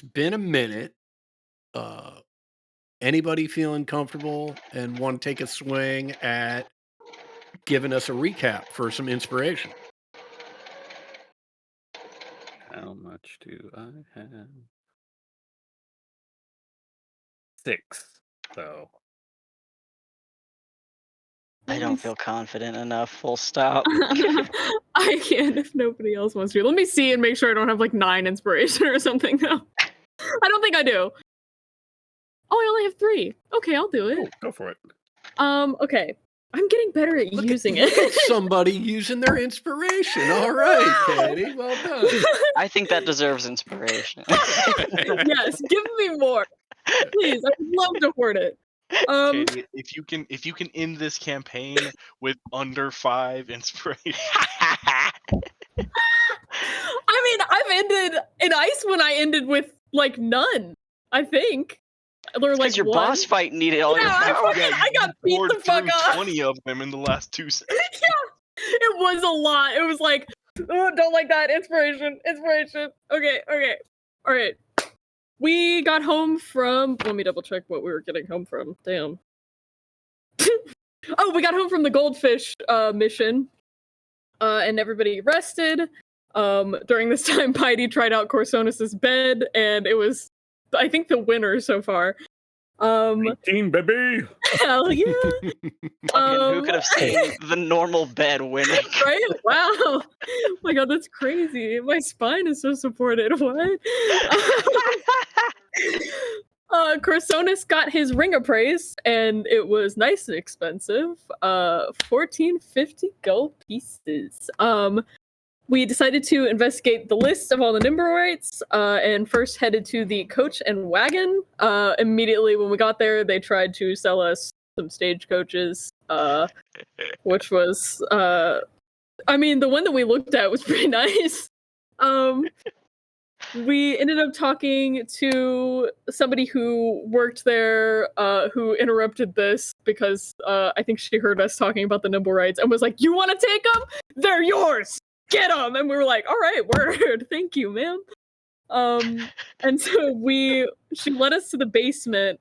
It's been a minute. Uh, Anybody feeling comfortable and want to take a swing at giving us a recap for some inspiration? How much do I have? 6. So, I Let me don't feel s confident enough, full stop. I can if nobody else wants to. Let me see and make sure I don't have, like, 9 inspiration or something, though. I don't think I do. Oh, I only have 3. Okay, I'll do it. oh, go for it. Okay. I'm getting better at using Look at it. somebody using their inspiration. All right, Wow! Katie. Well done. I think that deserves inspiration. Yes, give me more, please, I would love to hoard it. Um, Katie, if you can end this campaign with under 5 inspiration. I mean, I've ended in Ice when I ended with, like, none, I think. Or, like, Because your 1. boss fight needed all Yeah, your power. I got beat poured the fuck through up. 20 of them in the last 2 seconds. Yeah, it was a lot. It was like, "Oh, don't like that. Inspiration, inspiration." Okay, okay. Alright. We got home from let me double check what we were getting home from. Damn. Oh, we got home from the goldfish mission. And everybody rested. During this time, Piety tried out Corsonis's bed, and it was, I think, the winner so far. 18, baby! Hell yeah! Fucking who could have seen the normal bed winning? Right? Wow. Oh my god, that's crazy. My spine is so supported. What? Corsonis got his ring appraised, and it was nice and expensive. 1450 gold pieces. We decided to investigate the list of all the Nimberites, and first headed to the coach and wagon. Immediately when we got there, they tried to sell us some stagecoaches, which was, I mean, the one that we looked at was pretty nice. We ended up talking to somebody who worked there, who interrupted this because I think she heard us talking about the Nimblerites and was like, "You want to take them? They're yours. Get them!" And we were like, "All right, word. Thank you, ma'am." And so she led us to the basement,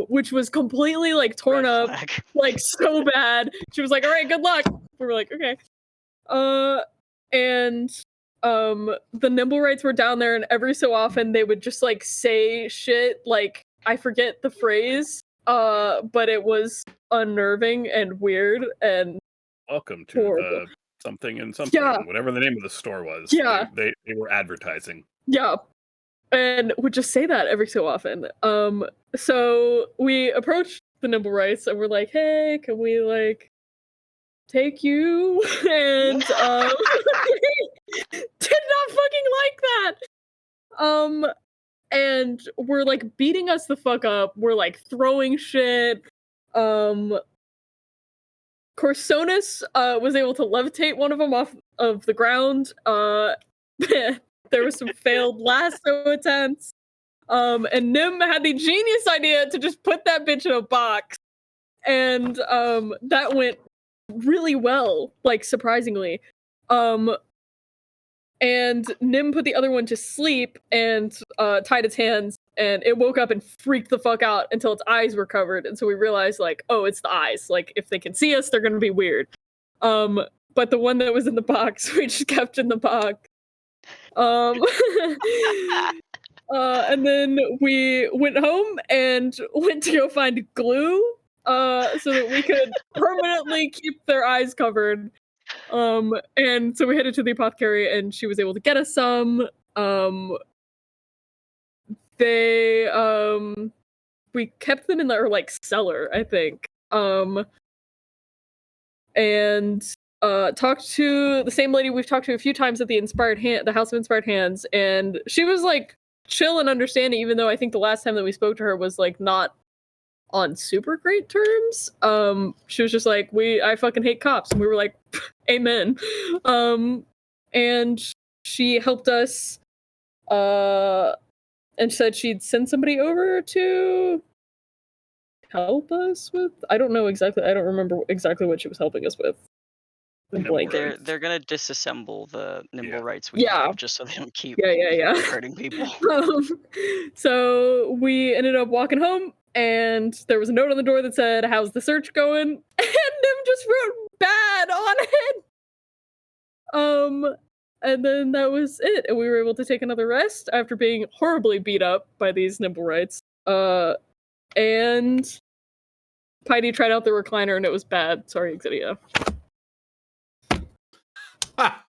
which was completely like torn Red up, flag. like so bad. She was like, "All right, good luck." We were like, "Okay." And the Nimblerites were down there, and every so often they would just like say shit like I forget the phrase, but it was unnerving and weird and Welcome to horrible. the something and Yeah, something, whatever the name of the store was. yeah, They were advertising. yeah. And would just say that every so often. So we approached the Nimblerites and we're like, "Hey, can we like take you?" And did not fucking like that. Um, and were like beating us the fuck up. We're like throwing shit. Um, Corsonis was able to levitate one of them off of the ground. There was some failed lasso attempts. And Nim had the genius idea to just put that bitch in a box. And that went really well, like surprisingly. Um, and Nim put the other one to sleep and tied its hands, and it woke up and freaked the fuck out until its eyes were covered. And so we realized, like, oh, it's the eyes. Like, if they can see us, they're gonna be weird. But the one that was in the box, we just kept in the box. Um, and then we went home and went to go find glue, so that we could permanently keep their eyes covered. And so we headed to the apothecary and she was able to get us some. Um, they, we kept them in their like cellar, I think. And talked to the same lady we've talked to a few times at the House of Inspired Hands, and she was like chill and understanding, even though I think the last time that we spoke to her was like not on super great terms. She was just like, I fucking hate cops, and we were like, amen. And she helped us, and said she'd send somebody over to help us with. I don't remember exactly what she was helping us with. Nimble blanket. Rights. They're gonna disassemble the nimble Yeah. rights we Yeah. have just so they don't keep Yeah. hurting people. So we ended up walking home, and there was a note on the door that said, "How's the search going?" And Nim just wrote "bad" on it. And then that was it, and we were able to take another rest after being horribly beat up by these nimble rights. And Piety tried out the recliner, and it was bad. Sorry, Exidia. Ha!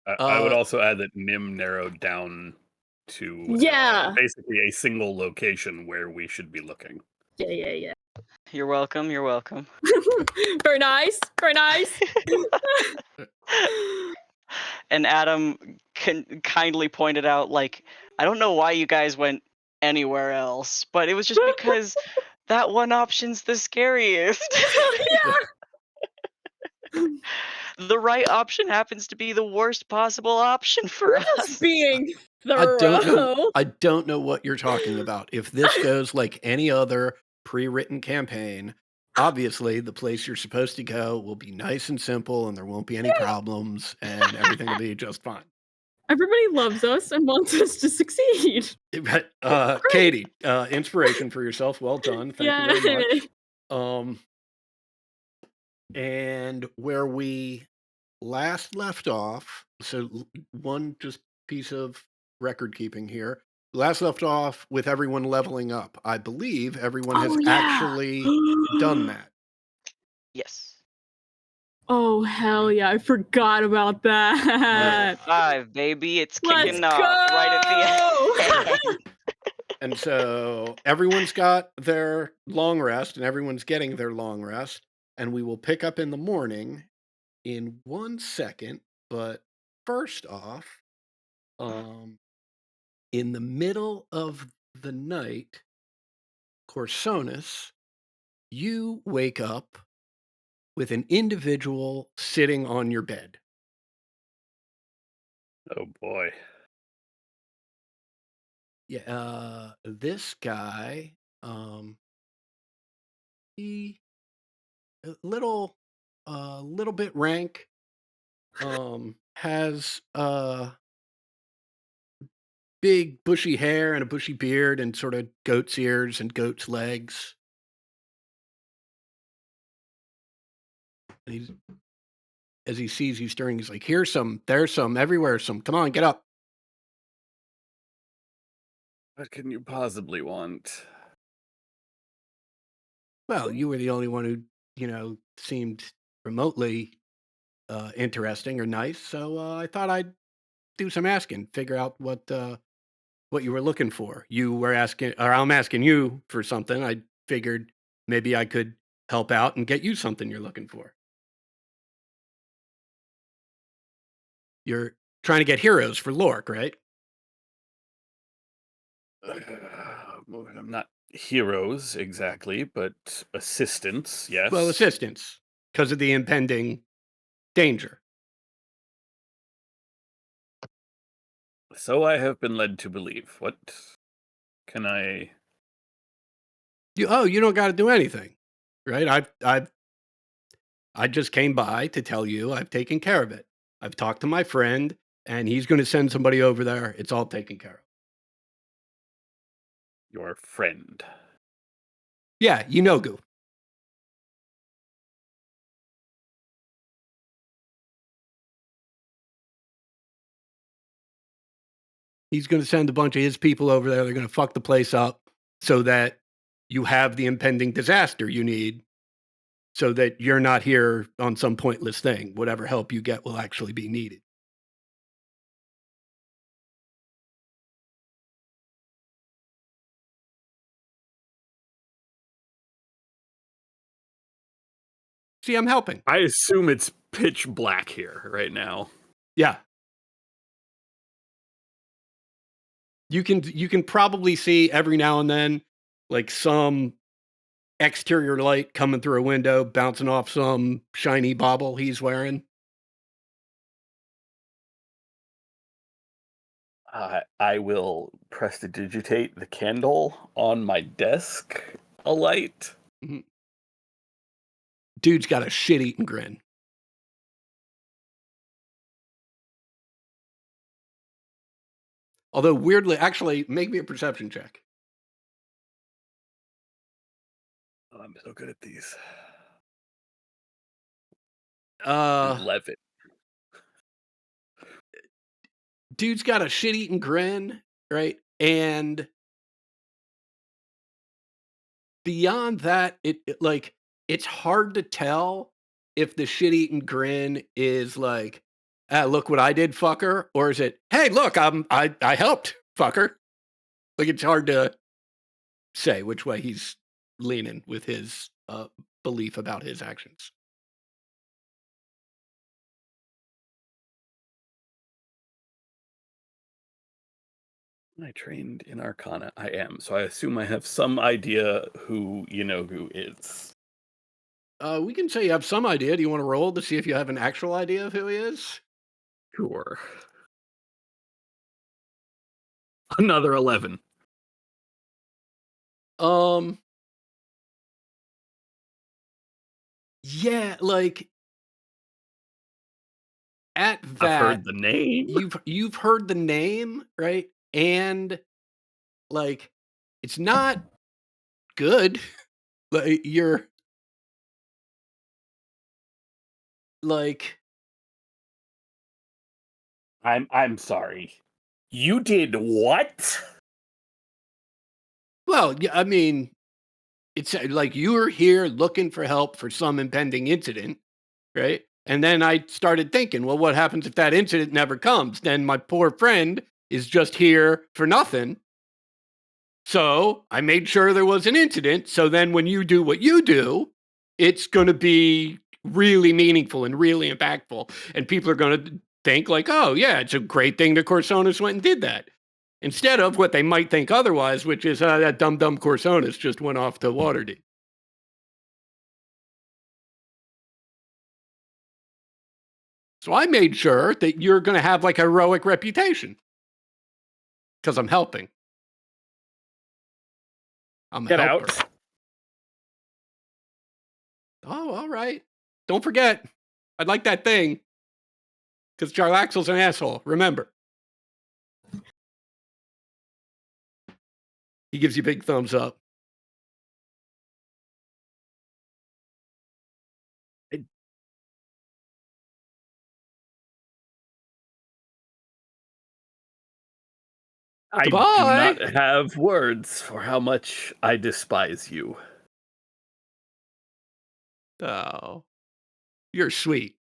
I would also add that Nim narrowed down to Yeah. basically a single location where we should be looking. Yeah. You're welcome. You're welcome. Very nice. Very nice. And Adam kindly pointed out, like, I don't know why you guys went anywhere else, but it was just because that one option's the scariest. Yeah. The right option happens to be the worst possible option for us. Just being I don't know. thorough. I don't know what you're talking about. If this goes like any other pre-written campaign, obviously the place you're supposed to go will be nice and simple, and there won't be any problems, and everything will be just fine. Everybody loves us and wants us to succeed. Katie, inspiration for yourself. Well done. Thank you very much. And where we last left off, so one just piece of record keeping here. Last left off with everyone leveling up. I believe everyone has actually done that. Yes. Oh, hell yeah. I forgot about that. 5, baby. It's Let's kicking off right at the end. And so everyone's got their long rest, and everyone's getting their long rest. And we will pick up in the morning in 1 second. But first off, in the middle of the night, Corsonus, you wake up with an individual sitting on your bed. Oh boy. Yeah, this guy, he a little bit rank, has big bushy hair and a bushy beard and sort of goat's ears and goat's legs. And he's, as he sees you stirring, he's like, "Here's some, there's some, everywhere, some. Come on, get up." What can you possibly want? Well, you were the only one who, seemed remotely interesting or nice, so I thought I'd do some asking, figure out what you were looking for. You were asking, or I'm asking you for something. I figured maybe I could help out and get you something you're looking for. You're trying to get heroes for Lork, right? I'm not heroes exactly, but assistants, yes. Well, assistance, because of the impending danger. So I have been led to believe. What can I... You don't got to do anything, right? I just came by to tell you I've taken care of it. I've talked to my friend, and he's going to send somebody over there. It's all taken care of. Your friend. Yeah, Goo. He's going to send a bunch of his people over there. They're going to fuck the place up so that you have the impending disaster you need, so that you're not here on some pointless thing. Whatever help you get will actually be needed. See, I'm helping. I assume it's pitch black here right now. Yeah. You can probably see every now and then like some exterior light coming through a window, bouncing off some shiny bauble he's wearing. I will prestidigitate the candle on my desk alight. Mhm. Dude's got a shit-eating grin. Although weirdly, actually, make me a perception check. Oh, I'm so good at these. Uh, 11. dude's got a shit-eating grin, right? And beyond that, like, it's hard to tell if the shit-eating grin is like, "Ah, look what I did, fucker," or is it, "Hey, look, I helped, fucker." Like, it's hard to say which way he's leaning with his belief about his actions. I trained in Arcana. I am, so I assume I have some idea who who is. We can say you have some idea. Do you want to roll to see if you have an actual idea of who he is? Sure. Another 11. Yeah, like at I've that, heard the name. you've heard the name, right? And like, it's not good. Like, you're like, I'm sorry. You did what? well, yeah, I mean, it's like you were here looking for help for some impending incident, right? And then I started thinking, well, what happens if that incident never comes? Then my poor friend is just here for nothing. So I made sure there was an incident. So then when you do what you do, it's going to be really meaningful and really impactful. And people are going to think like, oh, yeah, it's a great thing that Corsonis went and did that. Instead of what they might think otherwise, which is that dumb Corsonis just went off to Waterdeep. So I made sure that you're going to have like a heroic reputation because I'm helping. I'm a Get helper. out. Oh, all right. Don't forget, I'd like that thing because Jarlaxle's an asshole. Remember. He gives you big thumbs up. I do Goodbye. not have words for how much I despise you. Oh, you're sweet.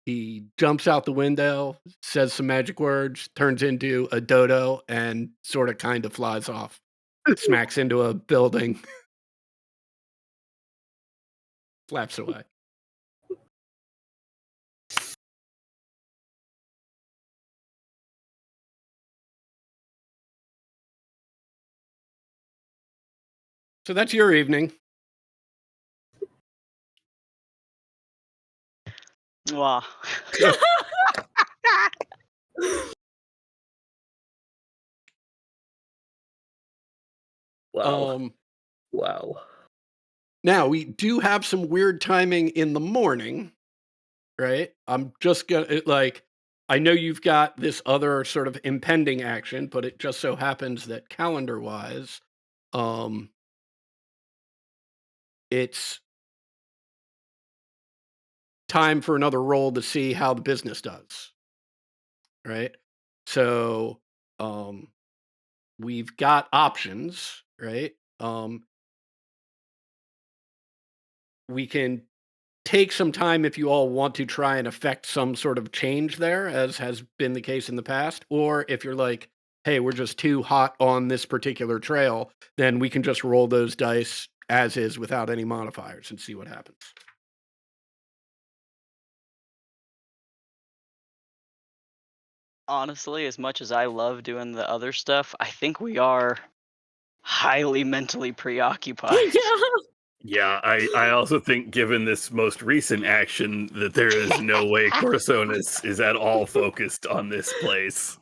He jumps out the window, says some magic words, turns into a dodo, and sort of kind of flies off. Smacks into a building, flaps away. So that's your evening. Wow. Wow. Wow. Now we do have some weird timing in the morning, right? I'm just gonna like, I know you've got this other sort of impending action, but it just so happens that calendar-wise, it's time for another roll to see how the business does, right? So, we've got options, right? We can take some time if you all want to try and affect some sort of change there, as has been the case in the past. Or if you're like, hey, we're just too hot on this particular trail, then we can just roll those dice as is without any modifiers and see what happens. Honestly, as much as I love doing the other stuff, I think we are highly mentally preoccupied. Yeah. Yeah, I also think, given this most recent action, that there is no way Corsonis is at all focused on this place.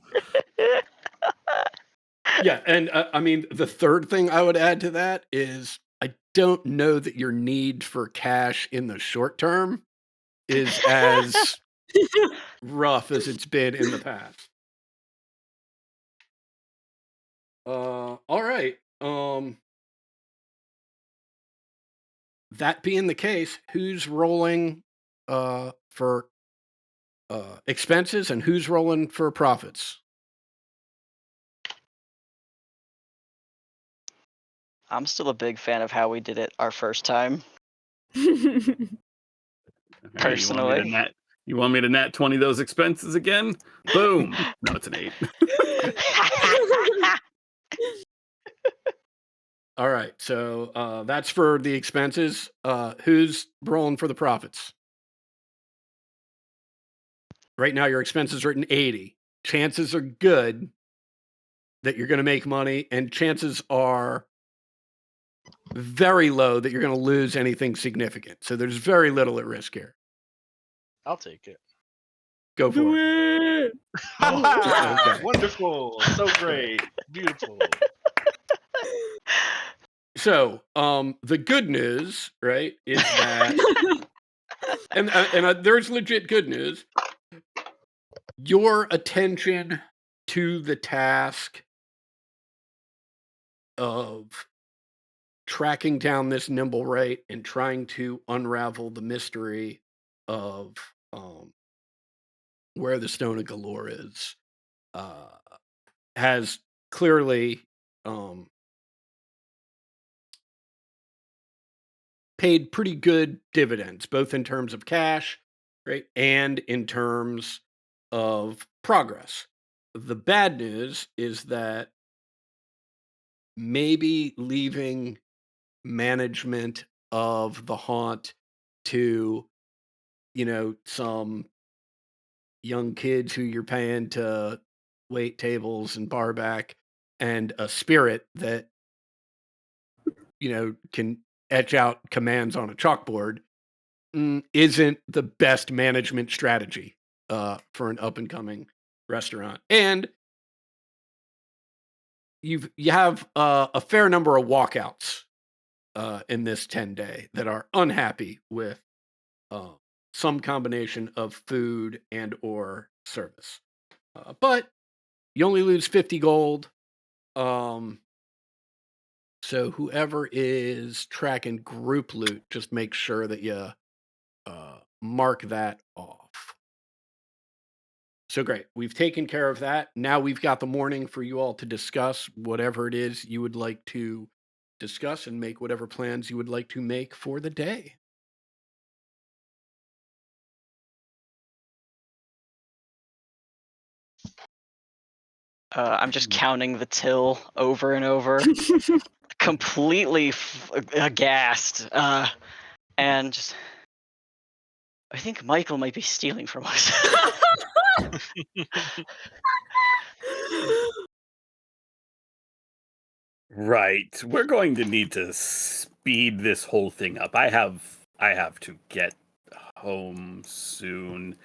Yeah, and I mean, the third thing I would add to that is I don't know that your need for cash in the short term is as rough as it's been in the past. All right. That being the case, who's rolling for expenses and who's rolling for profits? I'm still a big fan of how we did it our first time. All right, Personally. You want me to nat 20 those expenses again? Boom. No, it's an 8. All right, so that's for the expenses. Who's rolling for the profits? Right now, your expenses are at an 80. Chances are good that you're going to make money, and chances are very low that you're going to lose anything significant. So there's very little at risk here. I'll take it. Go for Do it. it. Okay. Wonderful. So great. Beautiful. So the good news, right, is that, and there's legit good news. Your attention to the task of tracking down this nimble right and trying to unravel the mystery of where the Stone of Galore is has clearly paid pretty good dividends, both in terms of cash, right, and in terms of progress. The bad news is that maybe leaving management of the haunt to, some young kids who you're paying to wait tables and bar back, and a spirit that, can etch out commands on a chalkboard, isn't the best management strategy for an up and coming restaurant. And you have a fair number of walkouts in this 10-day that are unhappy with some combination of food and or service. But you only lose 50 gold. So whoever is tracking group loot, just make sure that you mark that off. So great. We've taken care of that. Now we've got the morning for you all to discuss whatever it is you would like to discuss and make whatever plans you would like to make for the day. I'm just counting the till over and over, completely aghast. And just, I think Michael might be stealing from us. Right. We're going to need to speed this whole thing up. I have to get home soon.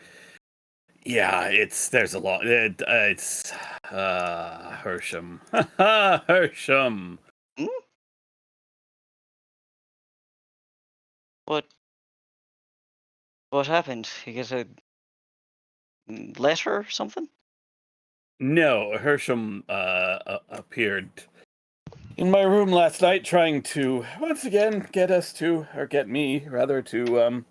Yeah, there's a lot. It's Hersham. Hersham. What happened? You get a letter or something? No, Hersham appeared in my room last night trying to once again get me rather to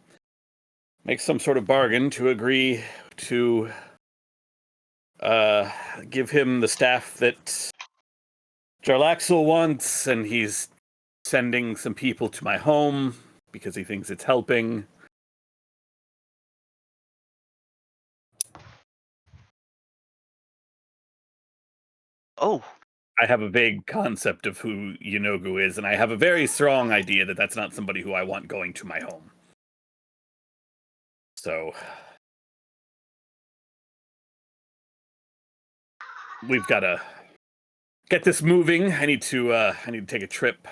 make some sort of bargain to agree to give him the staff that Jarlaxle wants, and he's sending some people to my home because he thinks it's helping. Oh. I have a vague concept of who Yanogu is, and I have a very strong idea that that's not somebody who I want going to my home. So we've got to get this moving. I need to take a trip.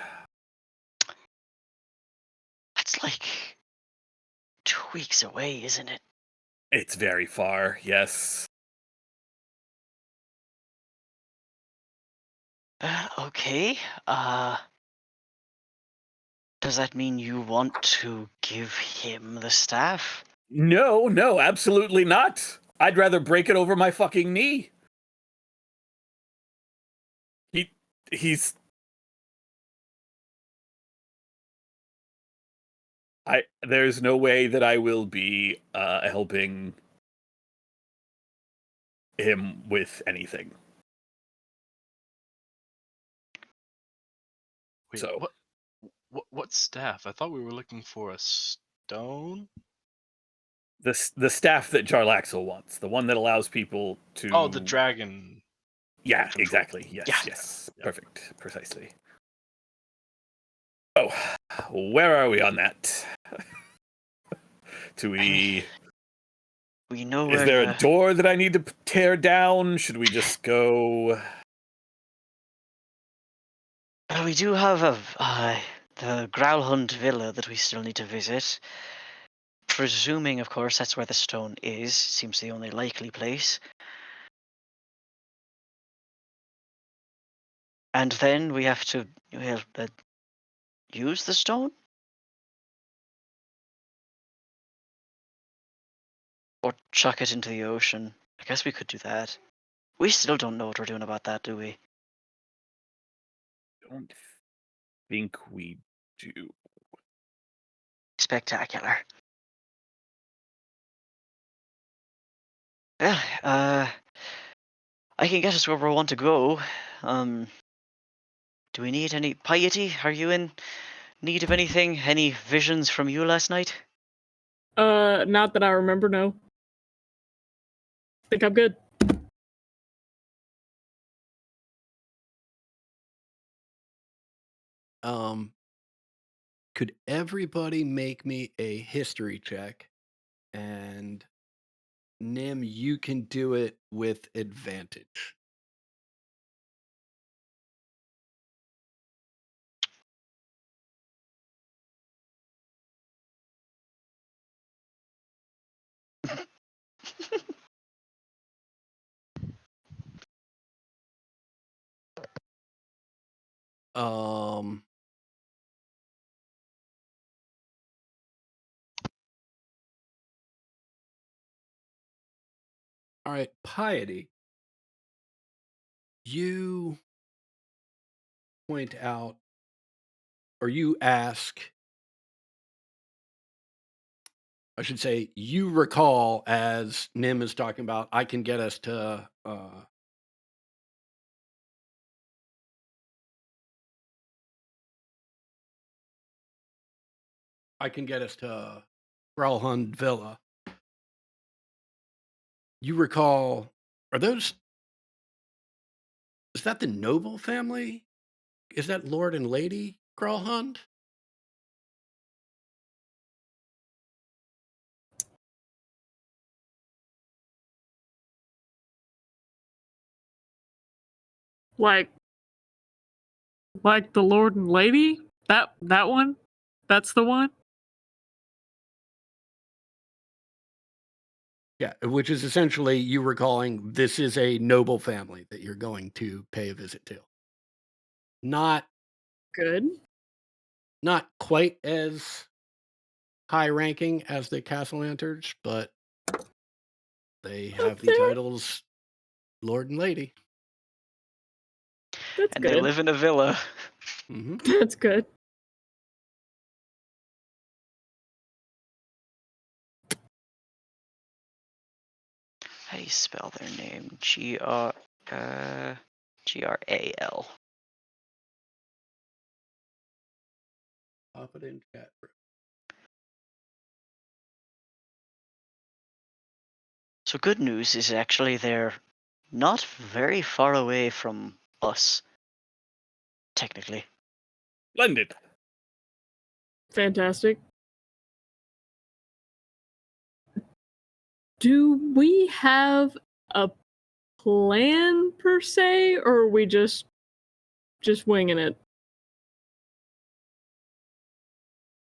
That's like 2 weeks away, isn't it? It's very far, yes. Okay. Does that mean you want to give him the staff? No, no, absolutely not. I'd rather break it over my fucking knee. He's there's no way that I will be helping him with anything. Wait, So what staff? I thought we were looking for a stone. the staff that Jarlaxle wants, the one that allows people to Oh, the dragon. Yeah, control. exactly. Yes, Yeah. yes. Yep. Perfect. Precisely. Oh, where are we on that? Do we We know Is where there the... a door that I need to tear down? Should we just go? We do have the Growlhund Villa that we still need to visit. Presuming, of course, that's where the stone is. Seems the only likely place. And then we have to use the stone? Or chuck it into the ocean. I guess we could do that. We still don't know what we're doing about that, do we? Don't think we do. Spectacular. Yeah, I can get us where we want to go. Do we need any piety? Are you in need of anything? Any visions from you last night? Not that I remember, no. Think I'm good. Could everybody make me a history check? And Nim, you can do it with advantage. Um, all right, piety. You point out, or you ask, I should say, you recall as Nim is talking about, I can get us to Growlhund Villa. You recall, are those, is that the noble family? Is that Lord and Lady Growlhund? Like the Lord and Lady? That one? That's the one? Yeah, which is essentially you recalling this is a noble family that you're going to pay a visit to. Not Good. not quite as high ranking as the Castlelanters, but they have the there. titles Lord and Lady. That's And good. they live in a villa. Hmm. That's good. How do you spell their name? G-R-A-L. Pop it in chat. So good news is actually they're not very far away from us. Technically. Splendid. Fantastic. Do we have a plan per se, or are we just winging it?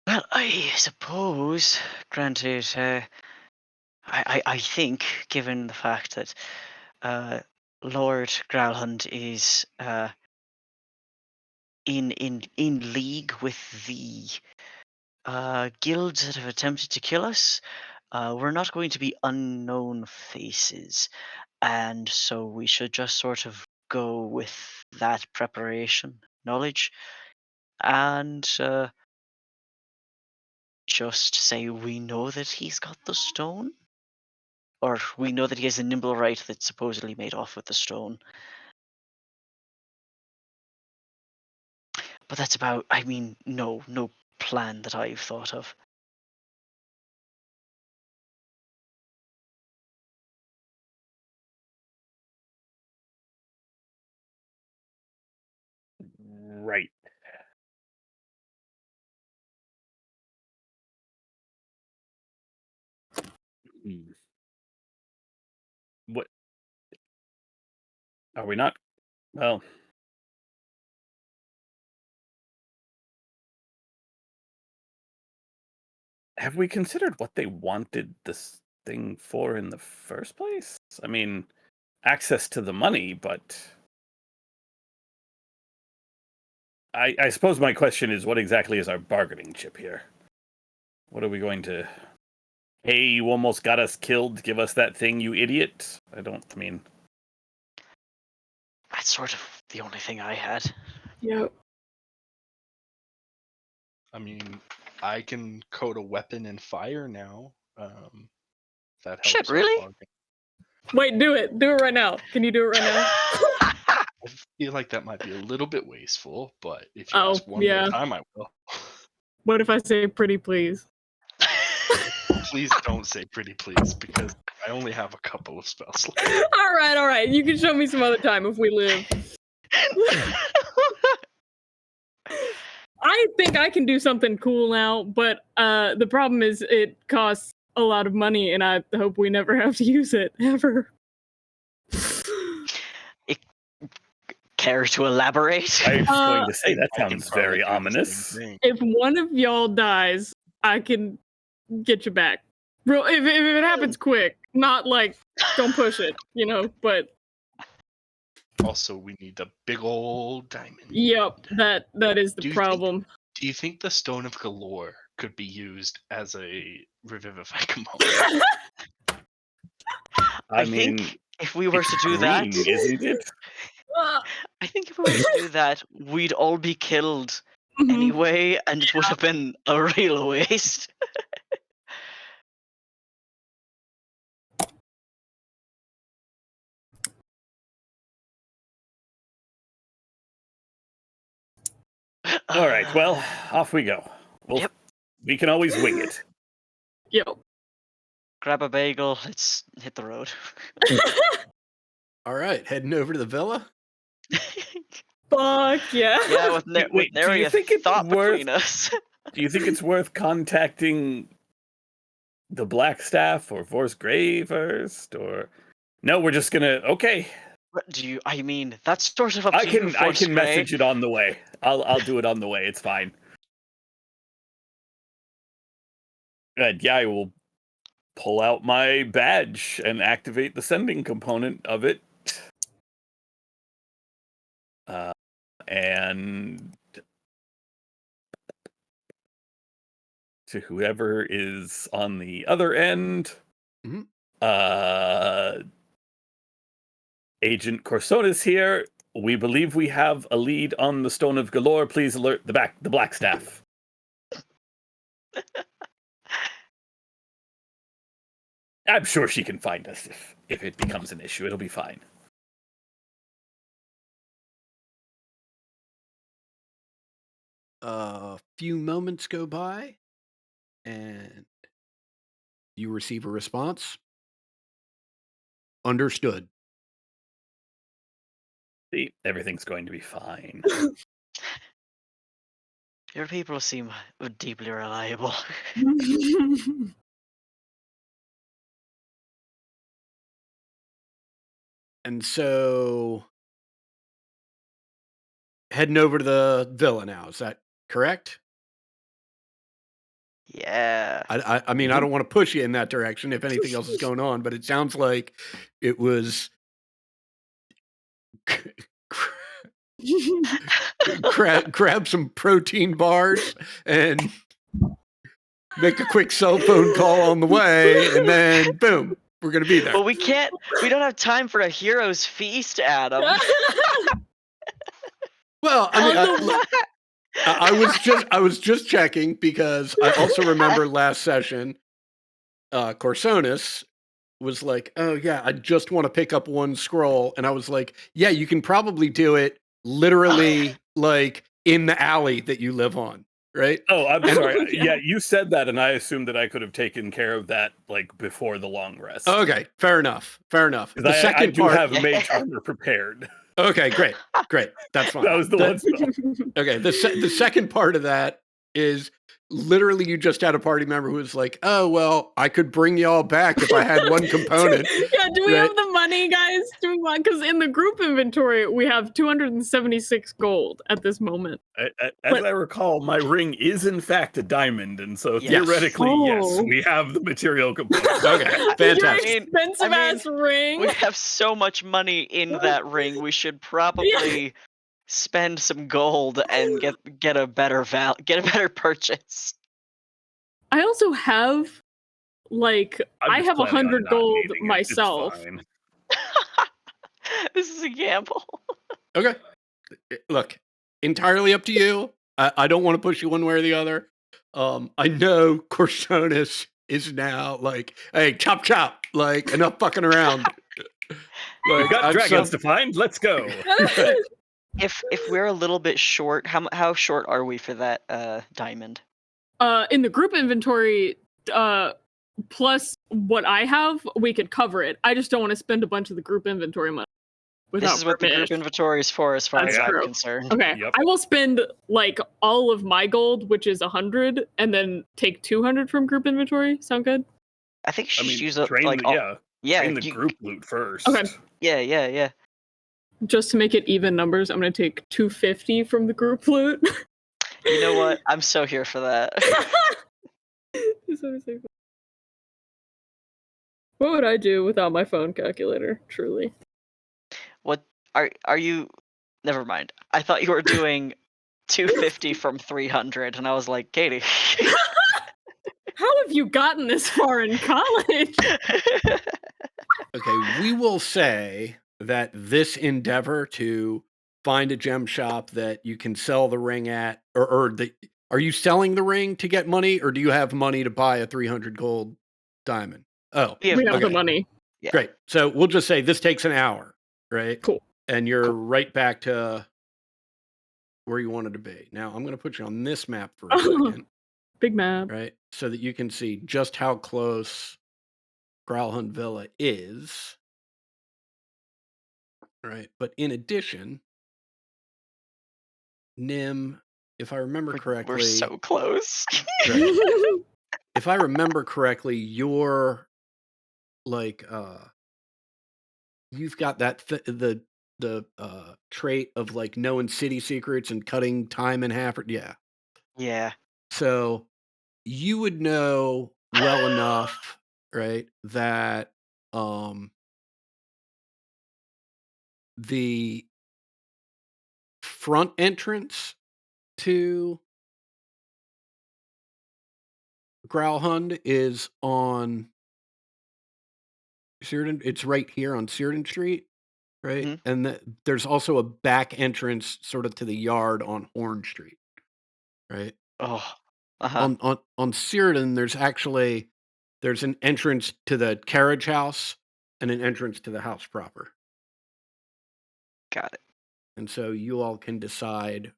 Well, I suppose, granted, I think, given the fact that Lord Growlhund is in league with the guilds that have attempted to kill us. We're not going to be unknown faces, and so we should just sort of go with that preparation knowledge and just say we know that he's got the stone, or we know that he has a nimble right that supposedly made off with the stone. But that's about, I mean, no plan that I've thought of. Right. Hmm. What are we not? Well, have we considered what they wanted this thing for in the first place? I mean, access to the money, but I suppose my question is, what exactly is our bargaining chip here? What are we going to? Hey, you almost got us killed. Give us that thing, you idiot. I mean, That's sort of the only thing I had. Yep. I mean, I can code a weapon and fire now. That helps. Shit, our really? bargain. Wait, do it. Do it right now. Can you do it right now? I feel like that might be a little bit wasteful, but if you Oh, ask one yeah. more time, I will. What if I say pretty please? Please don't say pretty please, because I only have a couple of spells left. All right. You can show me some other time if we live. I think I can do something cool now, but the problem is it costs a lot of money, and I hope we never have to use it ever. Care to elaborate? I was going to say that I can sounds probably very do the same ominous. thing. If one of y'all dies, I can get you back. Real, if it happens quick, not like don't push it, But Also, we need the big old diamond. yep, that is the Do you problem. Do you think the Stone of Galore could be used as a revivify component? I think mean, if we were it's to do green, that, isn't it? I think if we were to do that, we'd all be killed Mhm. anyway, and it would have been a real waste. All right, well, off we go. Yep. We can always wing it. Yep. Grab a bagel. Let's hit the road. All right, heading over to the villa. Fuck yeah. Yeah, with, Wait, do nary you a think it's thought worth- between us. Do you think it's worth contacting the Blackstaff or Vor's Grave first, or no? We're just gonna okay. What do you? I mean, that's sort of up I to you. can message it on the way. I'll do it on the way. It's fine. Yeah, I will pull out my badge and activate the sending component of it. And to whoever is on the other end, Mhm. Agent Corsonis here. We believe we have a lead on the Stone of Galore. Please alert the Blackstaff. I'm sure she can find us if it becomes an issue. It'll be fine. A few moments go by, and you receive a response. Understood. See, everything's going to be fine. Your people seem deeply reliable. And so, heading over to the villa now. Is that correct? Yeah. I mean, I don't want to push you in that direction if anything else is going on, but it sounds like it was grab some protein bars and make a quick cell phone call on the way, and then boom, we're gonna be there. Well, we don't have time for a hero's feast, Adam. Well, I mean, look, I was just checking because I also remember last session, Corsonis was like, "Oh yeah, I just want to pick up one scroll," and I was like, "Yeah, you can probably do it literally like in the alley that you live on, right?" Oh, I'm sorry. Yeah, you said that, and I assumed that I could have taken care of that like before the long rest. Okay, fair enough. Fair enough. 'Cause The I second do part. have mage armor prepared. Okay, great. That's fine. That was the one spell. Okay, the second part of that is literally you just had a party member who was like, "Oh well, I could bring y'all back if I had one component." Yeah, do we Right. have the money, guys? Do we want? Because in the group inventory, we have 276 gold at this moment. As But- I recall, my ring is in fact a diamond, and so Yes. theoretically, yes, Oh. we have the material component. Okay, fantastic. Your expensive ass ring. We have so much money in that ring. We should probably spend some gold and get a better get a better purchase. I also have, like, I'm I just have planning on 100 not gold needing it. It's myself. fine. This is a gamble. Okay, look, entirely up to you. I don't want to push you one way or the other. I know Corsonis is now like, "Hey, chop chop, like enough fucking around." We've got I'm dragons so- to find. Let's go. If we're a little bit short, how short are we for that diamond? In the group inventory, plus what I have, we could cover it. I just don't want to spend a bunch of the group inventory money. This is what the group inventory is for, as far That's as I'm true. concerned. Okay, Yep. I will spend like all of my gold, which is 100, and then take 200 from group inventory. Sound good? I think I you mean, should use up train like the, train the you- group loot first. Okay. Yeah. Just to make it even numbers, I'm gonna take 250 from the group loot. You know what? I'm so here for that. What would I do without my phone calculator? Truly. What are you? Never mind. I thought you were doing 250 from 300, and I was like, Katie. How have you gotten this far in college? Okay, we will say that this endeavor to find a gem shop that you can sell the ring at, are you selling the ring to get money, or do you have money to buy a 300 gold diamond? Oh, We have We have the okay. money. Yeah. great. So we'll just say this takes an hour, right? Cool. And you're Cool. right back to where you wanted to be. Now I'm going to put you on this map for a Oh. second, Big map. right? So that you can see just how close Growlhund Villa is. Right. But in addition, Nim, if I remember correctly, We're so close. right, if I remember correctly, you're like you've got that the trait of like knowing city secrets and cutting time in half. Yeah. Yeah. So you would know well enough, right, that the front entrance to Growlhund is on Searden. It's right here on Searden Street, right? Mhm. And there's also a back entrance sort of to the yard on Horn Street, right? Oh. Uh-huh. On Searden, there's an entrance to the carriage house and an entrance to the house proper. Got it. And so you all can decide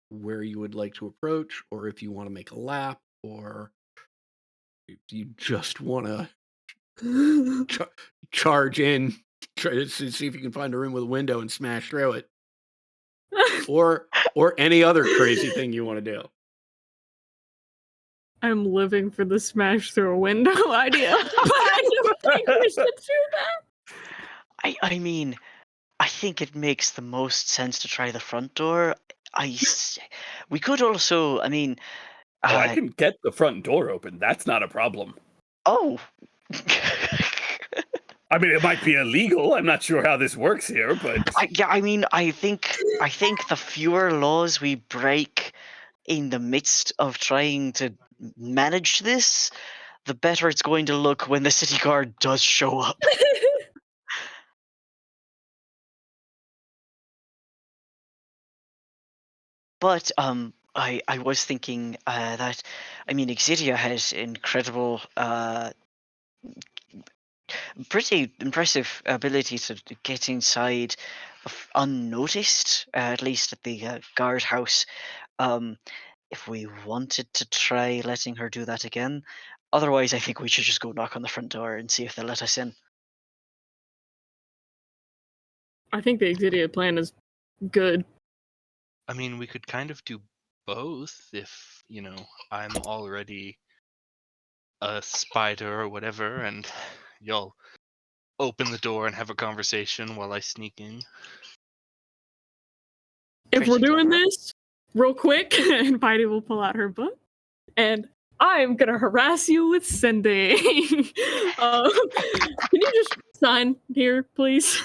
where you would like to approach, or if you want to make a lap, or if you just want to charge in, try to see if you can find a room with a window and smash through it, or any other crazy thing you want to do. I'm living for the smash through a window idea, but I don't think we should do that. I mean, I think it makes the most sense to try the front door. We could also, I mean, Oh, I can get the front door open. That's not a problem. oh. I mean, it might be illegal. I'm not sure how this works here, but I think the fewer laws we break in the midst of trying to manage this, the better it's going to look when the city guard does show up. But I was thinking that, I mean, Exidia has incredible, pretty impressive ability to get inside unnoticed, at least at the guardhouse. If we wanted to try letting her do that again, otherwise, I think we should just go knock on the front door and see if they'll let us in. I think the Exidia plan is good. I mean, we could kind of do both if, I'm already a spider or whatever, and y'all open the door and have a conversation while I sneak in. If we're Pretty doing clever. this real quick, and Heidi will pull out her book, and I'm gonna harass you with sending. Can you just sign here, please?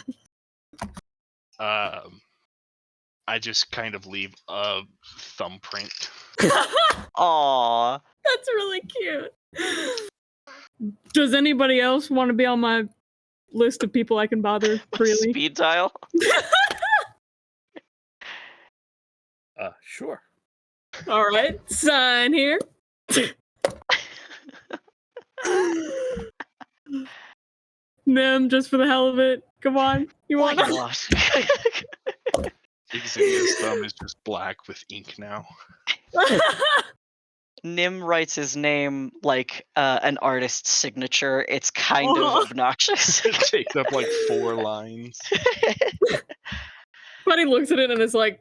I just kind of leave a thumbprint. Aww. That's really cute. Does anybody else want to be on my list of people I can bother freely? Speed dial. sure. All right, sign here. Nim, just for the hell of it. Come on. You Why want not? Exidia's thumb is just black with ink now. Nim writes his name like an artist's signature. It's kind Oh. of obnoxious. It takes up like 4 lines. Buddy looks at it and is like,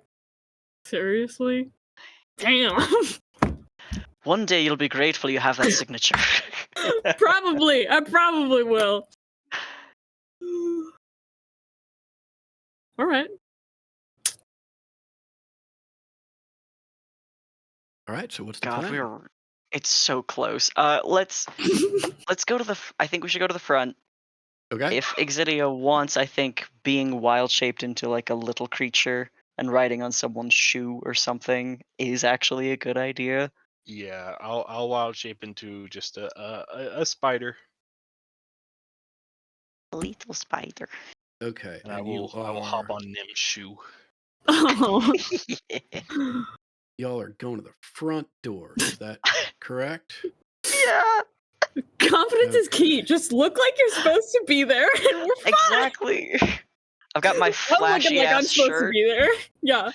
seriously? Damn. One day you'll be grateful you have that signature. Probably. I probably will. All right. All right. So what's the God, plan? it's so close. Let's go to the. I think we should go to the front. Okay. If Exidia wants, I think being wild shaped into like a little creature and riding on someone's shoe or something is actually a good idea. Yeah, I'll wild shape into just a spider, A little spider. Okay. and I And will hop on Nim's shoe. Oh. y'all are going to the front door. Is that correct? Yeah, Confidence is key. Okay. Just look like you're supposed to be there, and we're fine. exactly. I've got my I'm looking flashy like I'm ass supposed to shirt. be there. Yeah.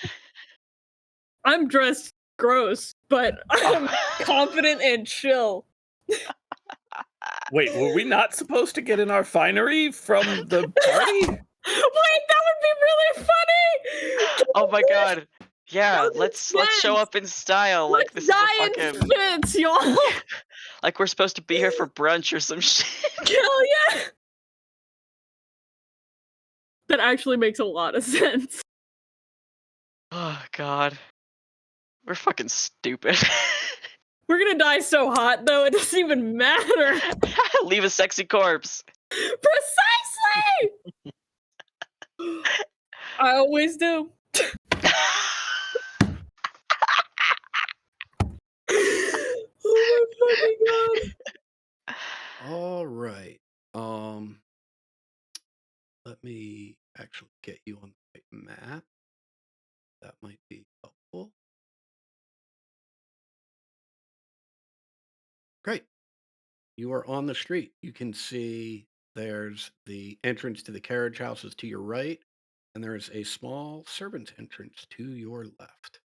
I'm dressed gross, but I'm confident and chill. Wait, were we not supposed to get in our finery from the party? Wait, that would be really funny. Oh my god. Yeah, That let's makes show sense. up in style. Like Let's this is die a in fucking fits, y'all. like we're supposed to be here for brunch or some shit. Hell yeah. That actually makes a lot of sense. Oh god. We're fucking stupid. We're gonna die so hot, though, it doesn't even matter. Leave a sexy corpse. Precisely! I always do. Oh my fucking god. All right. Let me actually get you on the right map. That might be helpful. Great. You are on the street. You can see there's the entrance to the carriage houses to your right, and there is a small servant's entrance to your left.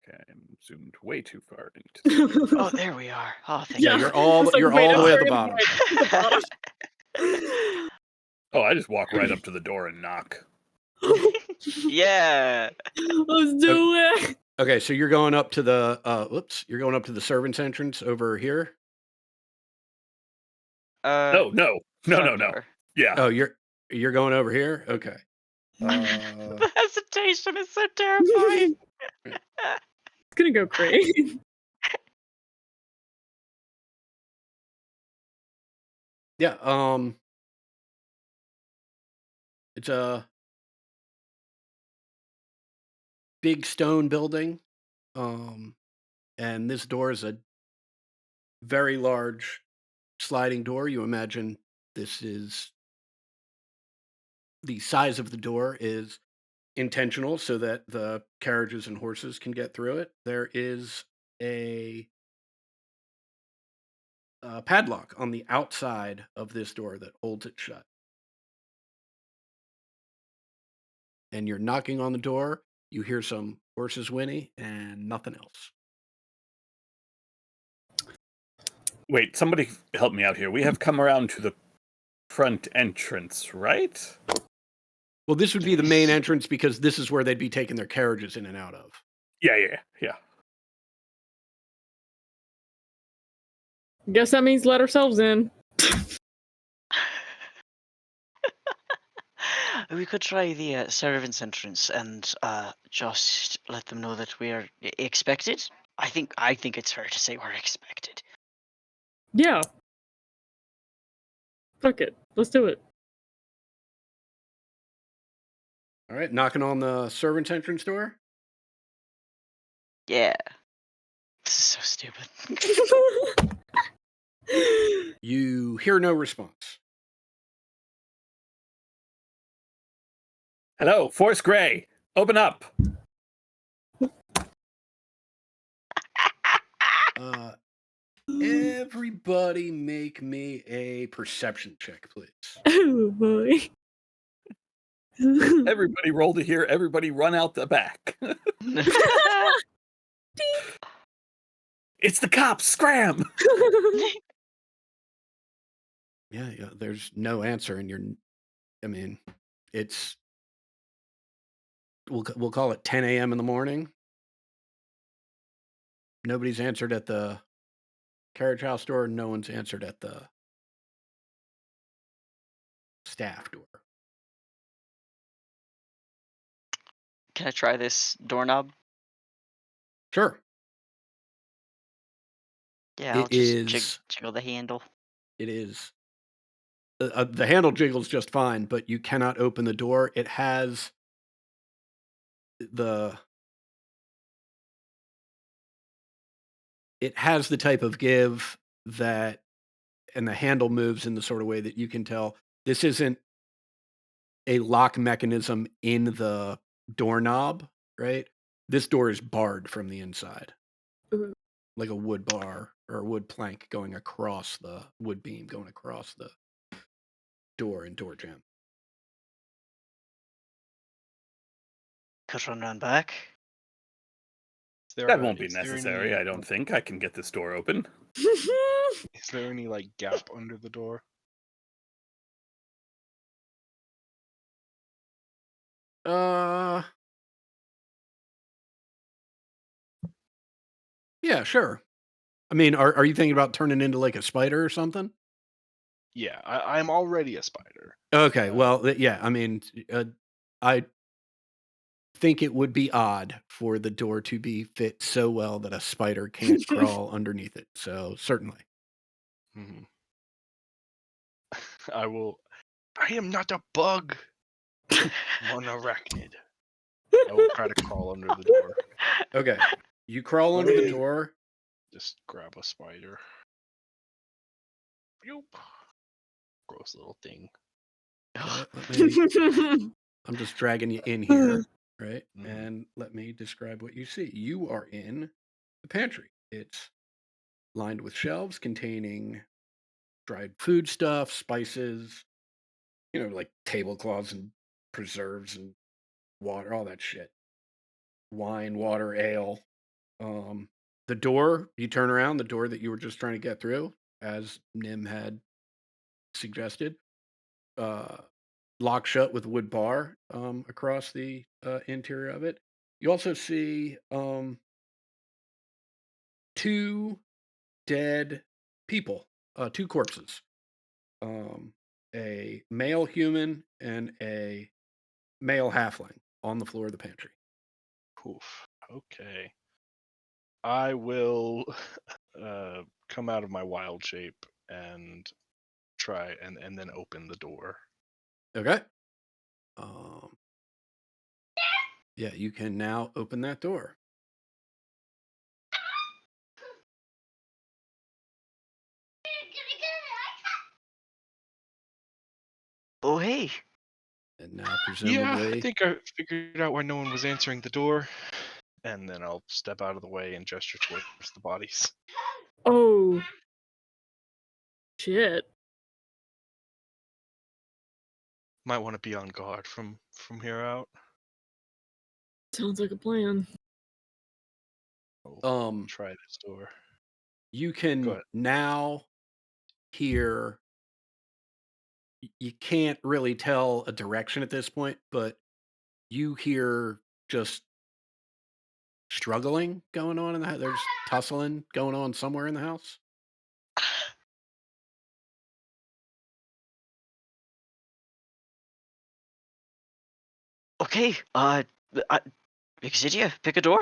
Okay, I'm zoomed way too far into Oh, there we are. Oh, thank Yeah, you. you're all It's like, you're wait, all the I'm way at the sorry, bottom. right at the bottom. Oh, I just walk right up to the door and knock. Yeah. Let's do it. Okay, so you're going up to the you're going up to the servant's entrance over here. No. front door. Yeah. Oh, you're going over here. Okay. The hesitation is so terrifying. It's gonna go great. Yeah, it's a big stone building, um, and this door is a very large sliding door. You imagine this is the size of the door is intentional so that the carriages and horses can get through it. There is a, padlock on the outside of this door that holds it shut. And you're knocking on the door. You hear some horses whinny and nothing else. Wait, somebody help me out here. We have come around to the front entrance, right? Well, this would be the main entrance because this is where they'd be taking their carriages in and out of. Yeah. Guess that means let ourselves in. We could try the servants' entrance and just let them know that we are expected. I think it's fair to say we're expected. Yeah. Fuck it. Let's do it. All right, knocking on the servants' entrance door. Yeah. This is so stupid. You hear no response. Hello, Force Gray. Open up. Everybody make me a perception check, please. Oh boy. Everybody roll to here. Everybody run out the back. It's the cops. Scram. Yeah, there's no answer, and I mean, it's we'll call it 10 a.m. in the morning. Nobody's answered at the carriage house door. No one's answered at the staff door. Can I try this doorknob? Sure, Yeah, I'll it just is. jiggle the handle. It is. The handle jiggles just fine, but you cannot open the door. It has the type of give that, and the handle moves in the sort of way that you can tell this isn't a lock mechanism in the doorknob, right? This door is barred from the inside, Mhm. like a wood bar or a wood plank going across the wood beam going across the door and door jam. Could run around back. That won't be necessary, I don't think. I can get this door open. Is there any like gap under the door? Uh, yeah, sure. I mean, are you thinking about turning into like a spider or something? Yeah, I'm already a spider. Okay, well, yeah. I mean, I think it would be odd for the door to be fit so well that a spider can't crawl underneath it. So certainly. Mhm. I am not a bug. I'm an arachnid. I will try to crawl under the door. Okay, you crawl under the door. Just grab a spider. Yoop. Gross little thing. Okay, I'm just dragging you in here, right? Mhm. And let me describe what you see. You are in the pantry. It's lined with shelves containing dried foodstuff, spices, like tablecloths and preserves and water, all that shit. Wine, water, ale. The door, you turn around, the door that you were just trying to get through, as Nim had suggested, uh, locked shut with a wood bar across the interior of it. You also see two dead people, two corpses, a male human and a male halfling on the floor of the pantry. Poof. Okay. I will come out of my wild shape and try and then open the door. Okay. Um, yeah, you can now open that door. Oh, hey. And now Yeah, I presumably, think I figured out why no one was answering the door. And then I'll step out of the way and gesture towards the bodies. Oh. Shit. Might want to be on guard from here out. Sounds like a plan. I'll try this door. you Go can ahead. now hear. You can't really tell a direction at this point, but you hear just struggling going on in the house. There's tussling going on somewhere in the house. Okay. Exidia, pick a door.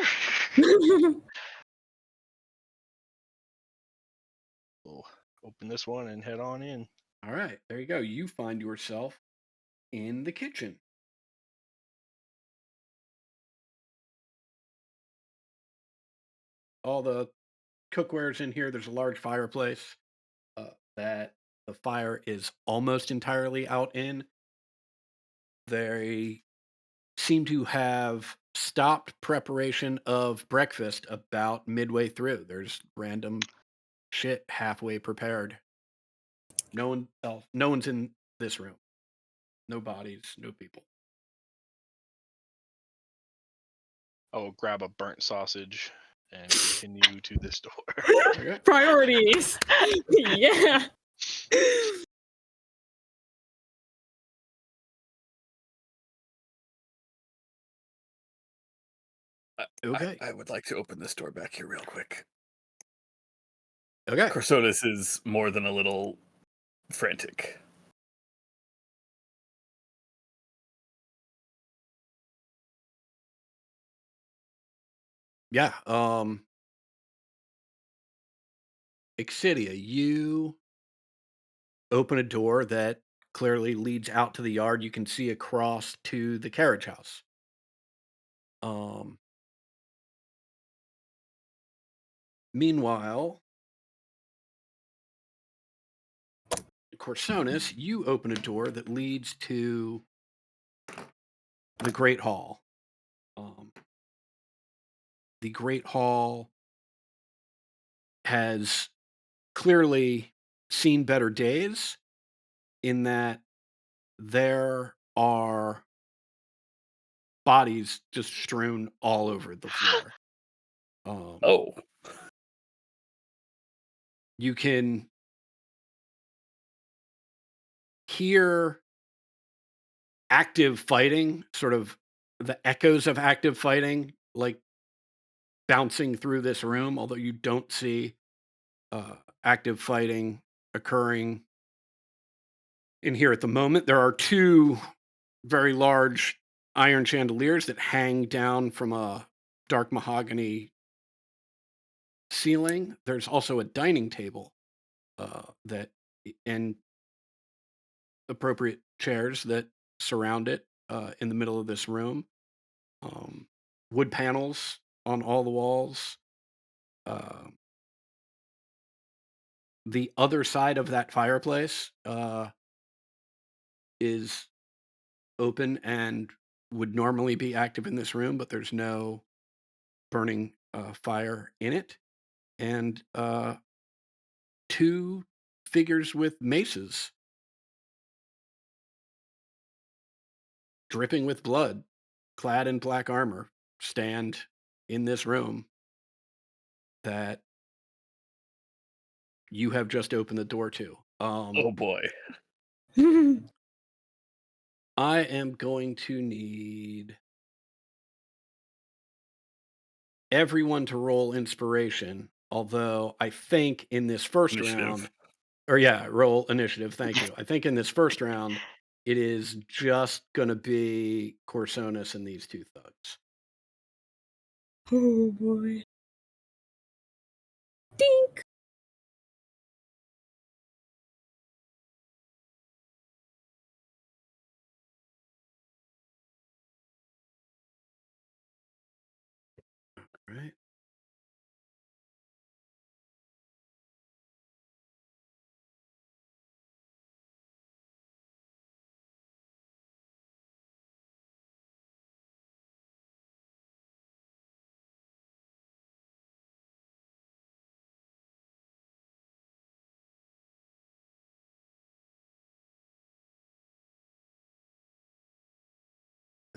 We'll open this one and head on in. All right, there you go. You find yourself in the kitchen. All the cookware's in here. There's a large fireplace that the fire is almost entirely out in. They seem to have stopped preparation of breakfast about midway through. There's random shit halfway prepared. No one else. No one's in this room. No bodies. No people. I will grab a burnt sausage and continue to this door. Okay. Priorities. Yeah. Okay. I would like to open this door back here real quick. Okay. Corsonis is more than a little frantic. Yeah. Exidia, you open a door that clearly leads out to the yard. You can see across to the carriage house. Meanwhile, Corsonis, you open a door that leads to the Great Hall. The Great Hall has clearly seen better days in that there are bodies just strewn all over the floor. Oh, You can hear active fighting, sort of the echoes of active fighting, like bouncing through this room, although you don't see active fighting occurring in here at the moment. There are two very large iron chandeliers that hang down from a dark mahogany ceiling. There's also a dining table that and appropriate chairs that surround it in the middle of this room. Wood panels on all the walls. The other side of that fireplace is open and would normally be active in this room, but there's no burning fire in it. And two figures with maces dripping with blood, clad in black armor, stand in this room that you have just opened the door to. oh boy. I am going to need everyone to roll inspiration, although I think in this first Initiative. round, or yeah, roll initiative. Thank you. I think in this first round, it is just going to be Corsonis and these two thugs. Oh boy. Dink.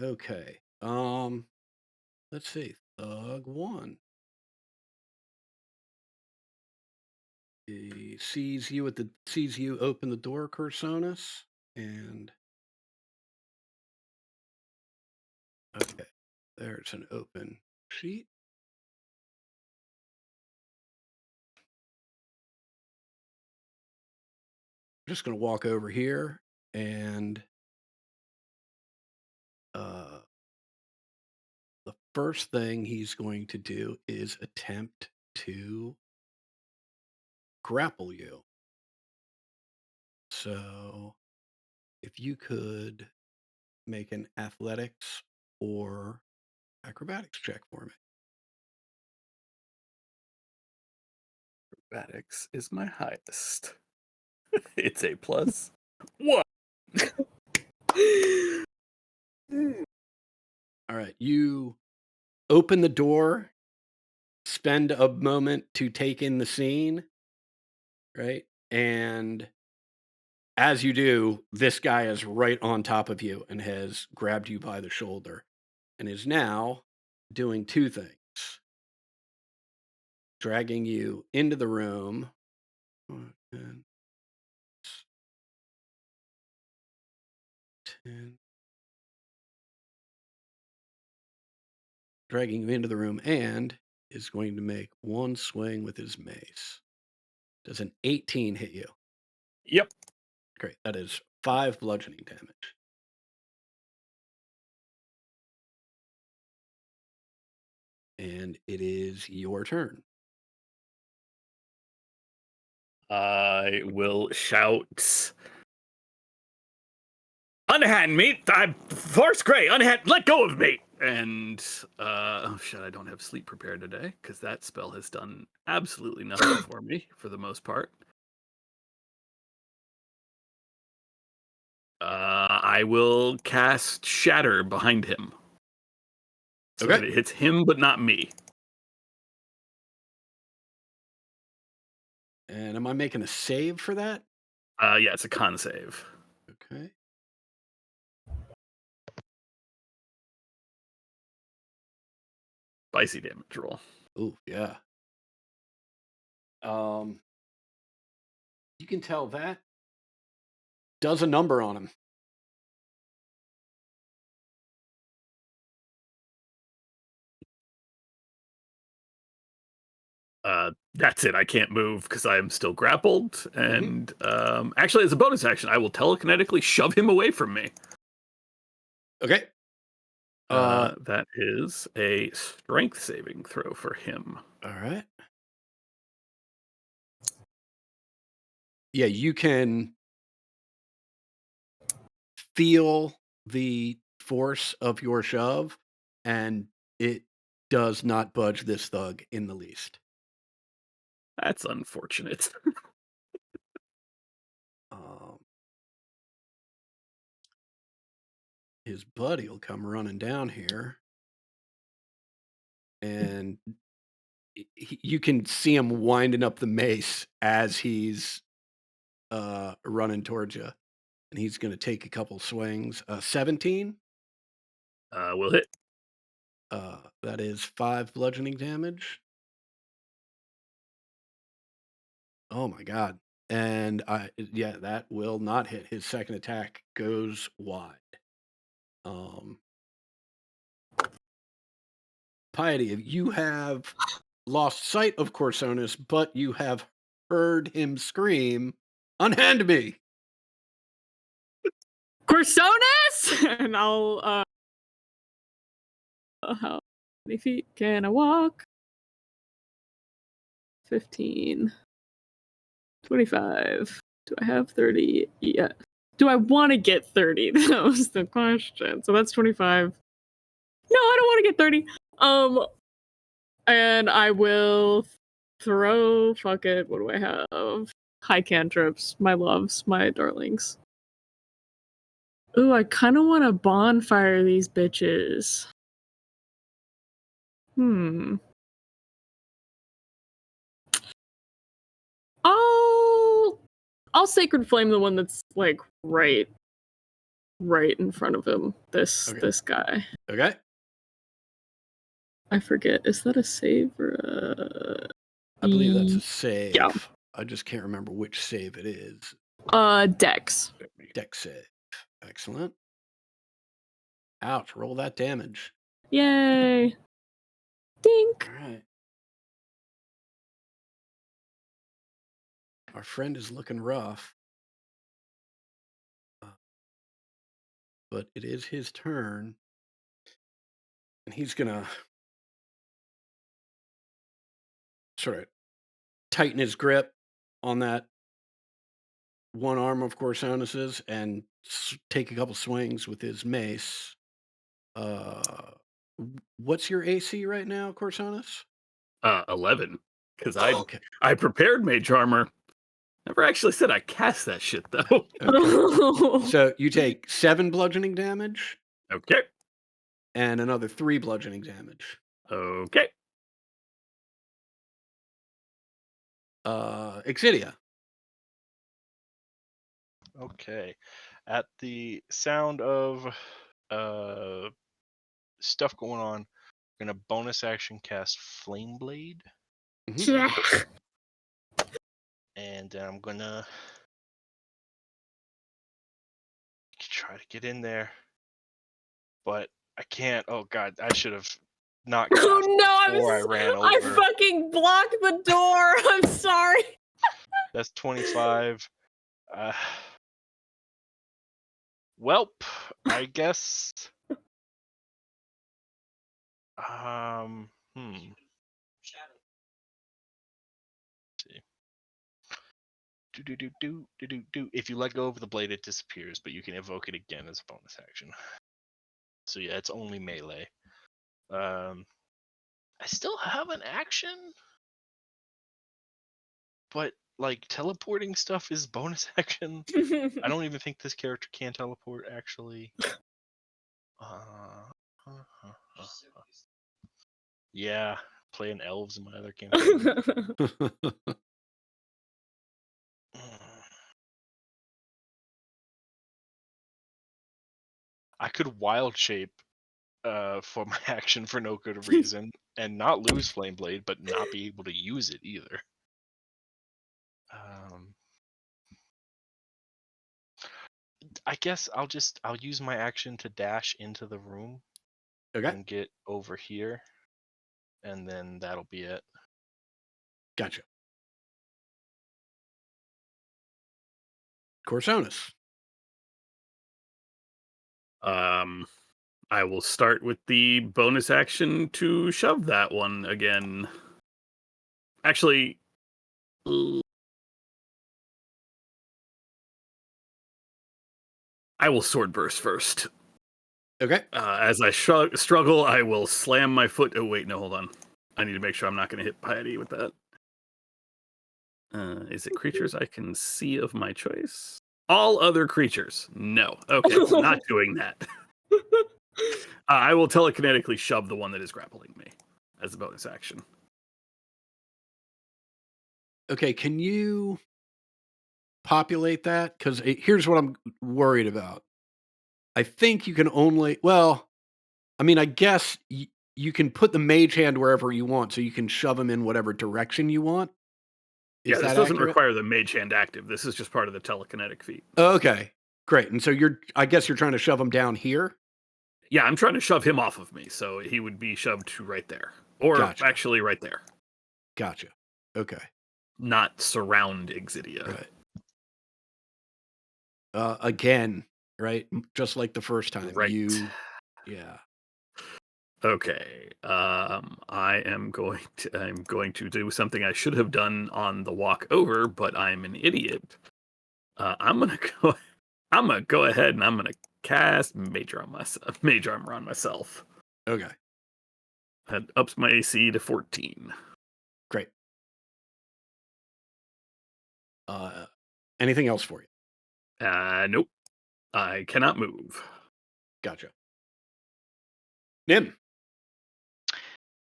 Okay. Let's see. Thug 1. He sees you open the door, Corsonis, and okay, there's an open sheet. I'm just going to walk over here and the first thing he's going to do is attempt to grapple you. So if you could make an athletics or acrobatics check for me. Acrobatics is my highest. It's a plus 1. All right, you open the door, spend a moment to take in the scene, right? And as you do, this guy is right on top of you and has grabbed you by the shoulder and is now doing two things. Dragging you into the room. And 10. Dragging you into the room and is going to make one swing with his mace. Does an 18 hit you? Yep. Great. That is 5 bludgeoning damage. And it is your turn. I will shout, "Unhand me! I'm Force Gray! Unhand! Let go of me!" And oh shit, I don't have sleep prepared today because that spell has done absolutely nothing for me for the most part. I will cast Shatter behind him, so Okay. that it hits him but not me. And am I making a save for that? Yeah, it's a con save. Okay. Spicy damage roll. Ooh, yeah. You can tell that does a number on him. That's it. I can't move because I am still grappled. And actually, as a bonus action, I will telekinetically shove him away from me. Okay. That is a strength saving throw for him. All right. Yeah, you can feel the force of your shove, and it does not budge this thug in the least. That's unfortunate. His buddy will come running down here, and you can see him winding up the mace as he's running towards you, and he's going to take a couple swings. 17. Will hit. That is 5 bludgeoning damage. Oh my god. And that will not hit. His second attack goes wide. Piety, you have lost sight of Corsonis, but you have heard him scream, "Unhand me!" Corsonis! And I'll, how many feet can I walk? 15. 25. Do I have 30? Yeah. Do I want to get 30? That was the question. So that's 25. No, I don't want to get 30. And I will throw, fuck it, what do I have? High cantrips, my loves, my darlings. Ooh, I kind of want to bonfire these bitches. I'll Sacred Flame the one that's like right right in front of him. This guy. Okay. I forget. Is that a save or I believe that's a E- save. yeah. I just can't remember which save it is. Dex? Dex save. Excellent. Ouch. Roll that damage. Yay! Dink. All right. Our friend is looking rough. But it is his turn. And he's going to sort of tighten his grip on that one arm of Corsonus's and take a couple swings with his mace. What's your AC right now, Corsonus? 11. Because Okay. I prepared Mage Armor. Never actually said I cast that shit, though. Okay. So you take 7 bludgeoning damage Okay. and another 3 bludgeoning damage. Okay. Exidia. Okay. At the sound of stuff going on, I'm gonna bonus action cast Flame Blade, Yeah. and then I'm gonna try to get in there, but I can't. Oh god, I should have not cast Oh no! before I ran I over. fucking blocked the door. I'm sorry. That's 25. Welp, I guess. See. Do. If you let go of the blade, it disappears, but you can evoke it again as a bonus action. So yeah, it's only melee. I still have an action, but like teleporting stuff is bonus action. I don't even think this character can teleport actually. Yeah, playing elves in my other campaign. I could wild shape for my action for no good reason and not lose Flame Blade, but not be able to use it either. I guess I'll use my action to dash into the room Okay. and get over here, and then that'll be it. Gotcha. Corsonus. I will start with the bonus action to shove that one again. Actually, I will sword burst first. Okay. As I struggle, I will slam my foot. Oh wait, no, hold on. I need to make sure I'm not going to hit Piety with that. Is it creatures I can see of my choice? All other creatures. No. Okay, not doing that. I will telekinetically shove the one that is grappling me as a bonus action. Okay, can you populate that? Because here's what I'm worried about. I think you can only, well, I mean, I guess you can put the mage hand wherever you want, so you can shove them in whatever direction you want. Is This that doesn't accurate? require the mage hand active. This is just part of the telekinetic feat. Okay, great. And so I guess you're trying to shove them down here? Yeah, I'm trying to shove him off of me, so he would be shoved to right there. Or Gotcha. actually right there. Gotcha. Okay. Not surround Exidia. Right. Again, right? Just like the first time. Right. Yeah. Okay. I'm going to do something I should have done on the walk over, but I'm an idiot. I'm gonna go ahead and I'm gonna cast Mage Armor on myself. Okay. That ups my AC to 14. Great. Anything else for you? Nope. I cannot move. Gotcha. Nim.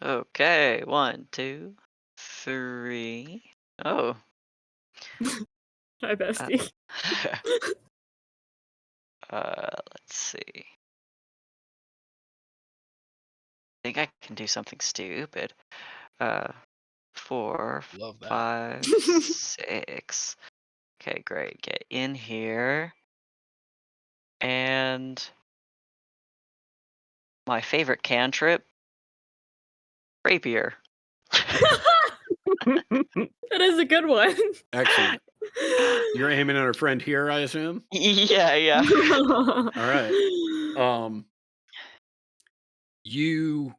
Okay, 1, 2, 3. Oh. Hi, bestie. Let's Let's see. I think I can do something stupid. 4, Love that. 5, 6. Okay, great. Get in here. And my favorite cantrip, rapier. That is a good one. Excellent. You're aiming at our friend here, I assume? Yeah. All right. You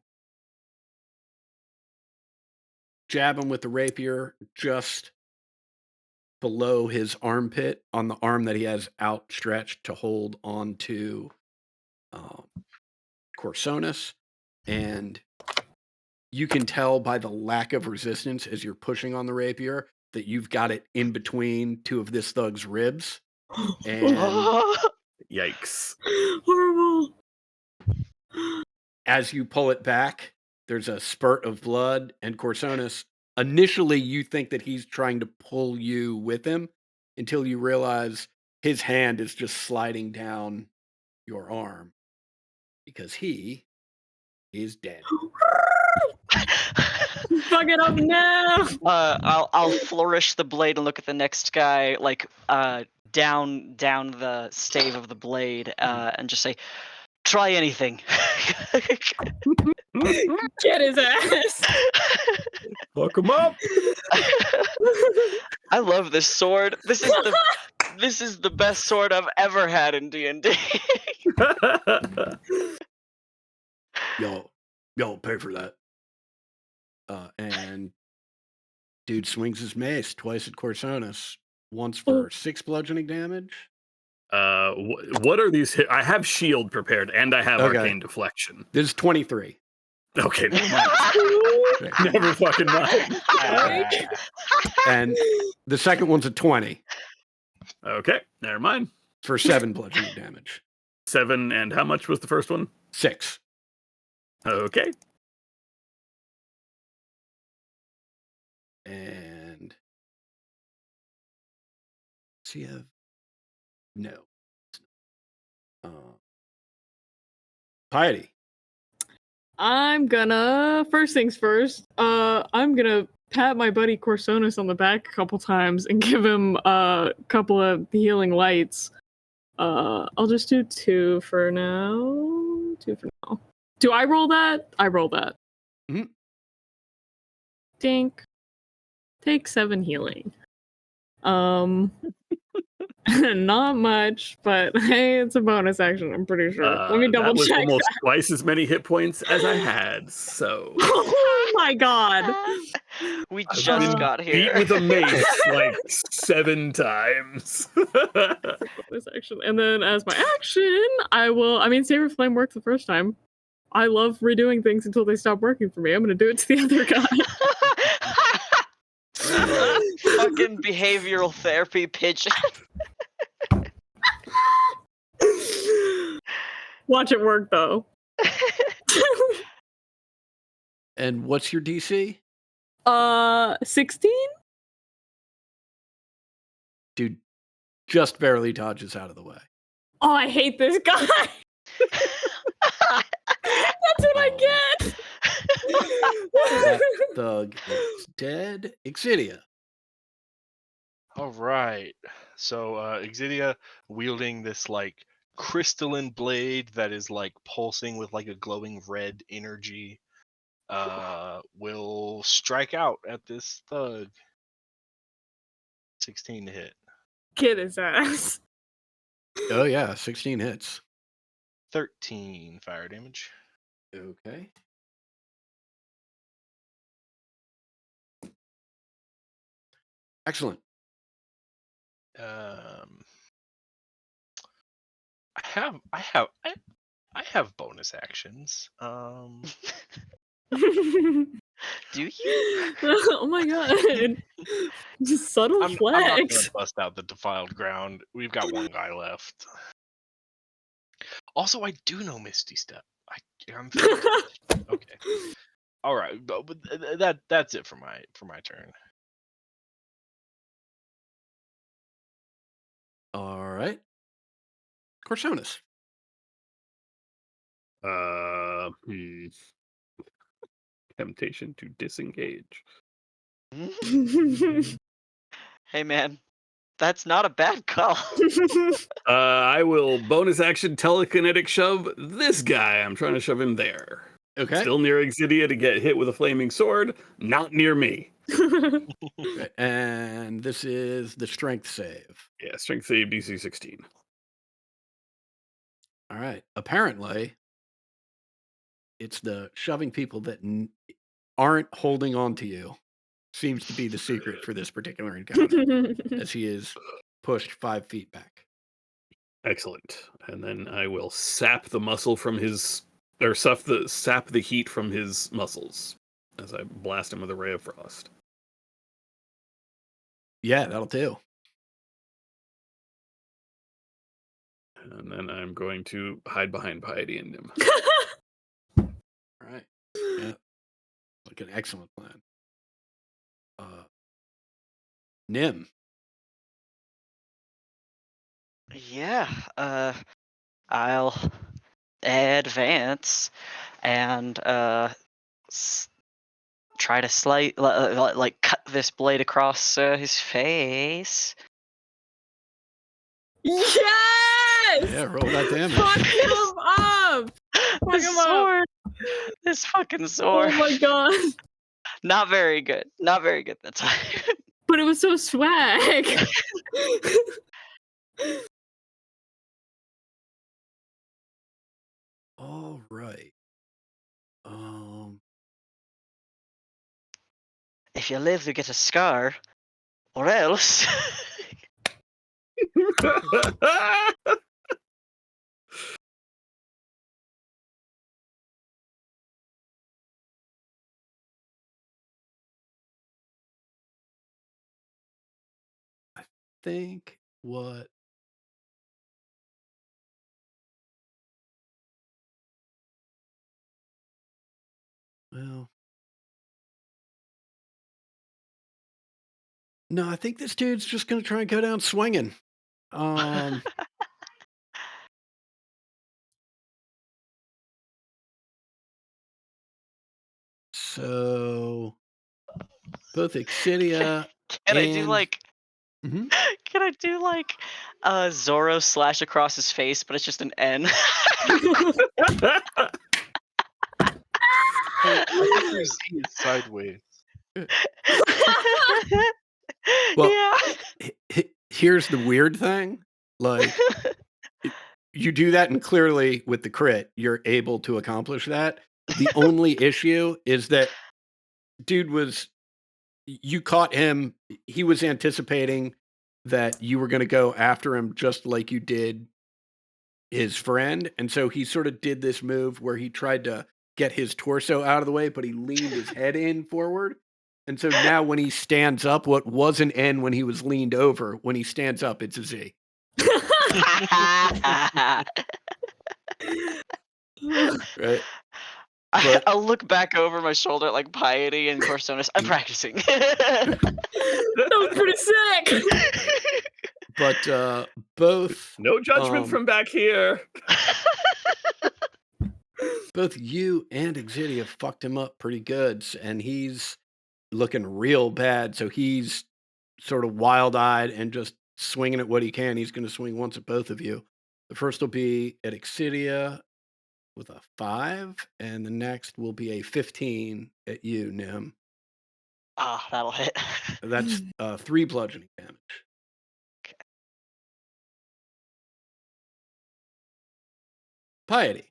jab him with the rapier just below his armpit on the arm that he has outstretched to hold onto Corsonus. And you can tell by the lack of resistance as you're pushing on the rapier that you've got it in between two of this thug's ribs. And Yikes. Horrible. as you pull it back, there's a spurt of blood, and Corsonus, initially you think that he's trying to pull you with him until you realize his hand is just sliding down your arm because he is dead. Fuck it up now. I'll flourish the blade and look at the next guy, like down the stave of the blade, and just say, "Try anything." Get his ass. Fuck him up. I love this sword. This is the best sword I've ever had in D&D. Y'all pay for that. And dude swings his mace twice at Corsonus, once for 6 bludgeoning damage. What are these? I have shield prepared, and I have Okay. arcane deflection. This is 23. Okay, never mind. Never fucking mind. And the second one's a 20 Okay, never mind. for 7 bludgeoning damage. 7, and how much was the first one? 6. Okay. And does he have? No. Piety. I'm gonna first things first. I'm gonna pat my buddy Corsonus on the back a couple times and give him a couple of healing lights. I'll just do 2 for now. 2 for now. Do I roll that? I roll that. Mhm. Dink. Take 7 healing. Not much, but hey, it's a bonus action. I'm pretty sure. Let me double that was check. almost twice as many hit points as I had. So Oh my god! We I've just been got here. beat with a mace like 7 times. Bonus action, and then as my action, I will. I mean, Saber Flame worked the first time. I love redoing things until they stop working for me. I'm gonna do it to the other guy. Fucking behavioral therapy pigeon. Watch it work though. And what's your DC? 16? Dude just barely dodges out of the way. Oh, I hate this guy. That's what I get. That thug is dead. Exidia. All right. So Exidia wielding this like crystalline blade that is like pulsing with like a glowing red energy will strike out at this thug. 16 to hit. Get his ass. Oh yeah, 16 hits. 13 fire damage. Okay. Excellent. I have bonus actions. Do you? Oh my god. Just subtle I'm not gonna flex. bust out the defiled ground. We've got one guy left. Also, I do know Misty Step. I'm okay. All right, but that's it for my turn. All right. Corsonus. Hmm. Temptation to disengage. Hey man, that's not a bad call. I will bonus action telekinetic shove this guy. I'm trying to shove him there. Okay. Still near Exidia to get hit with a flaming sword. Not near me. Right, and this is the strength save. Yeah, strength save DC 16. All right. Apparently, it's the shoving people that aren't holding on to you seems to be the secret for this particular encounter, as he is pushed 5 feet back. Excellent. And then I will sap the muscle from his, or sap the heat from his muscles as I blast him with a ray of frost. Yeah, that'll do. And then I'm going to hide behind Piety and Nim. All right. Yeah. Like an excellent plan. Nim. Yeah, I'll advance and try to like cut this blade across his face. Yes! Yeah, roll that damage. Fuck him up! Fuck This him up! sword, this fucking sword. Oh my god! Not very good. Not very good that time. But it was so swag. All right. If you live, you get a scar, or else. Think what well no, I think this dude's just gonna try and go down swinging. So both Exidia Can I do and like? Mhm. Can I do like Zoro slash across his face, but it's just an N? I think your Z is sideways. Well, Yeah. Here's the weird thing. Like you do that and clearly with the crit, you're able to accomplish that. The only issue is that dude was you caught him, he was anticipating that you were going to go after him just like you did his friend, and so he sort of did this move where he tried to get his torso out of the way, but he leaned his head in forward. And so now when he stands up, what was an N when he was leaned over, when he stands up, it's a Z. Right? But- I'll look back over my shoulder at like Piety and Corsonis. I'm practicing. That was pretty sick. But both No judgment from back here. both you and Exidia fucked him up pretty good, and he's looking real bad. So he's sort of wild-eyed and just swinging at what he can. He's going to swing once at both of you. The first will be at Exidia with a 5, and the next will be a 15 at you, Nim. Ah, that'll hit. That's 3 bludgeoning damage. Piety.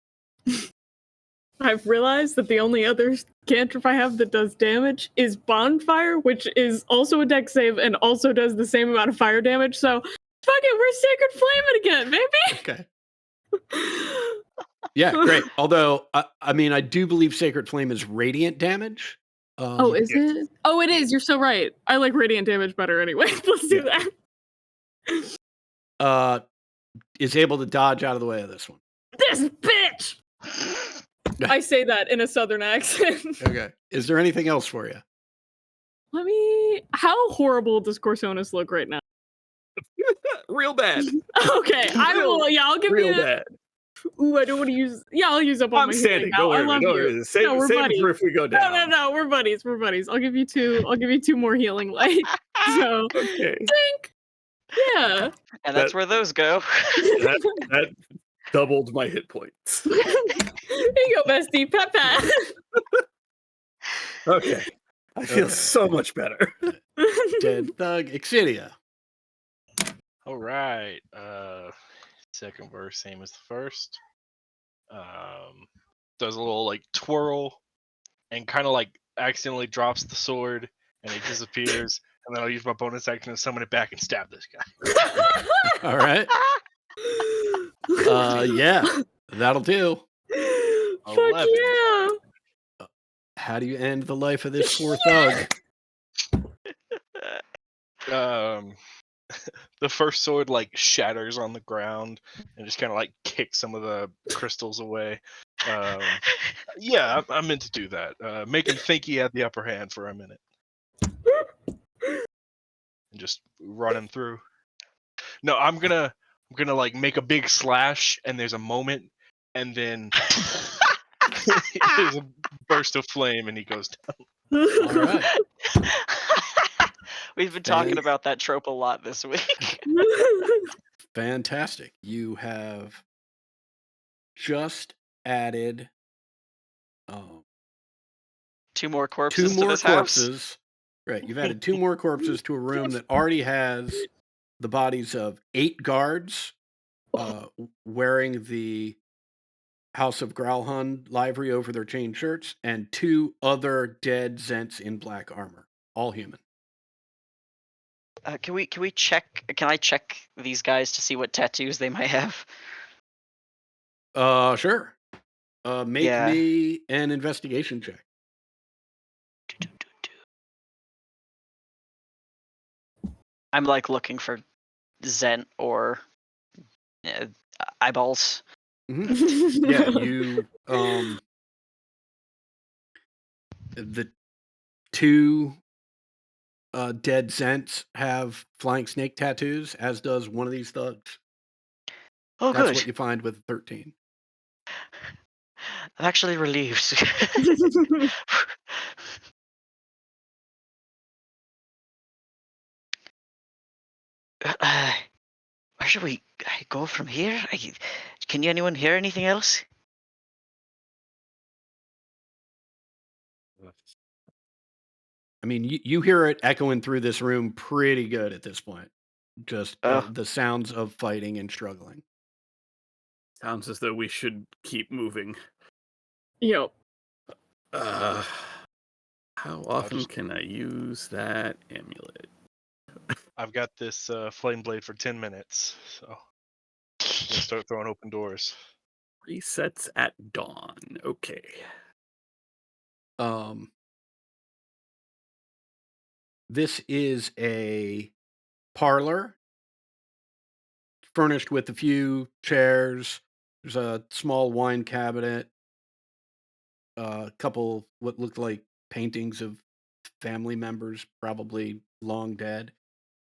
I've realized that the only other cantrip I have that does damage is Bonfire, which is also a dex save and also does the same amount of fire damage. So, fuck it, we're Sacred Flame it again, Okay. Yeah, great. Although, I mean, I do believe Sacred Flame is radiant damage. Oh, is it? Oh, it is. You're so right. I like radiant damage better anyway. Let's do that. Is able to dodge out of the way of this one. This bitch! I say that in a southern accent. Okay. Is there anything else for you? Let me. How horrible does Corsonis look right now? Real bad. Okay, I will. Yeah, I'll give Real you. bad. Ooh, I don't want to use. Yeah, I'll use up all I'm my standing. healing now. Don't I worry. love Don't you. worry. Save, No, we're save it buddies. for if we go No, down. we're buddies. We're buddies. I'll give you two. I'll give you 2 more healing light. So, Okay. dink. Yeah. And that's That- where those go. That doubled my hit points. Here you go, bestie. Pat pat. Okay. I feel Okay. so much better. Dead thug, Exidia. All right. Second verse, same as the first. Does a little like twirl and kind of like accidentally drops the sword and it disappears. And then I'll use my bonus action to summon it back and stab this guy. All right. Yeah, that'll do. Fuck 11. yeah. How do you end the life of this poor thug? The first sword like shatters on the ground and just kind of like kicks some of the crystals away. Yeah, I meant to do that. Make him think he had the upper hand for a minute and just run him through. No, I'm gonna like make a big slash and there's a moment and then there's a burst of flame and he goes down. All right. We've been talking Thanks. about that trope a lot this week. Fantastic. You have just added 2 more two corpses to more this house. corpses. Right. You've added 2 more corpses to a room that already has the bodies of 8 guards wearing the House of Growlhund livery over their chain shirts, and 2 other dead Zents in black armor, all human. Can we check? Can I check these guys to see what tattoos they might have? Sure. Make Yeah. me an investigation check. I'm like looking for Zent or eyeballs. Yeah, you the 2 dead Zents have flying snake tattoos, as does one of these thugs. Oh, That's good. what you find with 13. I'm actually relieved. Where should we go from here? Can anyone hear anything else? I mean, you hear it echoing through this room pretty good at this point. Just Oh. the sounds of fighting and struggling. Sounds as though we should keep moving. Yep. How often just- can I use that amulet? I've got this flame blade for 10 minutes, so I'm gonna start throwing open doors. Resets at dawn. Okay. This is a parlor furnished with a few chairs. There's a small wine cabinet, a couple what look like paintings of family members, probably long dead,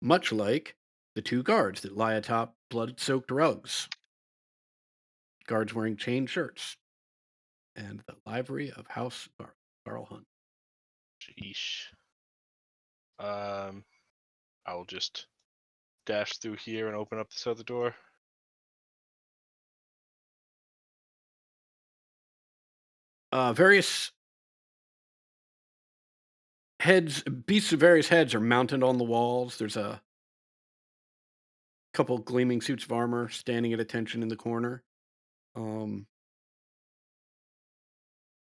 much like the 2 guards that lie atop blood-soaked rugs. Guards wearing chain shirts, and the livery of House Garlhunt. Sheesh. I'll just dash through here and open up this other door. Various heads, beasts of various heads, are mounted on the walls. There's a couple gleaming suits of armor standing at attention in the corner. In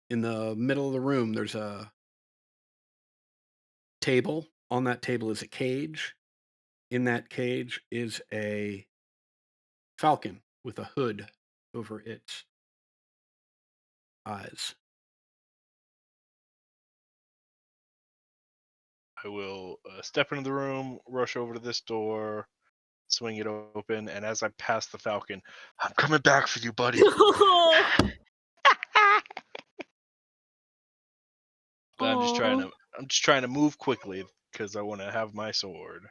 the middle of the room, there's a table. On that table is a cage. In that cage is a falcon with a hood over its eyes. I will step into the room, rush over to this door, swing it open, and as I pass the falcon, I'm coming back for you, buddy. But I'm just trying to move quickly because I want to have my sword.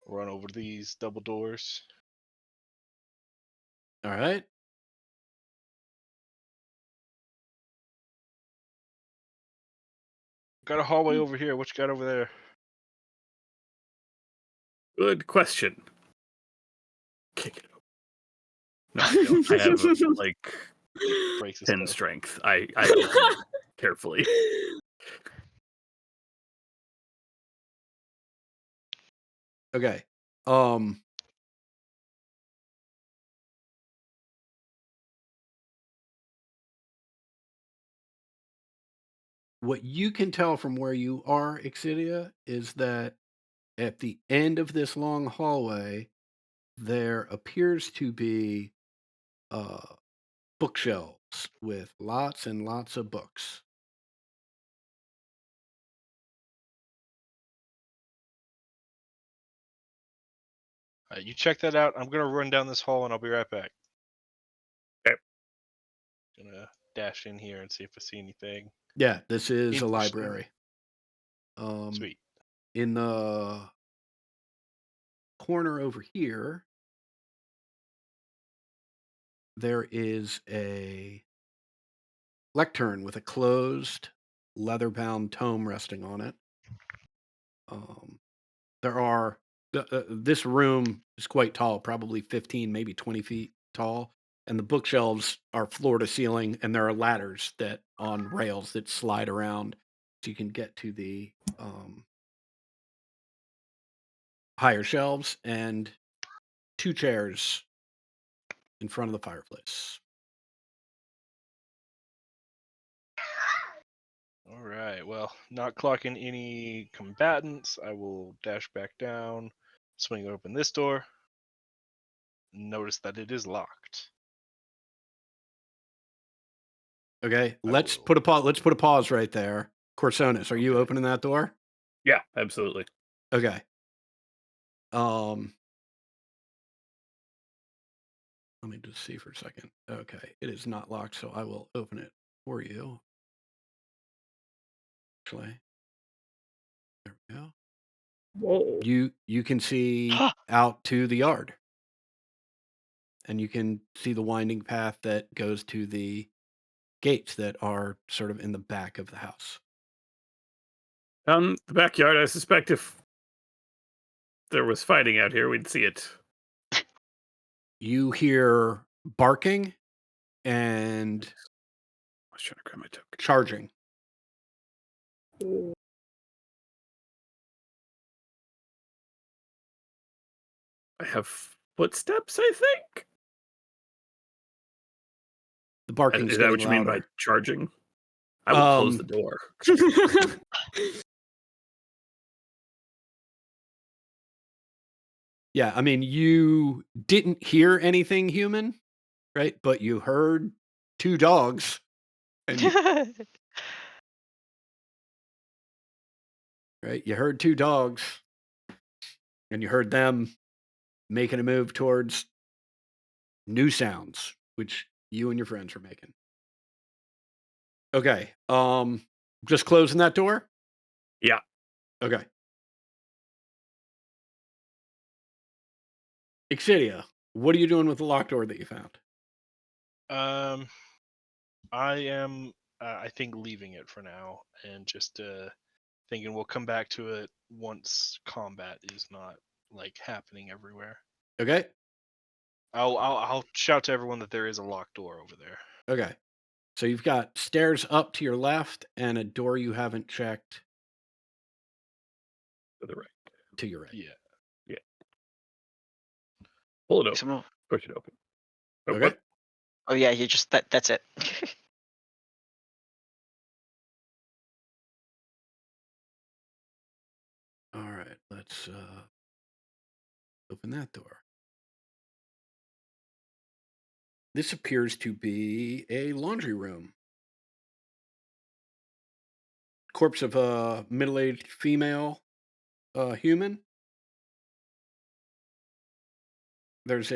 Run over these double doors. All right. Got a hallway over here. What you got over there? Good question. Kick it open. No, I don't. I have like Breaks the 10 spell. strength. I open it carefully. Okay. What you can tell from where you are, Exidia, is that at the end of this long hallway, there appears to be bookshelves with lots and lots of books. You check that out. I'm gonna run down this hall and I'll be right back. Okay. Gonna dash in here and see if I see anything. Yeah, this is a Interesting. library. Sweet. In the corner over here, there is a lectern with a closed, leather-bound tome resting on it. There are this room is quite tall, probably 15, maybe 20 feet tall, and the bookshelves are floor to ceiling, and there are ladders that on rails that slide around so you can get to the higher shelves, and 2 chairs in front of the fireplace. All right. Well, not clocking any combatants. I will dash back down, swing open this door. Notice that it is locked. Okay, I let's will. put a pause right there. Corsonis, are you Okay. opening that door? Yeah, absolutely. Okay. Let me just see for a second. Okay, it is not locked, so I will open it for you. Actually, there we go. Whoa. You can see out to the yard, and you can see the winding path that goes to the gates that are sort of in the back of the house. The backyard, I suspect if there was fighting out here, we'd see it. You hear barking and I was trying to grab my token. charging. Ooh. I have footsteps, I think? The barking's Is that getting what you mean by louder. charging? I will close the door. Yeah, I mean, you didn't hear anything human, right? But you heard 2 dogs, and right? You heard 2 dogs, and you heard them making a move towards new sounds, which you and your friends are making. Okay, just closing that door? Yeah. Okay. Exidia, what are you doing with the locked door that you found? I am. I think leaving it for now, and just thinking we'll come back to it once combat is not like happening everywhere. Okay. I'll shout to everyone that there is a locked door over there. Okay. So you've got stairs up to your left and a door you haven't checked To the right. to your right. Yeah. Pull it open. Someone- Push it open. Oh, Okay. what? Oh yeah, you just that's it. All right. Let's open that door. This appears to be a laundry room. Corpse of a middle-aged female human. There's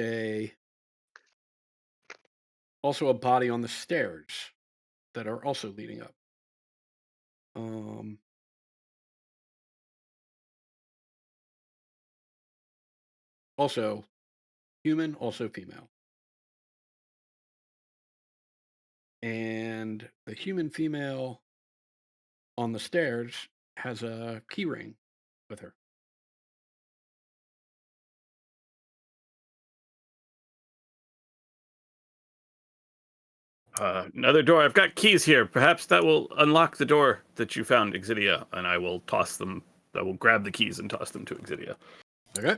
also a body on the stairs that are also leading up. also human, also female. And the human female on the stairs has a key ring with her. Another door. I've got keys here. Perhaps that will unlock the door that you found, Exidia, and I will toss them. I will grab the keys and toss them to Exidia. Okay.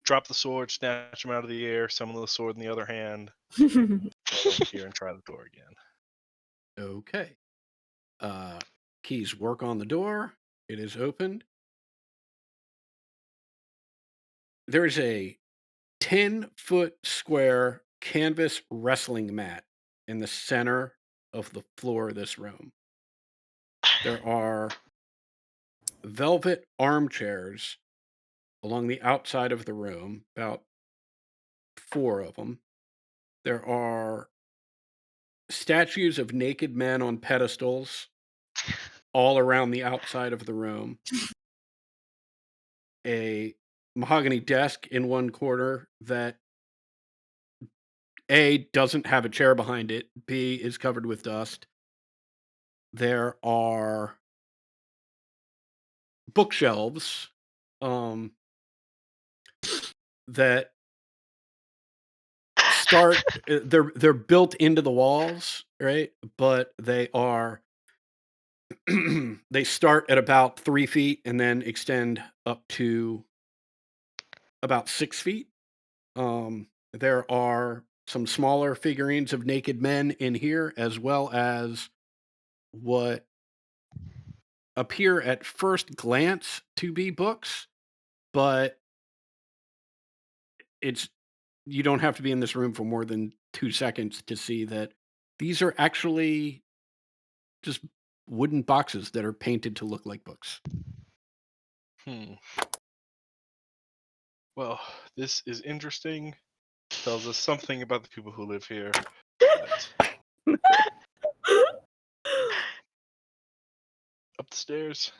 Drop the sword, snatch him out of the air, summon the sword in the other hand, come here and try the door again. Okay. Keys work on the door. It is opened. There is a 10-foot square canvas wrestling mat in the center of the floor of this room. There are velvet armchairs along the outside of the room, about 4 of them. There are statues of naked men on pedestals all around the outside of the room. A mahogany desk in one corner that A, doesn't have a chair behind it, B, is covered with dust. There are bookshelves that start they're built into the walls, right? But they are they start at about 3 feet and then extend up to about 6 feet. There are some smaller figurines of naked men in here, as well as what appear at first glance to be books, but you don't have to be in this room for more than 2 seconds to see that these are actually just wooden boxes that are painted to look like books. Well, this is interesting. Tells us something about the people who live here. But up the stairs.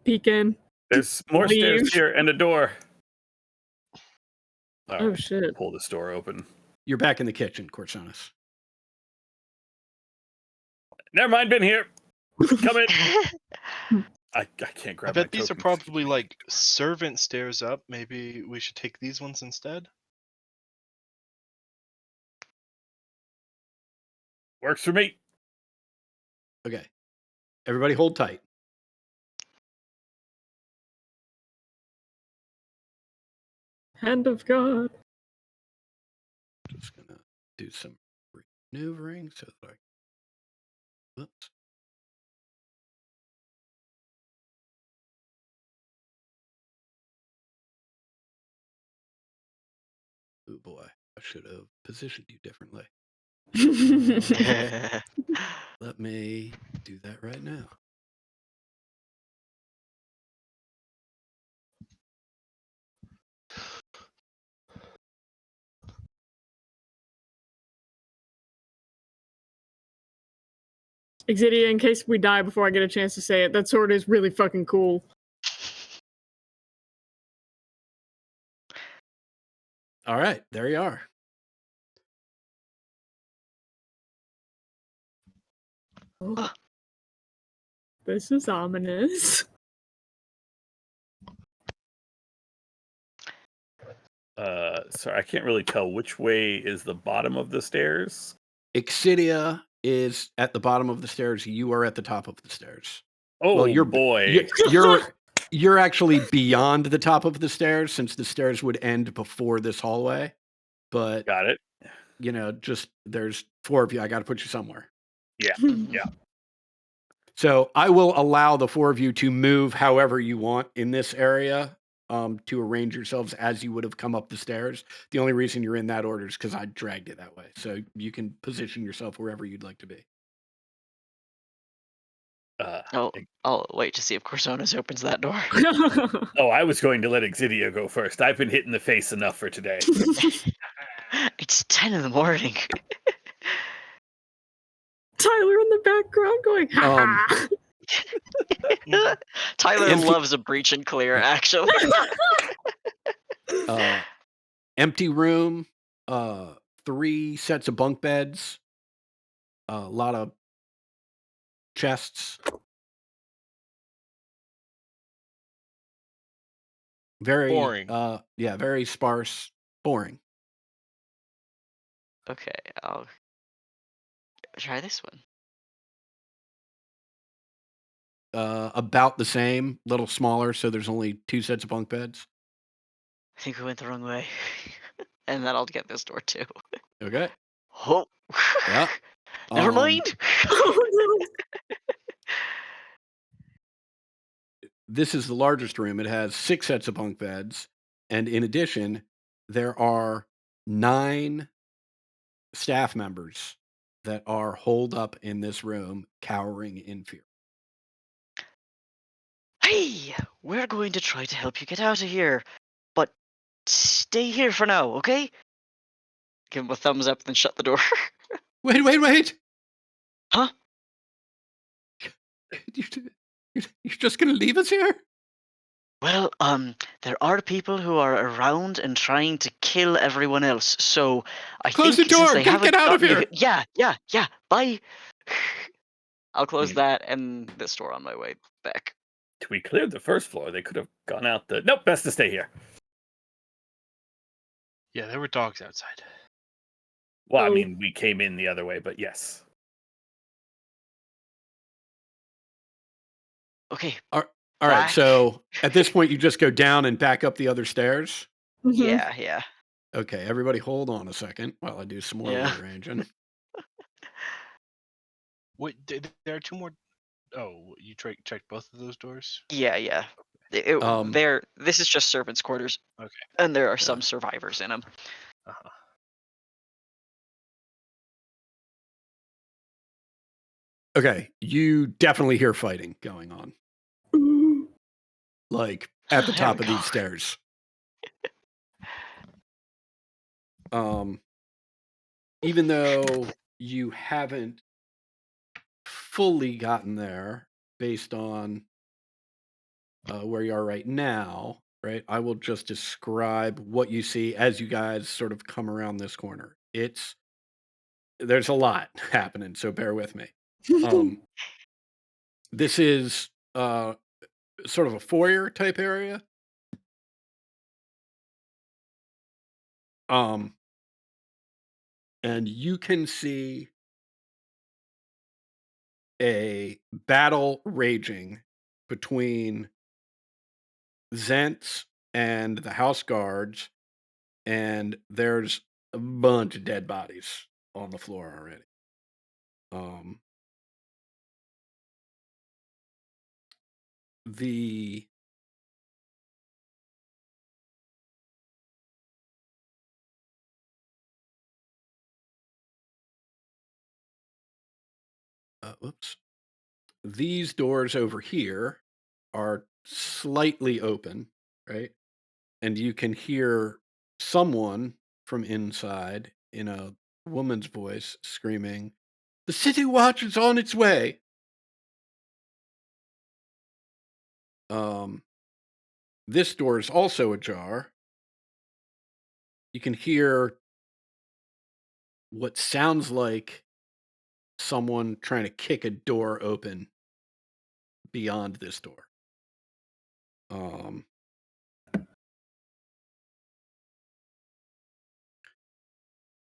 Peek in. There's more stairs Leave. here and a door. All Oh right, shit. pull this door open. You're back in the kitchen, Corsonis. Never mind, been here. Come in. I can't grab. I bet my these are tokens. probably like servant stairs up. Maybe we should take these ones instead. Works for me. Okay. Everybody hold tight. Hand of God. Just gonna do some maneuvering so that I. Oops. Oh boy, I should have positioned you differently. Let me do that right now. Exidia, in case we die before I get a chance to say it, that sword is really fucking cool. All right, there you are. Oh. This is ominous. Sorry, I can't really tell which way is the bottom of the stairs. Exidia is at the bottom of the stairs. You are at the top of the stairs. Oh, Well, you're boy. you're actually beyond the top of the stairs, since the stairs would end before this hallway. But Got it. just there's 4 of you. I got to put you somewhere. Yeah. So I will allow the 4 of you to move however you want in this area, to arrange yourselves as you would have come up the stairs. The only reason you're in that order is because I dragged it that way. So you can position yourself wherever you'd like to be. I'll wait to see if Corsonis opens that door. Oh, I was going to let Exidia go first. I've been hit in the face enough for today. It's 10 in the morning. Tyler in the background going, ha ha. Tyler Empty- loves a breach and clear, actually. Empty room, 3 sets of bunk beds, a lot of chests. Very Boring. Yeah, very sparse, boring. Okay, I'll try this one. About the same, little smaller, so there's only 2 sets of bunk beds. I think we went the wrong way. And then I'll get this door too. Okay. Oh. Yeah. Never Um, mind. Oh, This is the largest room. It has 6 sets of bunk beds, and in addition, there are 9 staff members that are holed up in this room, cowering in fear. Hey, we're going to try to help you get out of here, but stay here for now, okay? Give him a thumbs up, then shut the door. Wait! Huh? You're just gonna leave us here? Well, there are people who are around and trying to kill everyone else. So I Close think the since door. they Get haven't out of gotten you- here. Yeah. Bye. I'll close Hmm. that and this door on my way back. We cleared the first floor. They could have gone out the. Nope, best to stay here. Yeah, there were dogs outside. Well, I Oh. mean, we came in the other way, but yes. Okay. All right. Back. So at this point, you just go down and back up the other stairs. Mhm. Yeah. Okay, everybody, hold on a second while I do some more Yeah. rearranging. Wait, there are 2 more. Oh, you checked both of those doors? Yeah. Um, This is just servants' quarters. Okay. And there are Yeah. some survivors in them. Uh-huh. Okay, you definitely hear fighting going on, like at the There top we of these go. stairs. Even though you haven't fully gotten there based on where you are right now, right? I will just describe what you see as you guys sort of come around this corner. There's a lot happening, so bear with me. This is sort of a foyer type area. And you can see a battle raging between Zents and the house guards, and there's a bunch of dead bodies on the floor already. The whoops. These doors over here are slightly open, right? And you can hear someone from inside in a woman's voice screaming, "The City Watch is on its way." This door is also ajar. You can hear what sounds like someone trying to kick a door open beyond this door.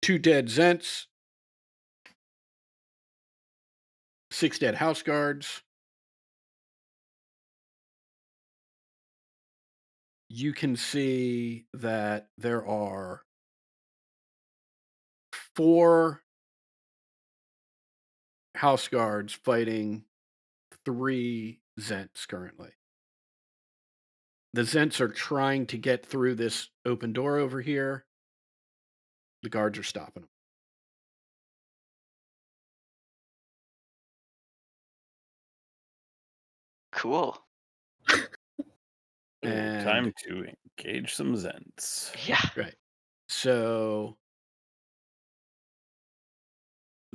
Two dead Zents, 6 dead house guards. You can see that there are 4 house guards fighting 3 Zents currently. The Zents are trying to get through this open door over here. The guards are stopping them. Cool. And- Time to engage some Zents. Yeah. Right. So,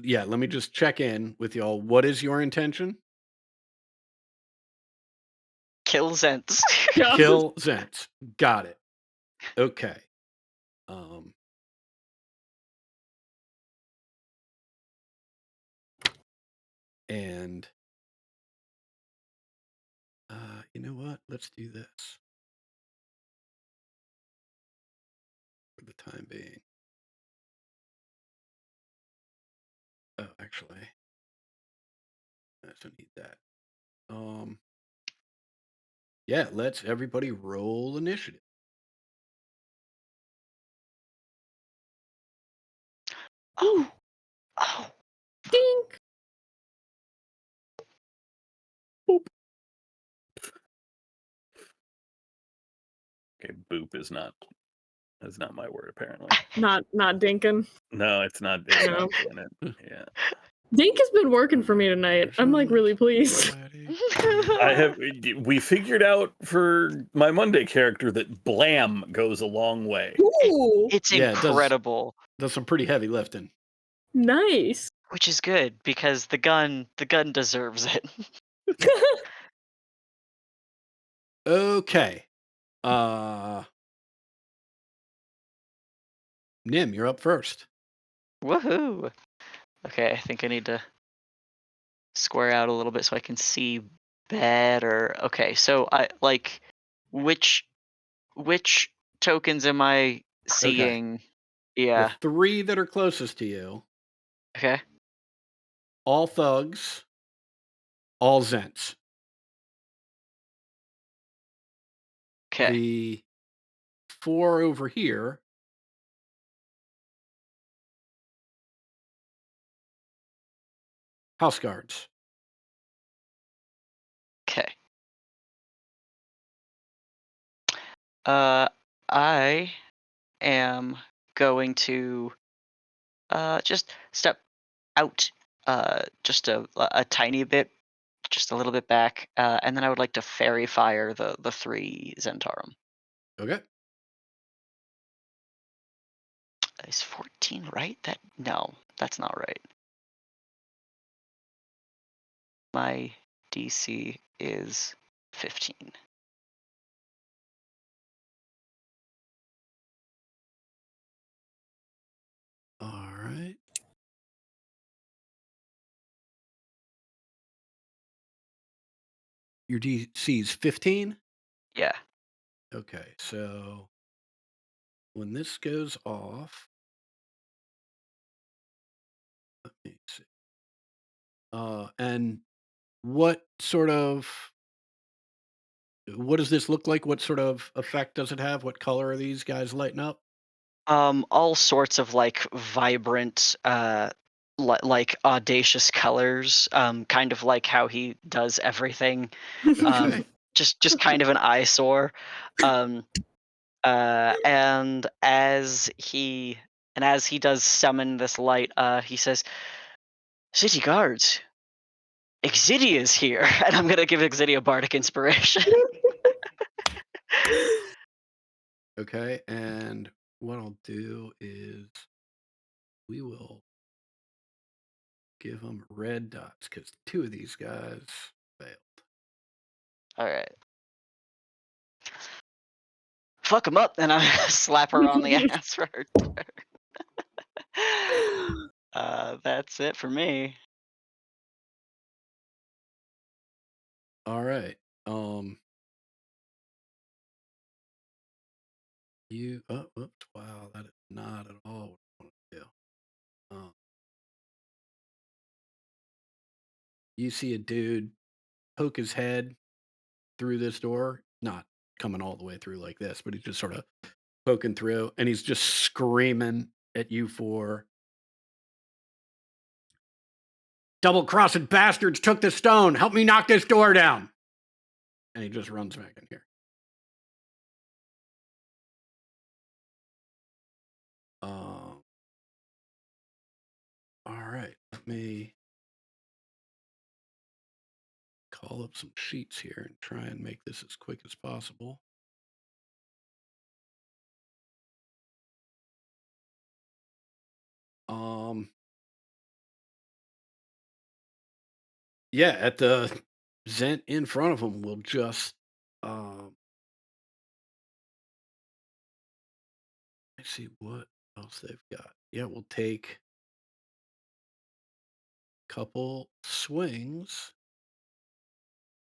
yeah, let me just check in with y'all. What is your intention? Kill Zents. Yeah. Kill Zents. Got it. Okay. Um. And you know what? Let's do this for the time being. Oh, actually, I don't need that. Yeah, let's everybody roll initiative. Oh. Oh. Dink. Okay, boop is not my word apparently. Not dinking. No, it's not. It's No. not doing it. Yeah. Dink has been working for me tonight. I'm like really pleased. I have. We figured out for my Monday character that blam goes a long way. Ooh, It's Yeah, it does. incredible. Does some pretty heavy lifting. nice. Which is good because the gun deserves it. Okay. Nim, you're up first. Woohoo! Okay, I think I need to square out a little bit so I can see better. Okay, so I like which tokens am I seeing? Yeah. The 3 that are closest to you, Okay. all thugs, all Zents. Okay. The 4 over here, house guards. Okay. I am going to just step out just a tiny bit, just a little bit back, and then I would like to fairy fire the 3 Zentarum. Okay. Is 14 right? No, that's not right. My DC is 15. All right. Your DC is 15? Yeah. Okay, so when this goes off, let me see. And what does this look like? What sort of effect does it have? What color are these guys lighting up? All sorts of like vibrant, like audacious colors. Kind of like how he does everything. Okay. Just kind of an eyesore. Um, and as he does summon this light, he says, "City guards, Exidia is here," and I'm gonna give Exidia bardic inspiration. Okay, and what I'll do is we will give them red dots because 2 of these guys failed. All right. Fuck him up, and I slap her on the ass for her turn. That's it for me. All right. Oops, wow, that is not at all what I want to do. You see a dude poke his head through this door, not coming all the way through like this, but he's just sort of poking through, and he's just screaming at you for double-crossing bastards took the stone. Help me knock this door down. And he just runs back in here. All right, let me call up some sheets here and try and make this as quick as possible. Yeah, at the Zent in front of him will just Um, let's see what else they've got. Yeah, we'll take a couple swings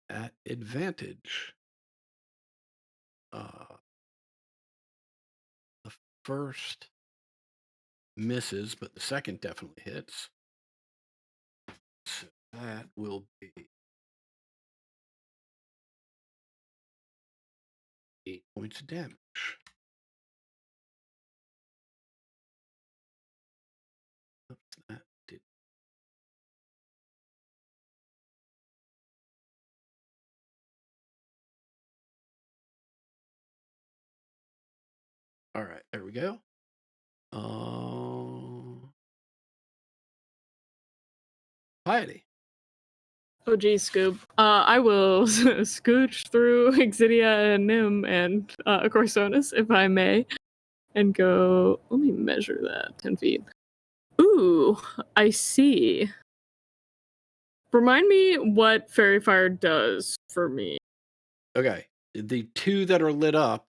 at advantage. The first misses, but the second definitely hits. So that will be 8 points of damage. Oops, that did. All right, there we go. Piety. Oh geez, Scoob. I will scooch through Exidia and Nim and Corsonus, if I may, and go. Let me measure that. 10 feet. Ooh, I see. Remind me what Fairy Fire does for me. Okay, the two that are lit up,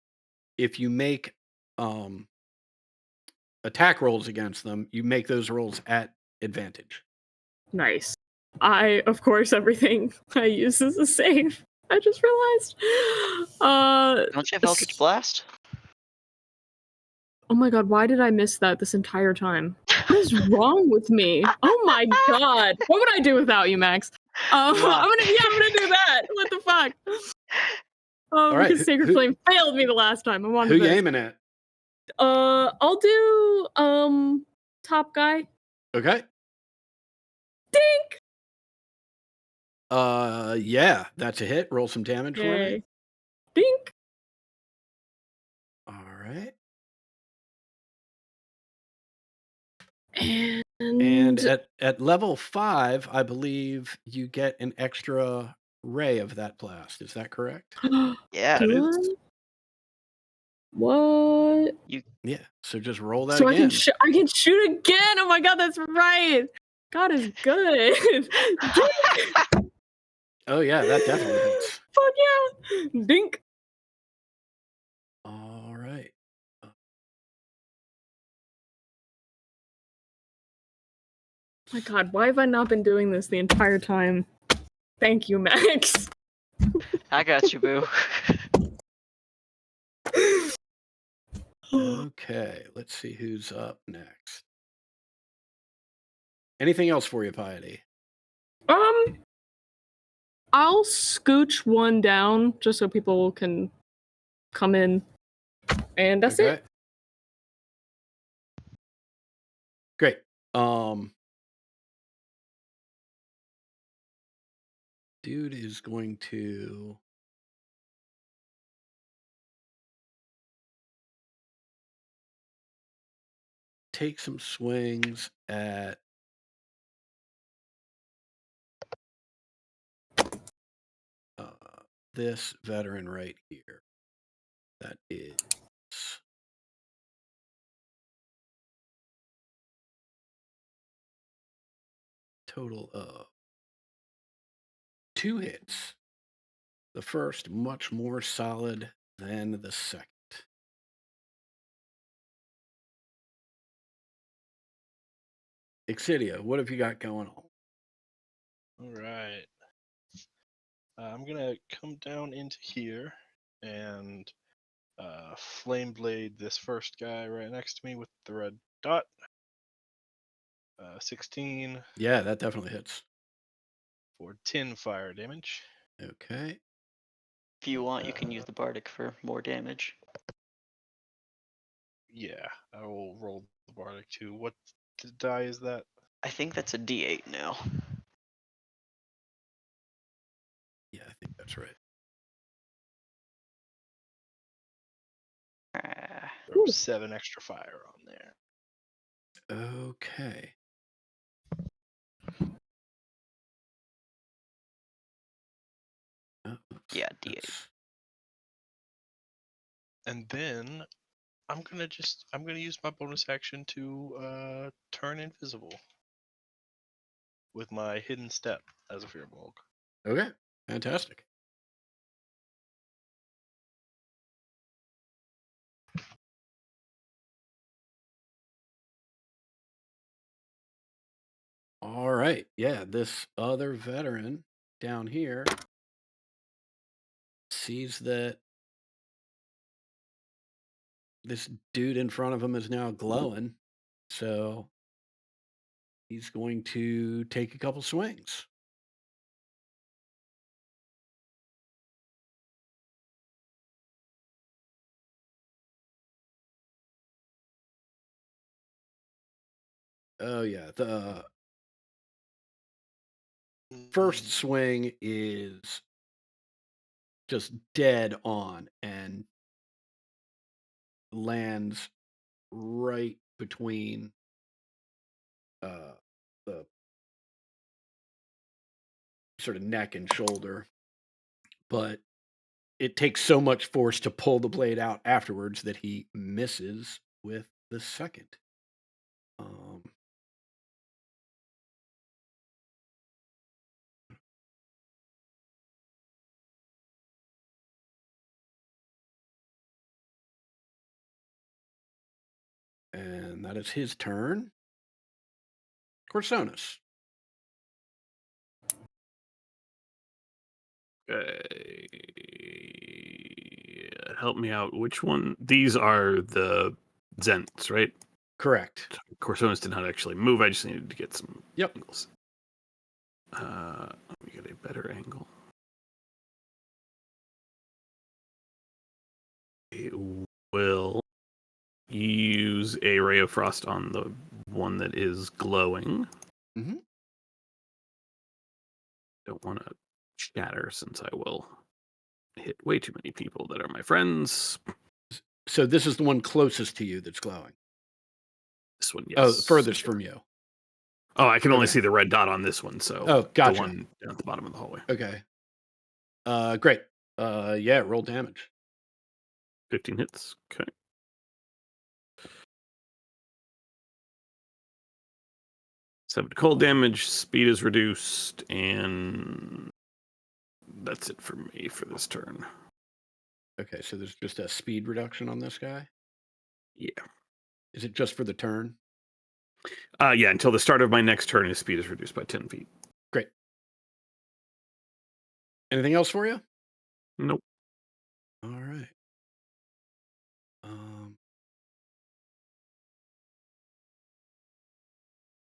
if you make attack rolls against them, you make those rolls at advantage. Nice. Of course, everything I use is a save. I just realized. Don't you have Eldritch Blast? Oh my god, why did I miss that this entire time? What is wrong with me? Oh my god. What would I do without you, Max? I'm gonna do that. What the fuck? All right, because Sacred Flame failed me the last time. I'm on to who you this. aiming at? I'll do top guy. Okay. Dink! Yeah, that's a hit. Roll some damage for me. Yay. Dink! All right. And at level 5, I believe you get an extra ray of that blast. Is that correct? Yeah. That do is- I? What? Yeah. So just roll that So again. I can shoot again. Oh my god, that's right. God is good. Oh yeah, that definitely hits. Fuck yeah. Dink. All right. My god, why have I not been doing this the entire time? Thank you, Max. I got you, boo. Okay, let's see who's up next. Anything else for you, Piety? I'll scooch one down just so people can come in. And that's it. Great. Dude is going to take some swings at this veteran right here. That is total of 2 hits. The first much more solid than the second. Exidia, what have you got going on? All right. I'm gonna come down into here and flame blade this first guy right next to me with the red dot. 16 Yeah, that definitely hits. for 10 fire damage. Okay. If you want, you can use the Bardic for more damage. Yeah, I will roll the bardic too. What die is that? I think that's a D8 now. Yeah, I think that's right. There was 7 extra fire on there. Okay. Yeah, D8. That's- And then I'm gonna use my bonus action to turn invisible with my hidden step as a Firbolg. Okay, fantastic. right. Yeah, this other veteran down here sees that this dude in front of him is now glowing. So he's going to take a couple swings. Oh, yeah. The first swing is just dead on and lands right between the sort of neck and shoulder. But it takes so much force to pull the blade out afterwards that he misses with the second. Um, and that is his turn. Corsonus. Help me out. Which one? These are the Zents, right? Correct. Corsonus did not actually move. I just needed to get some Yep. angles. Let me get a better angle. It will use a ray of frost on the one that is glowing. Mhm. Don't want to shatter since I will hit way too many people that are my friends. So this is the one closest to you that's glowing. This one, yes. Oh, furthest from you. Oh, I can only Okay. see the red dot on this one, so Oh, gotcha. the one down at the bottom of the hallway. Okay. Great. Yeah, roll damage. 15 hits. Okay. 7 cold damage, speed is reduced, and that's it for me for this turn. Okay, so there's just a speed reduction on this guy. Yeah. Is it just for the turn? Yeah, until the start of my next turn, his speed is reduced by 10 feet. Great. Anything else for you? Nope. All right.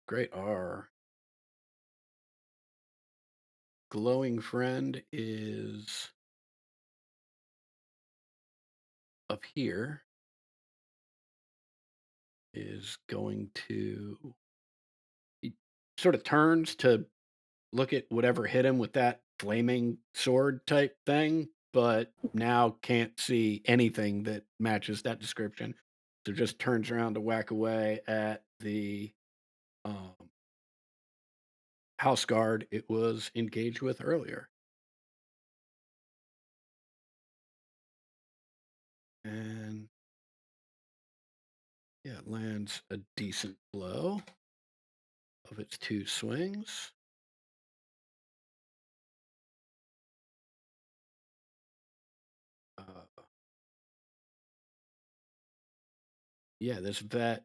Great. Our glowing friend is up here. Is going to. He sort of turns to look at whatever hit him with that flaming sword type thing, but now can't see anything that matches that description. So just turns around to whack away at the um, house guard it was engaged with earlier. And yeah, it lands a decent blow of its 2 swings. Yeah, this vet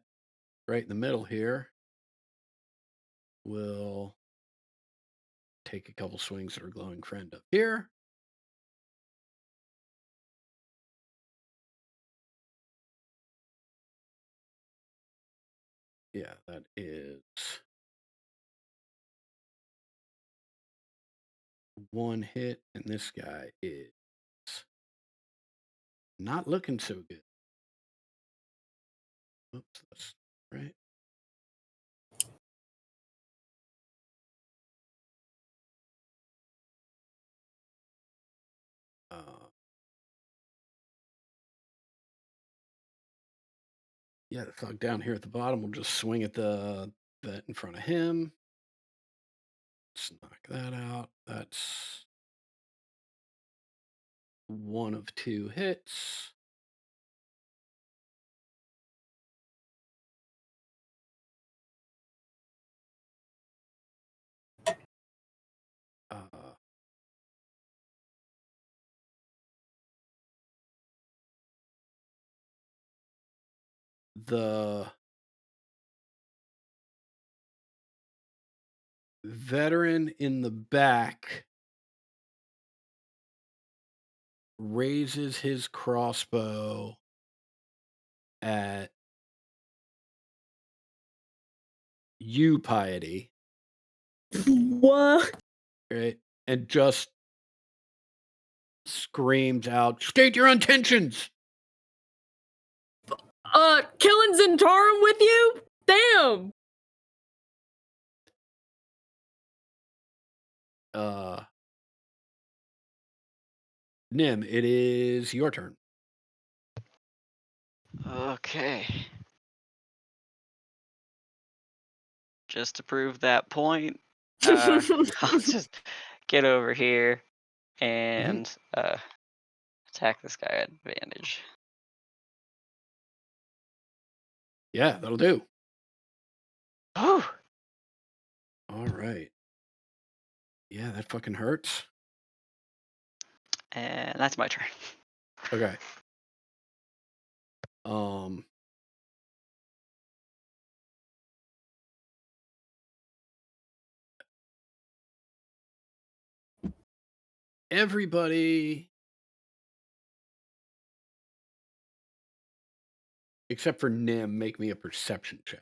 right in the middle here will take a couple swings at our glowing friend up here. Yeah, that is 1 hit, and this guy is not looking so good. Oops, that's right. Yeah, the thug down here at the bottom will just swing at the vet in front of him. Let's knock that out. That's 1 of 2 hits. Uh, the veteran in the back raises his crossbow at you, Piety, What? right? And just screams out, "State your intentions!" Killing Zentarum with you? Damn. Nim, it is your turn. Okay. Just to prove that point, I'll just get over here and attack this guy at advantage. Yeah, that'll do. Whew. All right. Yeah, that fucking hurts. And that's my turn. Okay. Um. Everybody except for Nim, make me a perception check.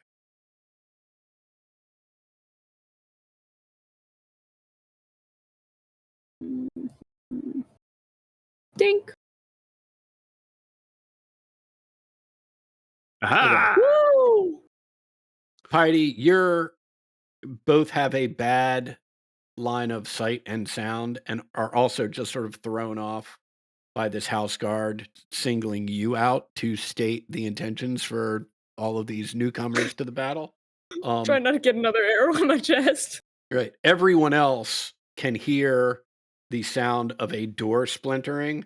Dink. Aha! Woo! Piety, you're both have a bad line of sight and sound and are also just sort of thrown off by this house guard singling you out to state the intentions for all of these newcomers to the battle. Try not to get another arrow in my chest. Right. Everyone else can hear the sound of a door splintering.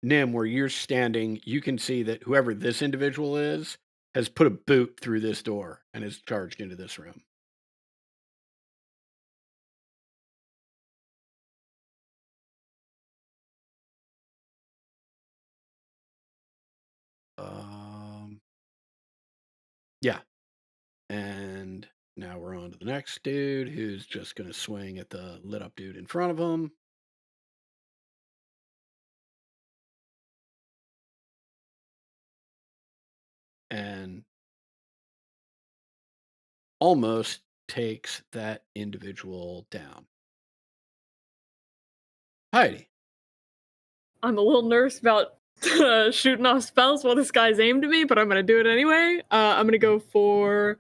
Nim, where you're standing, you can see that whoever this individual is has put a boot through this door and has charged into this room. Yeah. And now we're on to the next dude who's just going to swing at the lit up dude in front of him. And almost takes that individual down. Heidi. I'm a little nervous about shooting off spells while this guy's aimed at me, but I'm gonna do it anyway. I'm gonna go for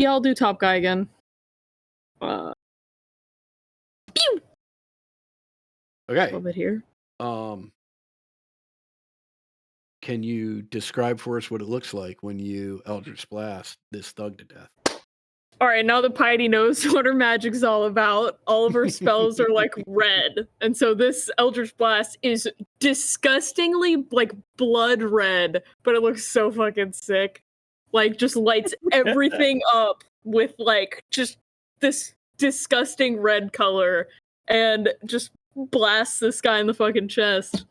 I'll do top guy again. Pew! A Okay. little bit here. Can you describe for us what it looks like when you Eldritch Blast this thug to death? All right, now that Piety knows what her magic's all about, all of her spells are like red. And so this Eldritch Blast is disgustingly like blood red, but it looks so fucking sick. Like just lights everything up with like just this disgusting red color and just blasts this guy in the fucking chest.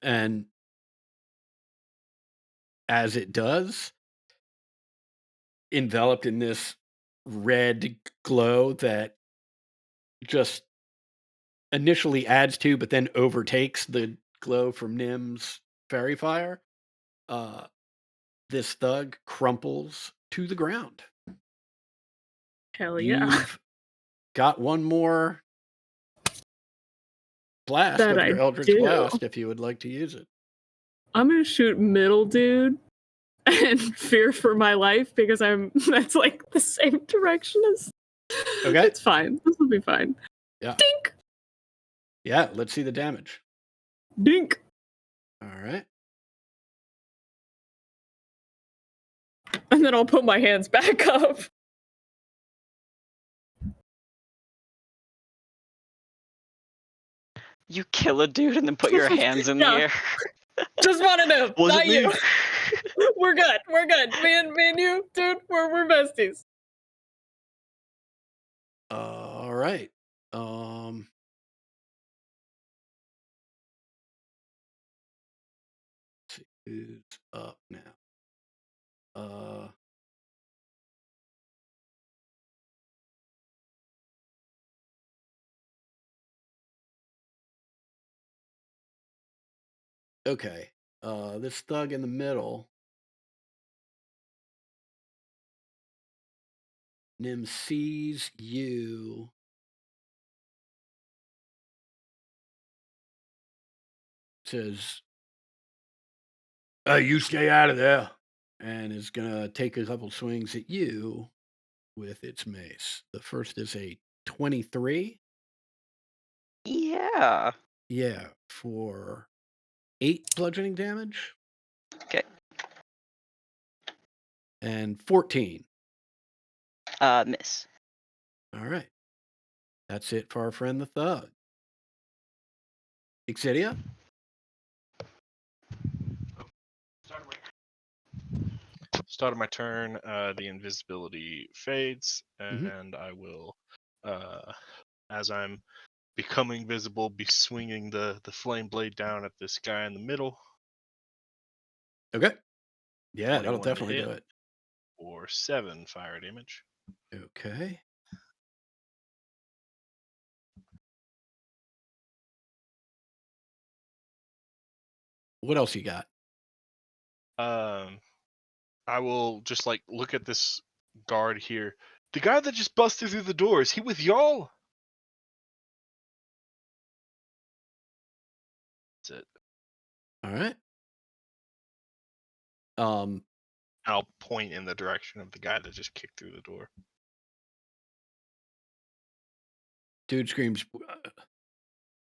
And as it does, enveloped in this red glow that just initially adds to, but then overtakes the glow from Nim's fairy fire, this thug crumples to the ground. Hell yeah. You've got one more blast That of I your Eldritch do. Blast if you would like to use it. I'm gonna shoot middle dude and fear for my life because that's like the same direction as Okay. It's fine. This will be fine. Yeah. Dink! Yeah, let's see the damage. Dink! All right. And then I'll put my hands back up. You kill a dude and then put your hands in Yeah. the air. Just wanna know. Wasn't Not me. you. We're good. We're good. Me and you, dude, we're besties. All right. Let's see who's up now. Uh, okay. This thug in the middle, Nim sees you. Says, you stay out of there. And is going to take a couple swings at you with its mace. The first is a 23. Yeah. Yeah, for 8 bludgeoning damage. Okay. And 14. Miss. All right. That's it for our friend the thug. Exidia? Start of my turn, the invisibility fades, Mhm. and I will, as I'm becoming visible, be swinging the flame blade down at this guy in the middle. Okay. Yeah, that'll 21 to definitely hit. do it. Or 7 fire damage. Okay. What else you got? I will just like look at this guard here. The guy that just busted through the door, is he with y'all? That's it. All right. Um, I'll point in the direction of the guy that just kicked through the door. dude screams,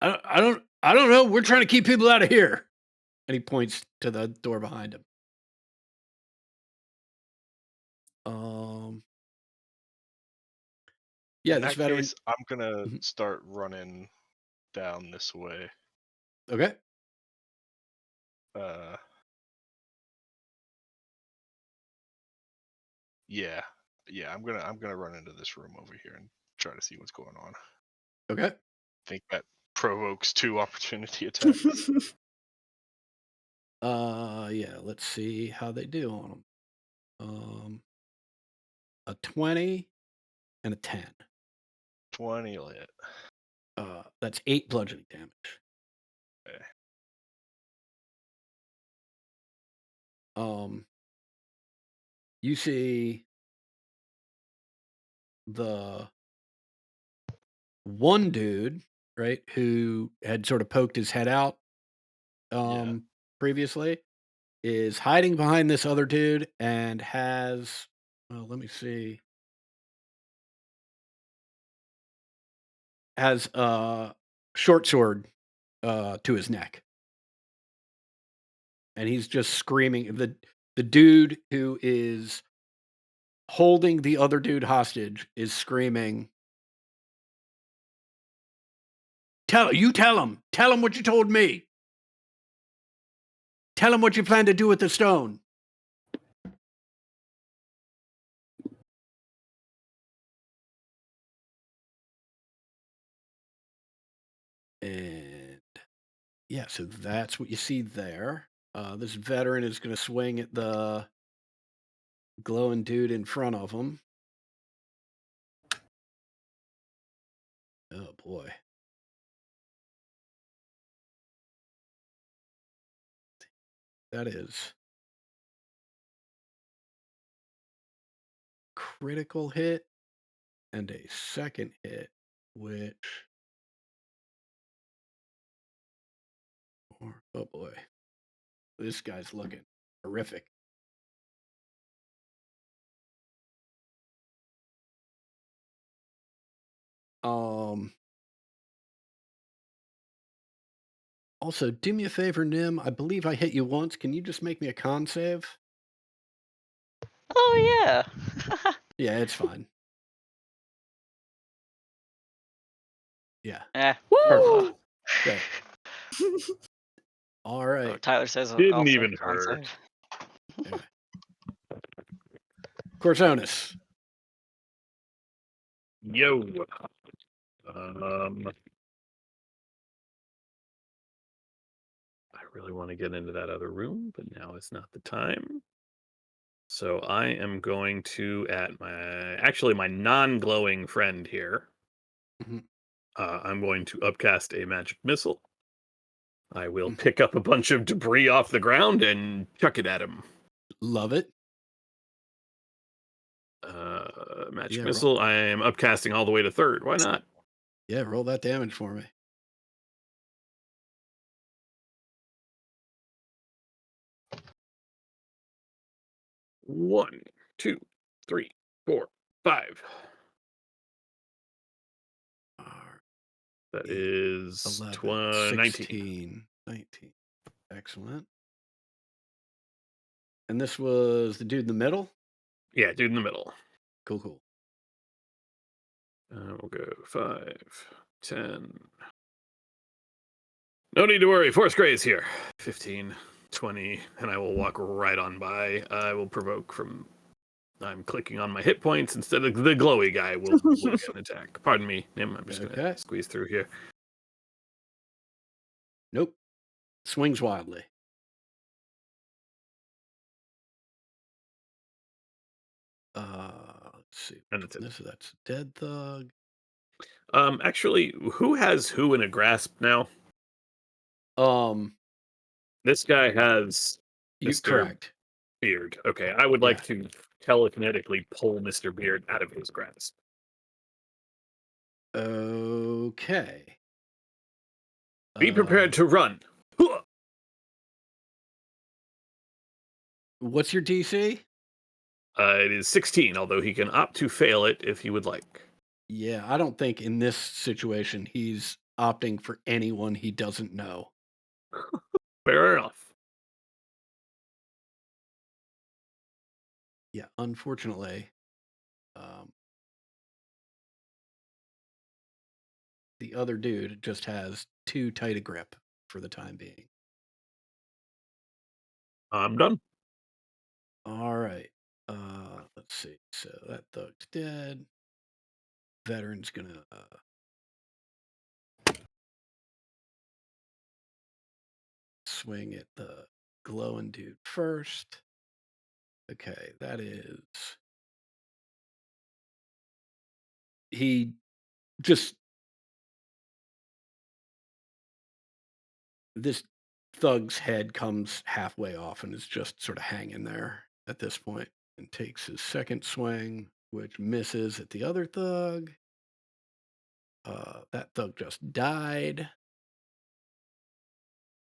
I don't know. We're trying to keep people out of here. And he points to the door behind him. Yeah, In this that veteran. case, I'm gonna Mhm. start running down this way. Okay. Yeah, I'm gonna run into this room over here and try to see what's going on. Okay. I think that provokes 2 opportunity attacks. Yeah, let's see how they do on them. A 20 and a 10. 20 will hit. That's 8 bludgeoning damage. Okay. You see the one dude, right, who had sort of poked his head out Yeah. previously, is hiding behind this other dude and has, let me see, has a short sword to his neck. And he's just screaming. The dude who is holding the other dude hostage is screaming, tell him what you told me. Tell him what you plan to do with the stone. And yeah, so that's what you see there. This veteran is going to swing at the glowing dude in front of him. Oh boy. That is critical hit and a second hit, which, oh boy, this guy's looking horrific. Also, do me a favor, Nim. I believe I hit you once. Can you just make me a con save? Oh yeah. Yeah, it's fine. Yeah. Eh. Woo! Okay. All Oh, right. Tyler says Didn't also even con hurt. save. Corsonis. Yo. I really want to get into that other room, but now is not the time. So I am going to at my non-glowing friend here. Mhm. I'm going to upcast a magic missile. I will Mhm. pick up a bunch of debris off the ground and chuck it at him. Love it. Magic Yeah, missile. I am upcasting all the way to third. Why not? Yeah, roll that damage for me. One, two, three, four, five. Alright, That 8, is 11, 19. 16, 19. Excellent. And this was the dude in the middle? Yeah, dude in the middle. Cool, cool. We'll go 5, 10. No need to worry. Force Gray is here. 15, 20, and I will walk right on by. I will provoke from. I'm clicking on my hit points instead of the glowy guy will get an attack. Pardon me, Nim. I'm just Okay. going to squeeze through here. Nope. Swings wildly. Let's see. And that's it. That's dead thug. Actually, who has who in a grasp now? Um, This guy has you Mr. correct. Beard. Okay, I would like to telekinetically pull Mr. Beard out of his grasp. Okay. Be prepared to run. Hooah! What's your DC? It is 16, although he can opt to fail it if he would like. Yeah, I don't think in this situation he's opting for anyone he doesn't know. Fair enough. Yeah, unfortunately, um, the other dude just has too tight a grip for the time being. I'm done. All right. Let's see. So that thug's dead. Veteran's gonna swing at the glowing dude first. Okay, that is. He just. This thug's head comes halfway off and is just sort of hanging there at this point and takes his second swing, which misses at the other thug. That thug just died.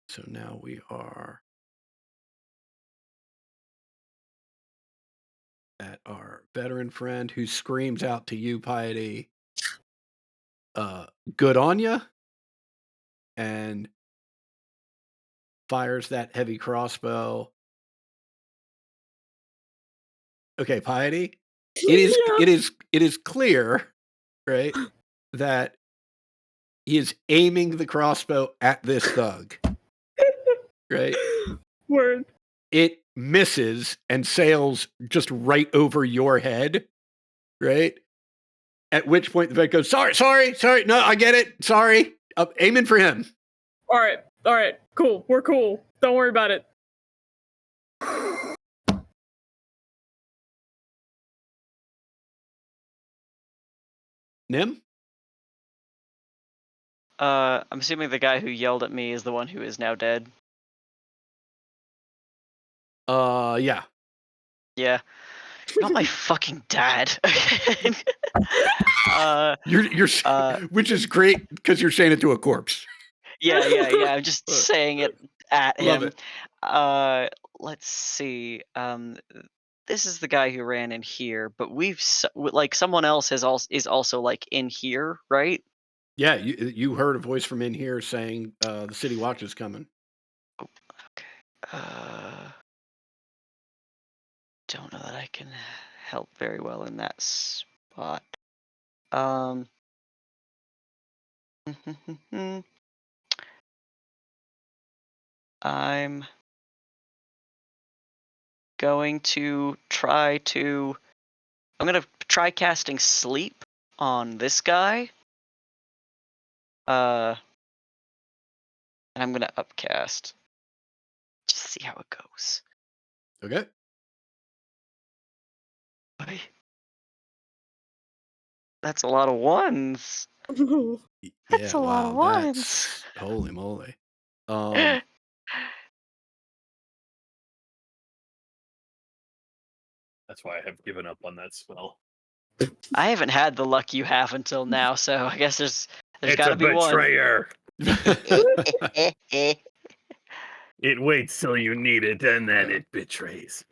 So now we are at our veteran friend who screams out to you, Piety, good on ya, and fires that heavy crossbow. Okay, Piety, Yeah. it is clear, right, that he is aiming the crossbow at this thug, right? Word. It misses and sails just right over your head, right? At which point the vet goes, sorry. No, I get it. Sorry. I'm aiming for him. All right, cool. We're cool. Don't worry about it. Nim? I'm assuming the guy who yelled at me is the one who is now dead. Yeah. Yeah. Not my fucking dad. You're which is great because you're saying it to a corpse. yeah. I'm just saying it at Love him. it. Let's see. This is the guy who ran in here, but like someone else is also like in here, right? Yeah, you heard a voice from in here saying the city watch is coming. Don't know that I can help very well in that spot. I'm going to I'm gonna try casting sleep on this guy. And I'm gonna upcast. Just see how it goes. Okay. boy. That's a lot of ones. That's Yeah, a lot of wow, ones. that's holy moly. Um, That's why I have given up on that spell. I haven't had the luck you have until now, so I guess there's It's got to a be one. betrayer. It waits till you need it, and then Yeah. it betrays.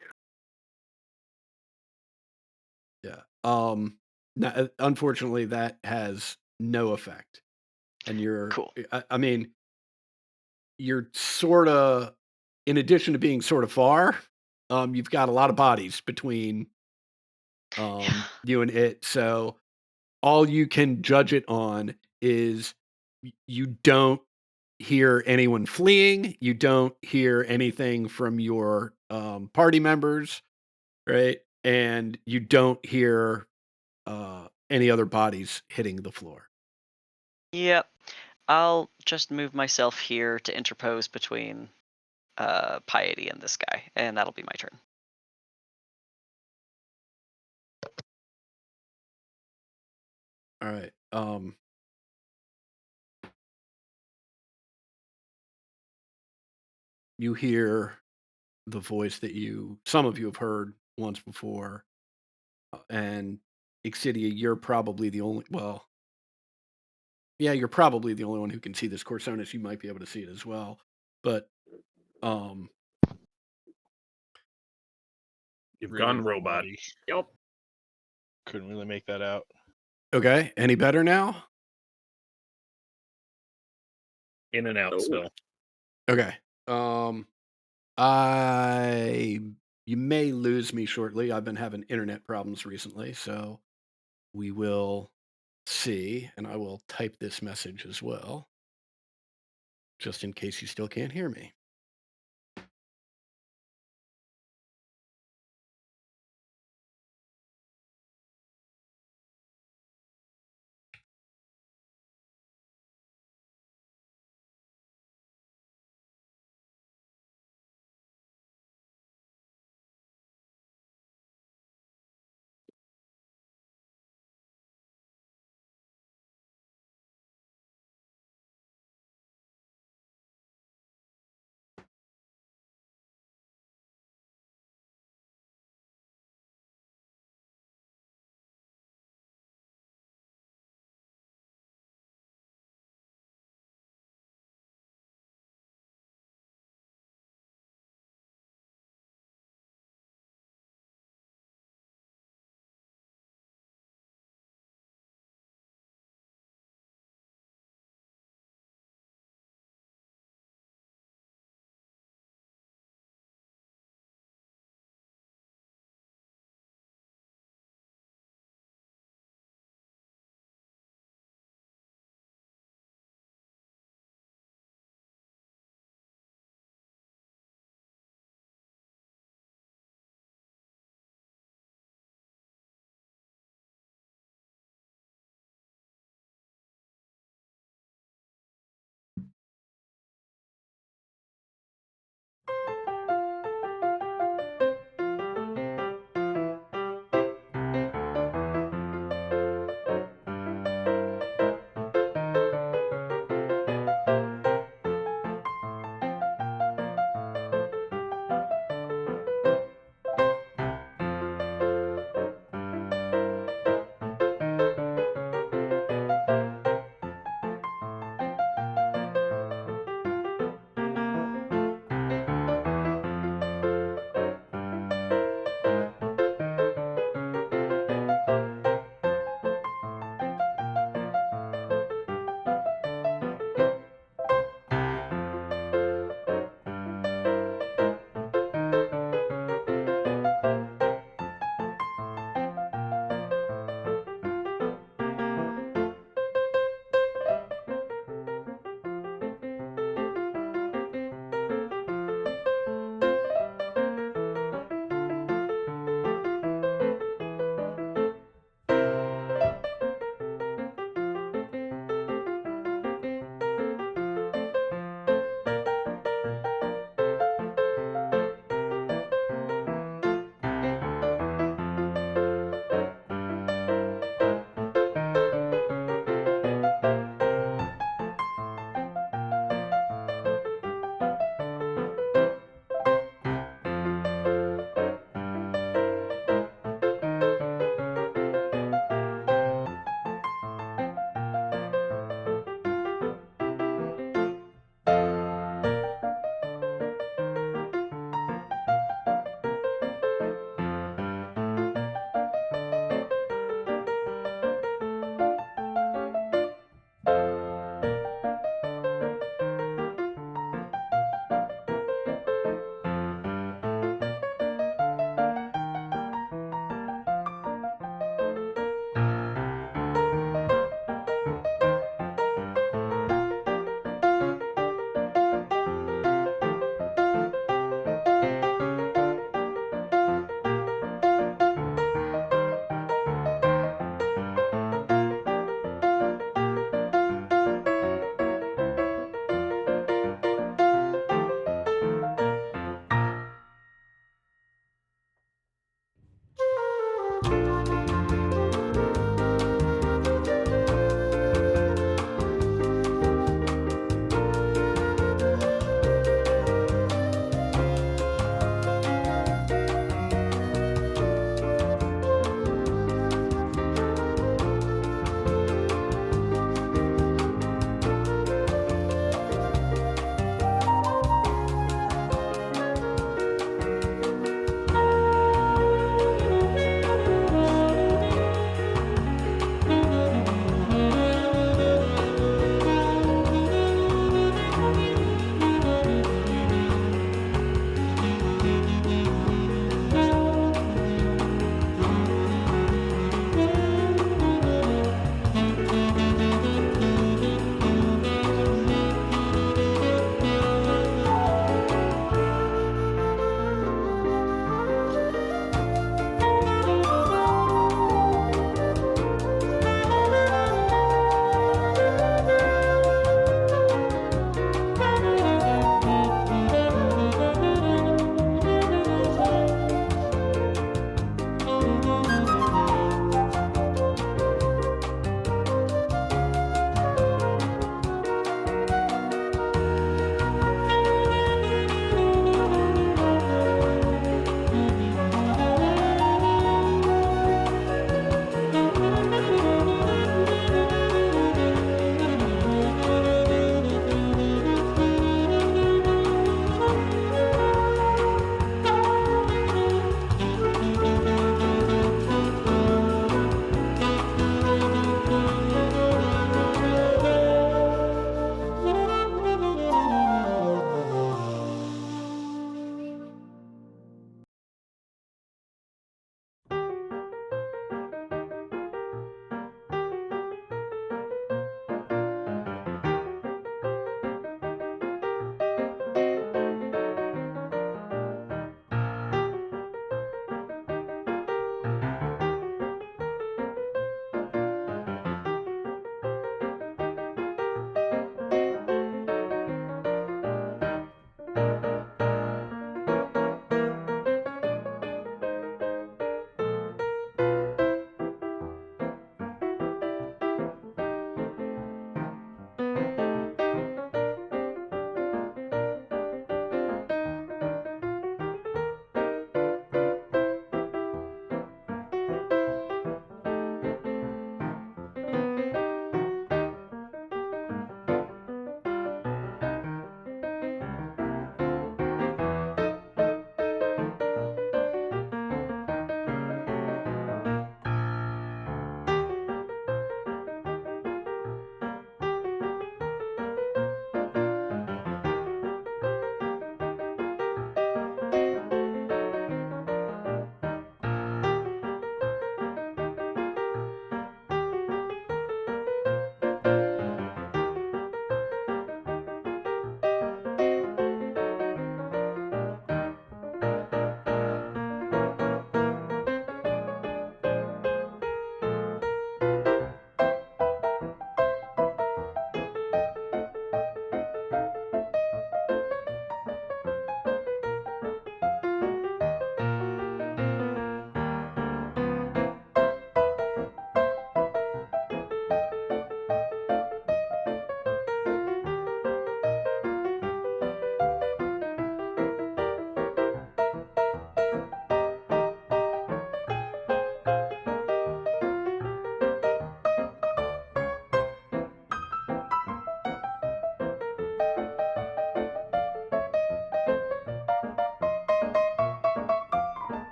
yeah. Unfortunately, that has no effect, and Cool. I mean, you're sort of, in addition to being sort of far, you've got a lot of bodies between Yeah. you and it. So all you can judge it on is you don't hear anyone fleeing. You don't hear anything from your party members, right? And you don't hear any other bodies hitting the floor. Yep. I'll just move myself here to interpose between Piety and this guy, and that'll be my turn. All right. You hear the voice that some of you have heard once before, and Exidia, you're probably the only. Well, yeah, you're probably the only one who can see this. Corsonis, you might be able to see it as well, but um, You've Really gone low robot. body. Yep. Couldn't really make that out. okay. Any better now? In and out Oh. still. Okay. I you may lose me shortly. I've been having internet problems recently, so we will see, and I will type this message as well, just in case you still can't hear me.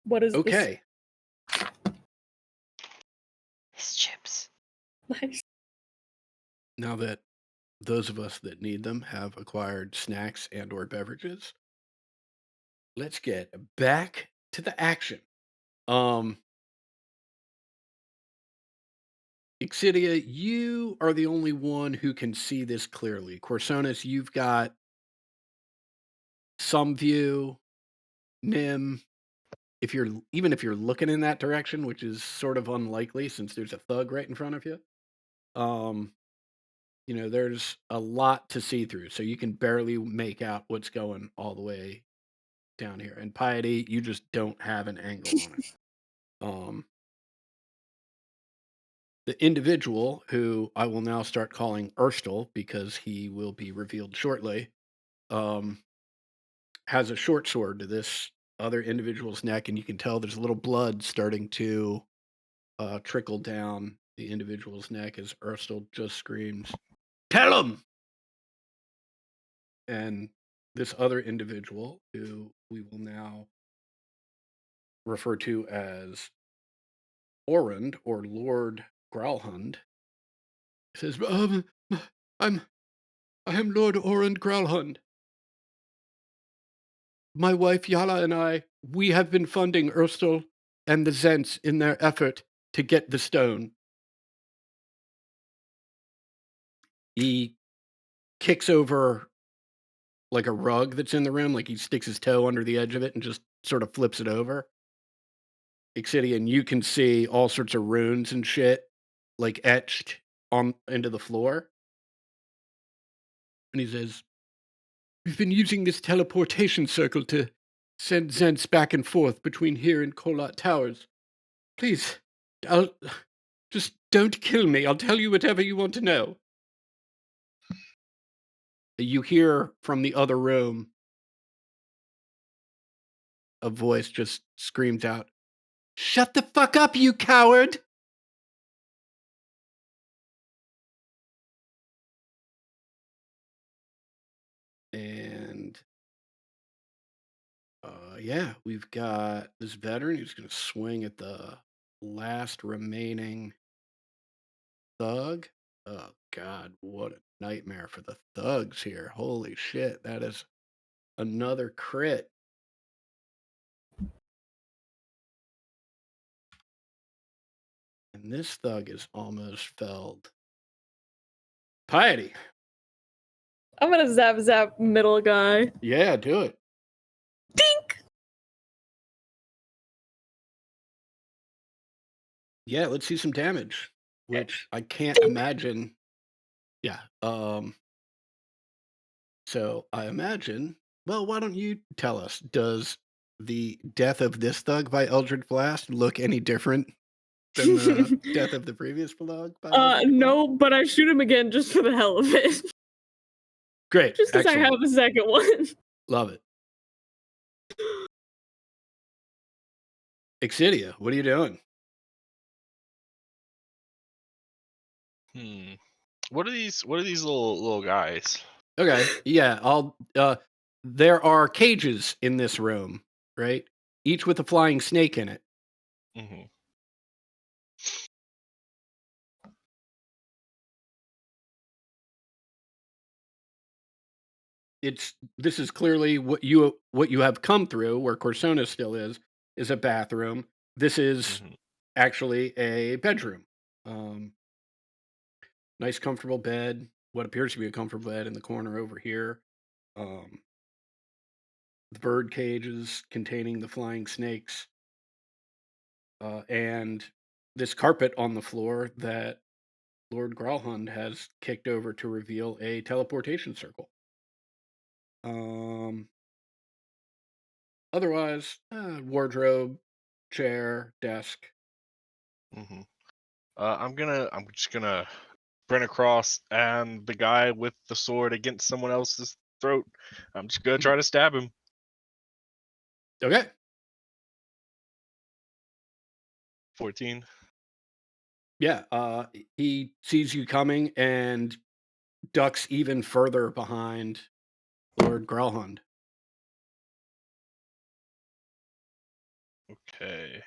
What is this? Okay. His chips. Nice. Now that those of us that need them have acquired snacks and or beverages, let's get back to the action. Um, Exidia, you are the only one who can see this clearly. Corsonis, you've got some view. Nim, even if you're looking in that direction, which is sort of unlikely since there's a thug right in front of you, um, there's a lot to see through. So you can barely make out what's going all the way down here. And Piety, you just don't have an angle on it. Um, the individual who I will now start calling Erstal because he will be revealed shortly, has a short sword to this other individual's neck, and you can tell there's a little blood starting to trickle down the individual's neck as Urstel just screams, "Tell him!" And this other individual, who we will now refer to as Orund or Lord Growlhund, says, I am Lord Orund Growlhund. My wife Yala and I, we have been funding Urstel and the Zents in their effort to get the stone." He kicks over like a rug that's in the room, like he sticks his toe under the edge of it and just sort of flips it over. Ixidian, you can see all sorts of runes and shit like etched on into the floor. And he says, "We've been using this teleportation circle to send Zents back and forth between here and Kolat Towers. Please, just don't kill me. I'll tell you whatever you want to know." You hear from the other room a voice just screams out, "Shut the fuck up, you coward!" And yeah, we've got this veteran who's going to swing at the last remaining thug. Oh God, what a nightmare for the thugs here! Holy shit, that is another crit. And this thug is almost felled. Piety. I'm gonna zap middle guy. Yeah, do it. Dink! Yeah, let's see some damage, which I can't imagine. Yeah. So I imagine. Well, why don't you tell us? Does the death of this thug by Eldritch Blast look any different than the death of the previous thug by Eldritch Blast? No, but I shoot him again just for the hell of it. Great. Just because I Excellent. have a second one. Love it. Ixidia, what are you doing? What are these little guys? Okay. Yeah, I'll there are cages in this room, right? Each with a flying snake in it. Mm-hmm. This is clearly what you have come through, where Corsona still is a bathroom. This is actually a bedroom. Nice comfortable bed, what appears to be a comfortable bed in the corner over here. The bird cages containing the flying snakes. And this carpet on the floor that Lord Growlhund has kicked over to reveal a teleportation circle. Otherwise, wardrobe, chair, desk. I'm just gonna sprint across, and the guy with the sword against someone else's throat, I'm just gonna try to stab him. Okay. 14. Yeah, he sees you coming and ducks even further behind Lord Growlhund. Okay.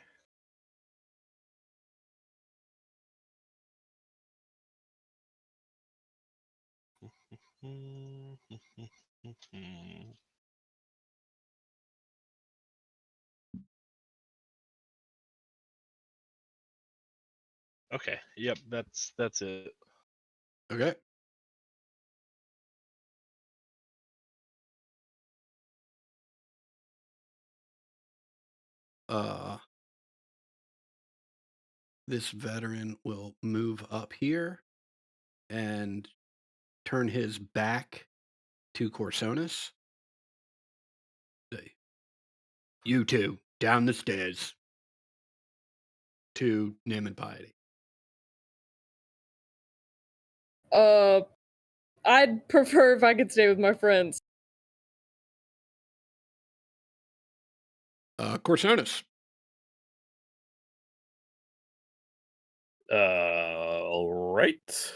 Okay. Yep. That's it. Okay. This veteran will move up here and turn his back to Corsonus. Say, "You two, down the stairs." To Nim and Piety. I'd prefer if I could stay with my friends. Corsonis. All right.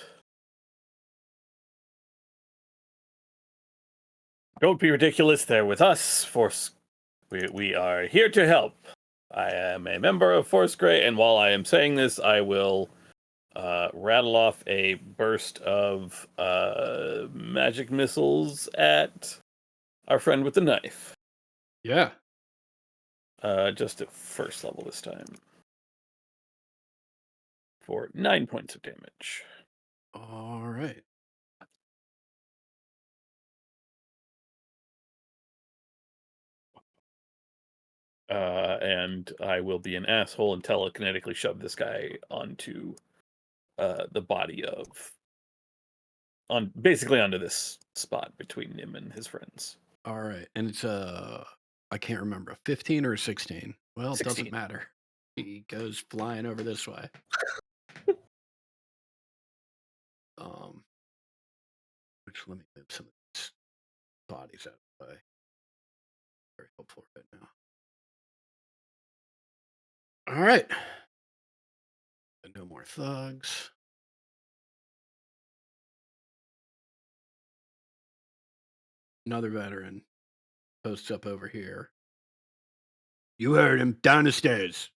Don't be ridiculous. They're with us. Force. We are here to help. I am a member of Force Grey, and while I am saying this, I will rattle off a burst of magic missiles at our friend with the knife. Yeah. Just at first level this time. For 9 points of damage. All right. And I will be an asshole and telekinetically shove this guy onto the body of basically onto this spot between him and his friends. All right. And it's I can't remember, 15 or 16. Well, it 16. doesn't matter. He goes flying over this way. Which let me move some of these bodies out of the way. Very helpful right now. All right. No more thugs. Another veteran posts up over here. You heard him. Down the stairs.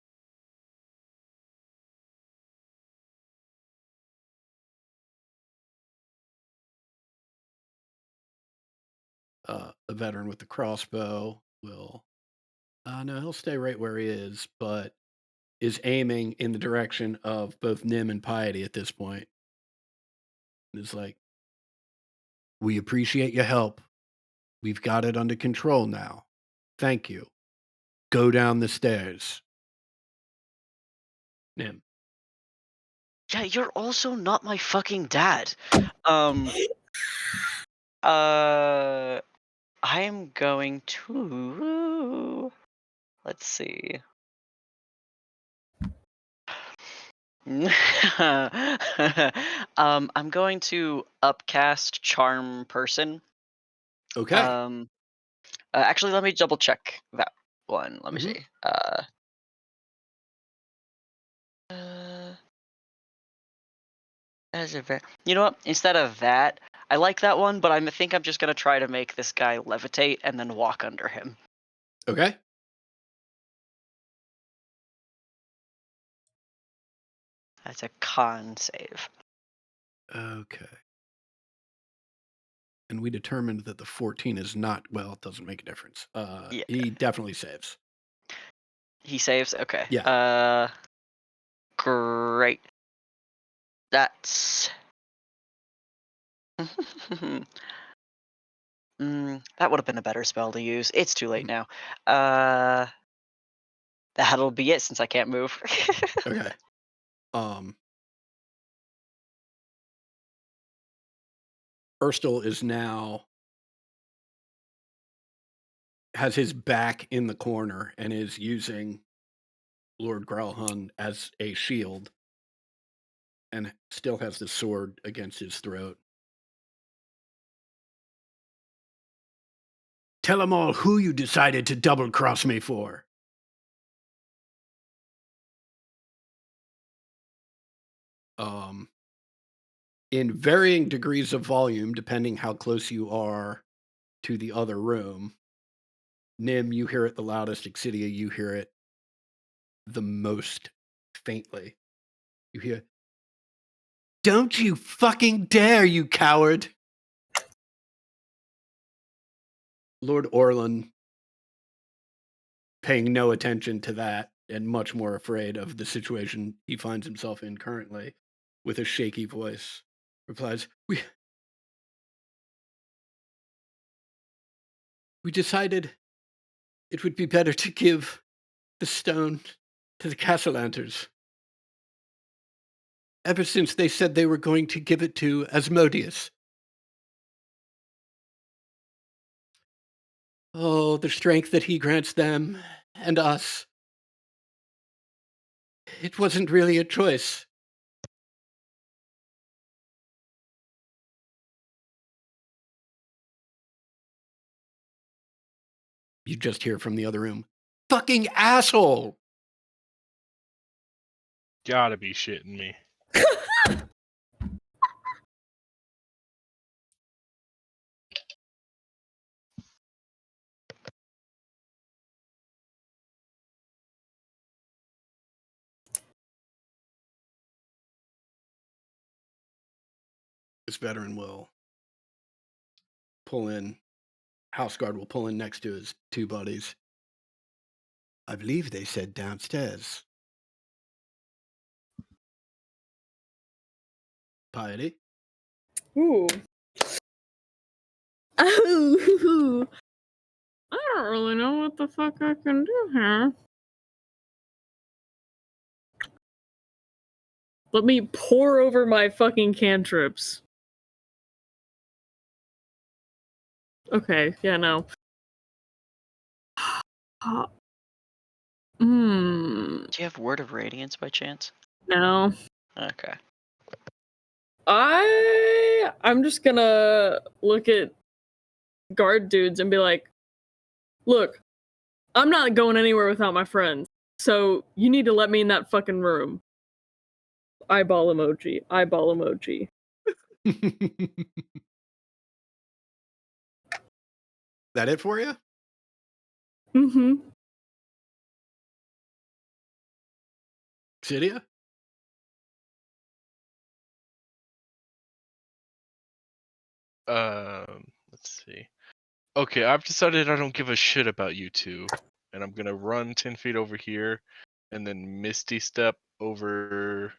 The veteran with the crossbow will no, he'll stay right where he is, but is aiming in the direction of both Nim and Piety at this point. And is like, we appreciate your help. We've got it under control now. Thank you. Go down the stairs. Nim. Yeah, you're also not my fucking dad. I am going to. Let's see. I'm going to upcast Charm Person. Okay. Actually, let me double check that one. Let me Mhm. see. You know what? Instead of that, I like that one, but I think I'm just gonna try to make this guy levitate and then walk under him. Okay. That's a con save. Okay. And we determined that the 14 is not, well, it doesn't make a difference. Yeah. He definitely saves. He saves. Okay. Yeah. Great. That's. That would have been a better spell to use. It's too late now. That'll be it since I can't move. Okay. Erstal is now has his back in the corner and is using Lord Gralhun as a shield and still has the sword against his throat. Tell them all who you decided to double cross me for. In varying degrees of volume, depending how close you are to the other room. Nim, you hear it the loudest. Exidia, you hear it the most faintly. You hear, "Don't you fucking dare, you coward!" Lord Orlan, paying no attention to that and much more afraid of the situation he finds himself in currently, with a shaky voice, replies, We decided it would be better to give the stone to the Castellanters. Ever since they said they were going to give it to Asmodeus. Oh, the strength that he grants them and us. It wasn't really a choice. You just hear from the other room. fucking asshole. Gotta be shitting me. This veteran will pull in. House guard will pull in next to his two buddies. I believe they said downstairs. Piety. Ooh. Oh, I don't really know what the fuck I can do here. Let me pour over my fucking cantrips. Okay, yeah, no. Hmm. Do you have Word of Radiance by chance? No. Okay. I'm just gonna look at guard dudes and be like, look, I'm not going anywhere without my friends. So you need to let me in that fucking room. Eyeball emoji. Eyeball emoji. That it for you? Mm-hmm. Cydia? Let's see. Okay, I've decided I don't give a shit about you two, and I'm gonna run 10 feet over here, and then Misty step over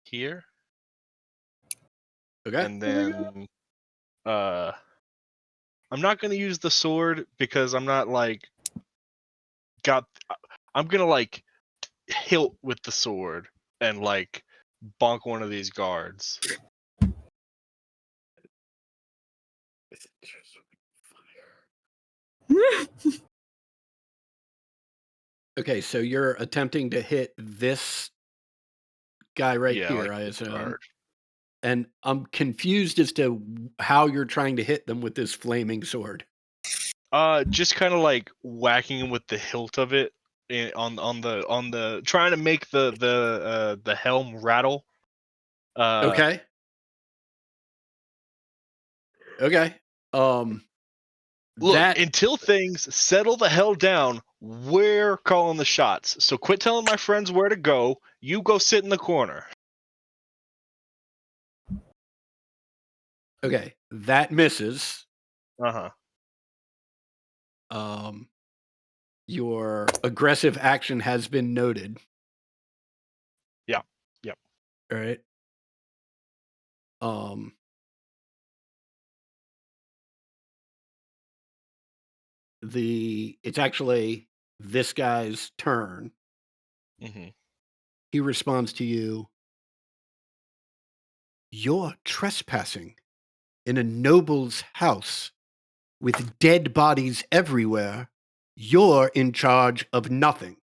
here, Okay. and then I'm not gonna use the sword because I'm not like I'm gonna like hilt with the sword and like bonk one of these guards. Okay, so you're attempting to hit this guy right Yeah, here, like I this assume. guard. And I'm confused as to how you're trying to hit them with this flaming sword. Just kind of like whacking him with the hilt of it on the trying to make the helm rattle. Okay. Okay. Look, That until things settle the hell down, we're calling the shots. So quit telling my friends where to go. You go sit in the corner. okay. That misses. Uh-huh. Your aggressive action has been noted. Yeah. Yep. All right. It's actually this guy's turn. Mm-hmm. He responds to you. You're trespassing in a noble's house with dead bodies everywhere. You're in charge of nothing.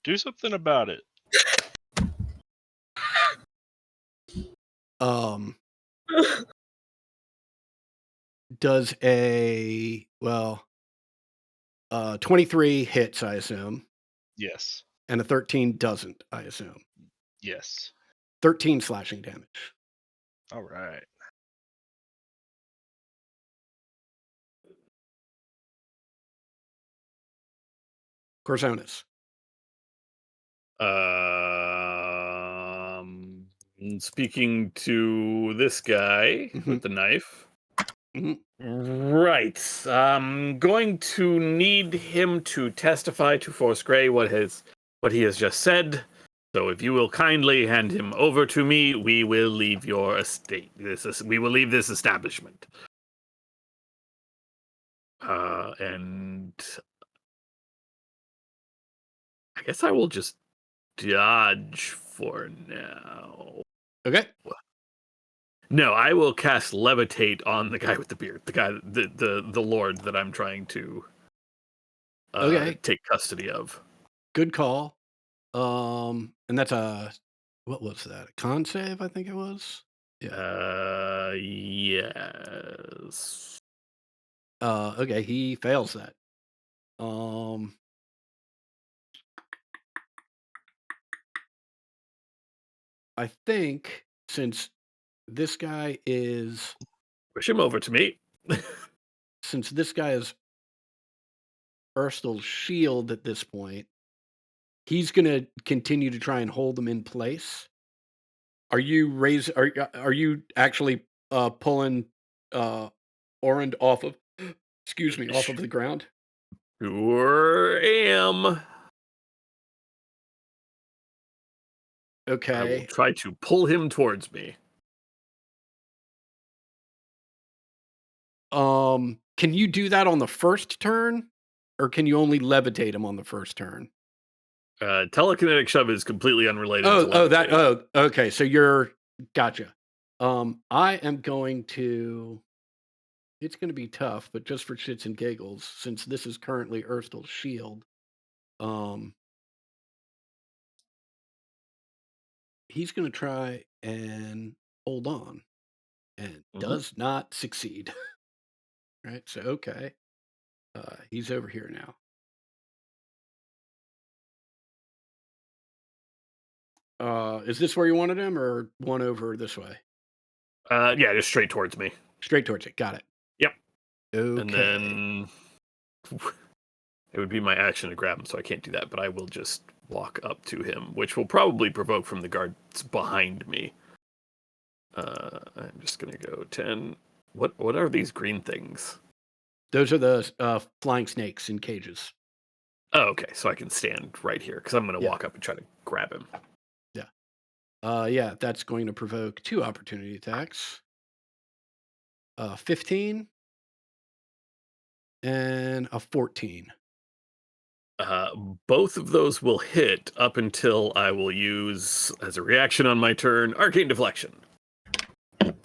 Do something about it. Does 23 hits, I assume, Yes. and a 13 doesn't, I assume. Yes. 13 slashing damage. All right. Corzonis. Speaking to this guy with the knife. Mhm. Right. I'm going to need him to testify to Force Grey what he has just said. So if you will kindly hand him over to me, we will leave your estate. We will leave this establishment. And I guess I will just dodge for now. Okay. No, I will cast Levitate on the guy with the beard, the lord that I'm trying to take custody of. Good call. And that's what was that? A con save, I think it was. Yeah. Yes. Okay, he fails that. I think since this guy is Push him over to me. since this guy is Urstel's shield at this point, he's gonna continue to try and hold them in place. Are you are you actually pulling Orand off of excuse me, off of the ground? Sure am. I will Okay. try to pull him towards me. Can you do that on the first turn? Or can you only levitate him on the first turn? Telekinetic shove is completely unrelated to Oh, levitating. okay. So you're gotcha. I am going to. It's going to be tough, but just for shits and giggles, since this is currently Urstel's shield, he's going to try and hold on, and does not succeed. Right. So okay, he's over here now. Is this where you wanted him, or one over this way? Yeah, just straight towards me. Straight towards it. Got it. Yep. Okay. And then it would be my action to grab him, so I can't do that, but I will just walk up to him, which will probably provoke from the guards behind me. I'm just gonna go 10. What are these green things? Those are the flying snakes in cages. Oh, okay, so I can stand right here, because I'm gonna walk up and try to grab him. Yeah, that's going to provoke 2 opportunity attacks. 15 and a 14. Both of those will hit up until I will use, as a reaction on my turn, Arcane Deflection.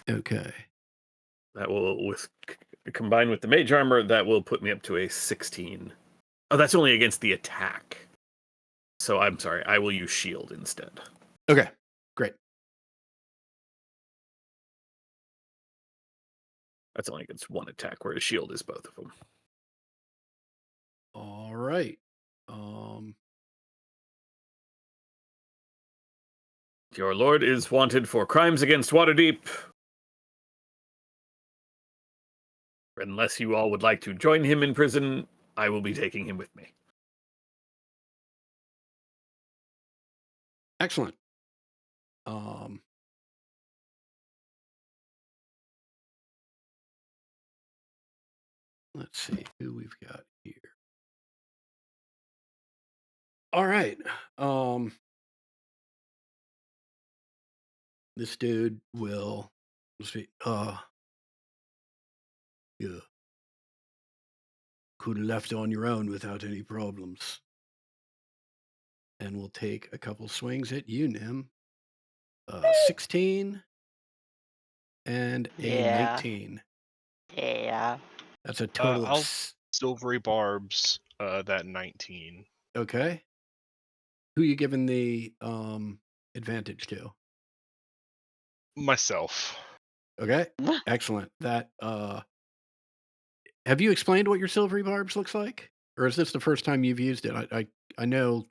Okay. That will, combined with the Mage Armor, that will put me up to a 16. Oh, that's only against the attack. So I'm sorry, I will use Shield instead. Okay. Great. That's only against one attack, whereas Shield is both of them. All right. Your lord is wanted for crimes against Waterdeep. Unless you all would like to join him in prison, I will be taking him with me. Excellent. Let's see who we've got here. All right. This dude will see. Yeah. Could have left on your own without any problems. And we'll take a couple swings at you, Nim. 16 and a Yeah. 19. Yeah. That's a total I'll of silvery barbs that 19. okay. Who you giving the advantage to? Myself. Okay. Excellent. That have you explained what your silvery barbs looks like? Or is this the first time you've used it? I know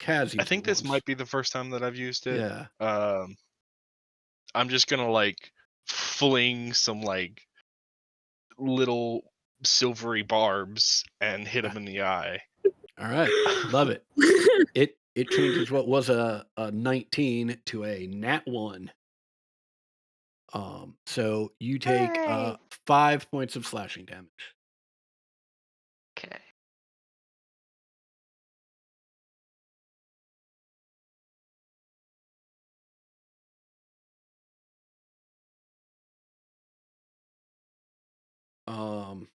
Kaz used I think it this once. might be the first time that I've used it. Yeah. I'm just gonna like fling some like little silvery barbs and hit him in the eye. All right. Love it. It changes what was a 19 to a nat 1. So you take Hooray. 5 points of slashing damage. Okay. Um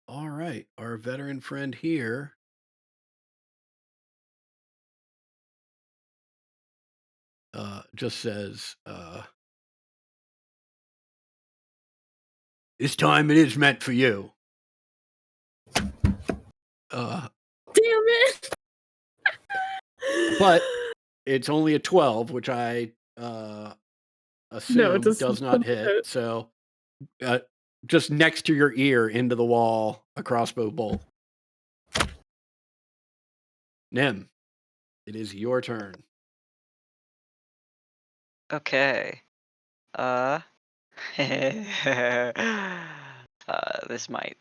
All right, our veteran friend here just says, this time it is meant for you. Damn it! But it's only a 12, which I No, it Assume does does not not hit. hit. So, uh, just next to your ear into the wall, a crossbow bolt. Nim, it is your turn. Okay. Uh, this might.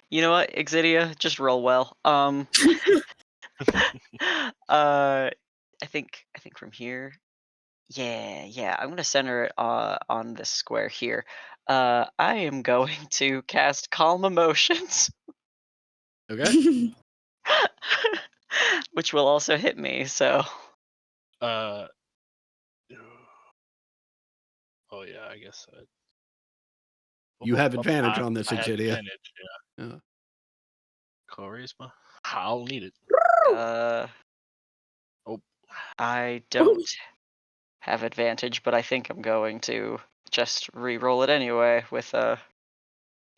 You know what, Exidia, just roll well. I think from here. Yeah. I'm gonna center it on this square here. I am going to cast Calm Emotions, Okay. which will also hit me. So Uh. Oh yeah, I guess. You have Up, advantage on this, I have Exidia. advantage. Yeah. Yeah. Charisma. I'll need it. uh, Oh. I don't have advantage, but I think I'm going to just re-roll it anyway with a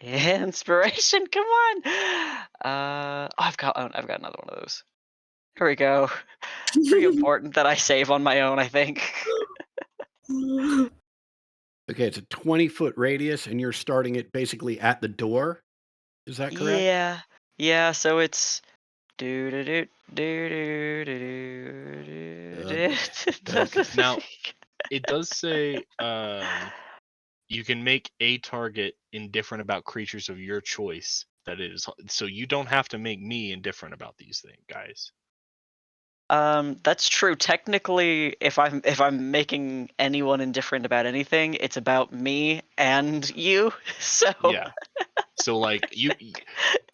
inspiration. Come on. I've got another one of those. Here we go. Pretty important that I save on my own, I think. Okay, it's a 20-foot radius, and you're starting it basically at the door. Is that correct? Yeah. So it's do do do do do do do do. Okay. Now, it does say you can make a target indifferent about creatures of your choice. That is, so you don't have to make me indifferent about these things, guys. That's true. Technically, if I'm making anyone indifferent about anything, it's about me and you. So Yeah. So like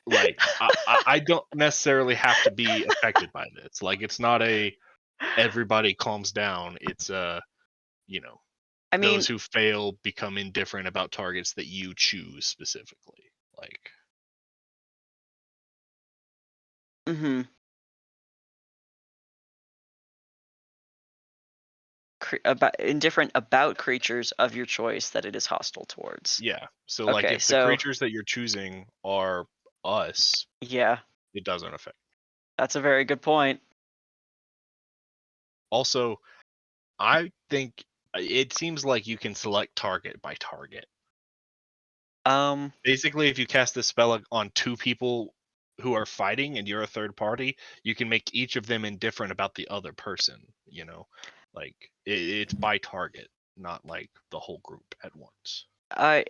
I don't necessarily have to be affected by this. Like it's not a everybody calms down. It's you know, I mean, those who fail become indifferent about targets that you choose specifically. Like mm-hmm. Indifferent about creatures of your choice that it is hostile towards. yeah. So like Okay, if the so creatures that you're choosing are us, yeah, it doesn't affect. that's a very good point. Also, I think it seems like you can select target by target. Basically, if you cast this spell on two people who are fighting and you're a third party, you can make each of them indifferent about the other person. You know, like it's by target, not like the whole group at once. I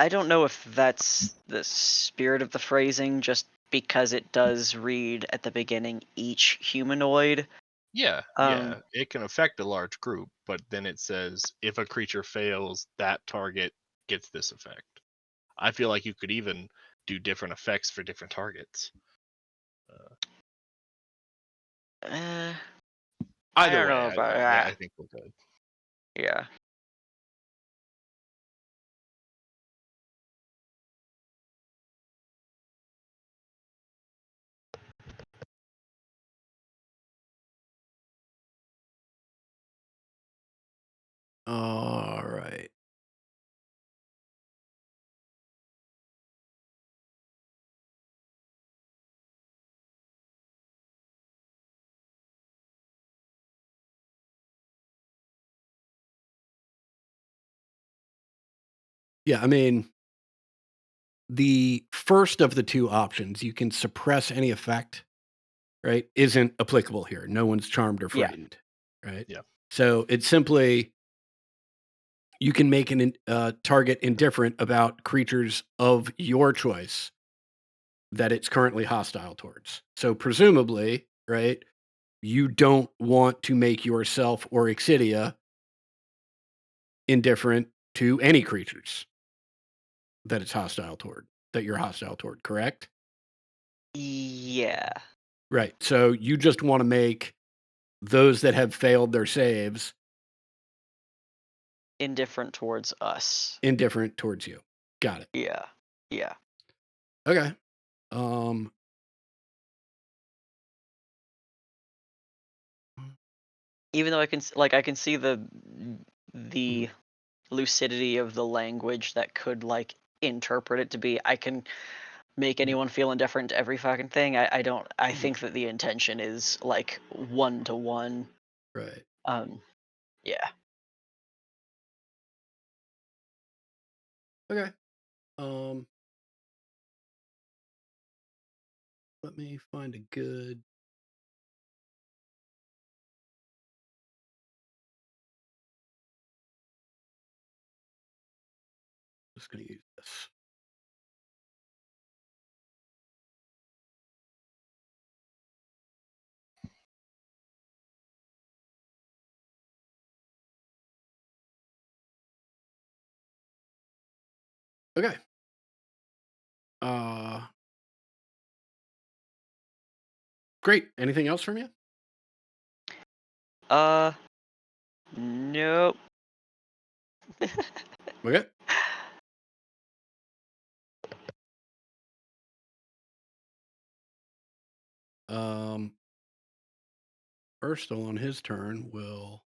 don't know if that's the spirit of the phrasing, just because it does read at the beginning each humanoid. Yeah, Um, it can affect a large group, but then it says if a creature fails, that target gets this effect. I feel like you could even do different effects for different targets. I Either don't way, know about I that. think we're good. Yeah. All right. Yeah, I mean, the first of the two options, you can suppress any effect, right, isn't applicable here. No one's charmed or Yeah. frightened, right? Yeah. So it's simply you can make an target indifferent about creatures of your choice that it's currently hostile towards. So presumably, right, you don't want to make yourself or Exidia indifferent to any creatures that it's hostile toward, that you're hostile toward, correct? Yeah. Right. So you just want to make those that have failed their saves Indifferent towards us. indifferent towards you. Got it. Yeah. Yeah. Okay. Um Even though I can see the lucidity of the language that could like interpret it to be I can make anyone feel indifferent to every fucking thing. I don't I think that the intention is like one to one. right. Yeah. Okay. Um, let me find a good. Just gonna use this. Okay. Uh, great. Anything else from you? Nope. Okay. Um, Urstel on his turn will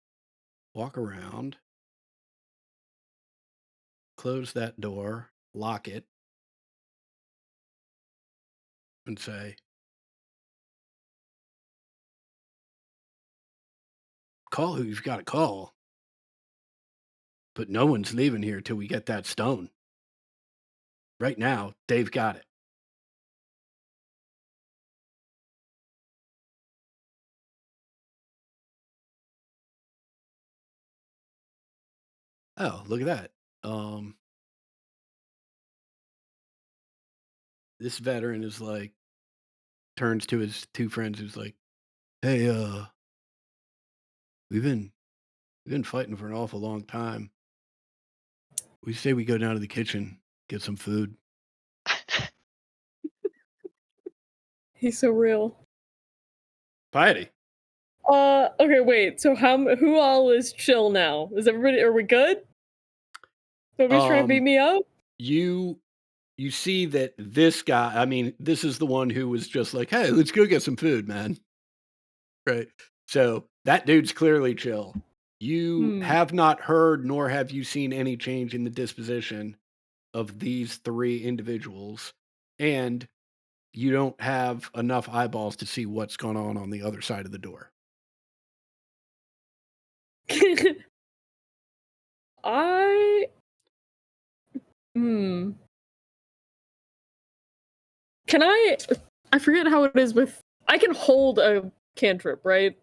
walk around, close that door, lock it, and say, "Call who you've got to call, but no one's leaving here till we get that stone. Right now, Dave got it." Oh, look at that. This veteran is like, turns to his two friends who's like, "Hey, we've been fighting for an awful long time. We say we go down to the kitchen, get some food." He's so real. Piety. Okay, wait. So who all is chill now? Is everybody? Are we good? Nobody's trying to beat me up. You see that this guy, I mean, this is the one who was just like, "Hey, let's go get some food, man." Right. So that dude's clearly chill. You have not heard nor have you seen any change in the disposition of these three individuals, and you don't have enough eyeballs to see what's going on the other side of the door. I hmm. Can I forget how it is with I can hold a cantrip, right?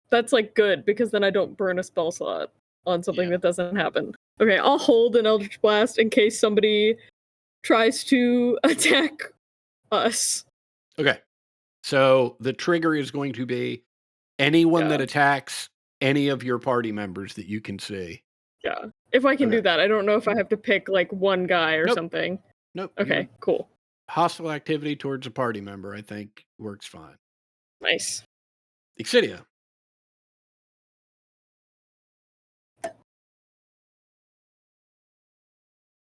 That's like good because then I don't burn a spell slot on something Yeah. that doesn't happen. Okay, I'll hold an Eldritch Blast in case somebody tries to attack us. Okay. So the trigger is going to be anyone that Yeah. attacks any of your party members that you can see. Yeah. If I can Okay. do that. I don't know if I have to pick like one guy or Nope. something. Nope. Okay, cool. Hostile activity towards a party member, I think, works fine. Nice. Exidia.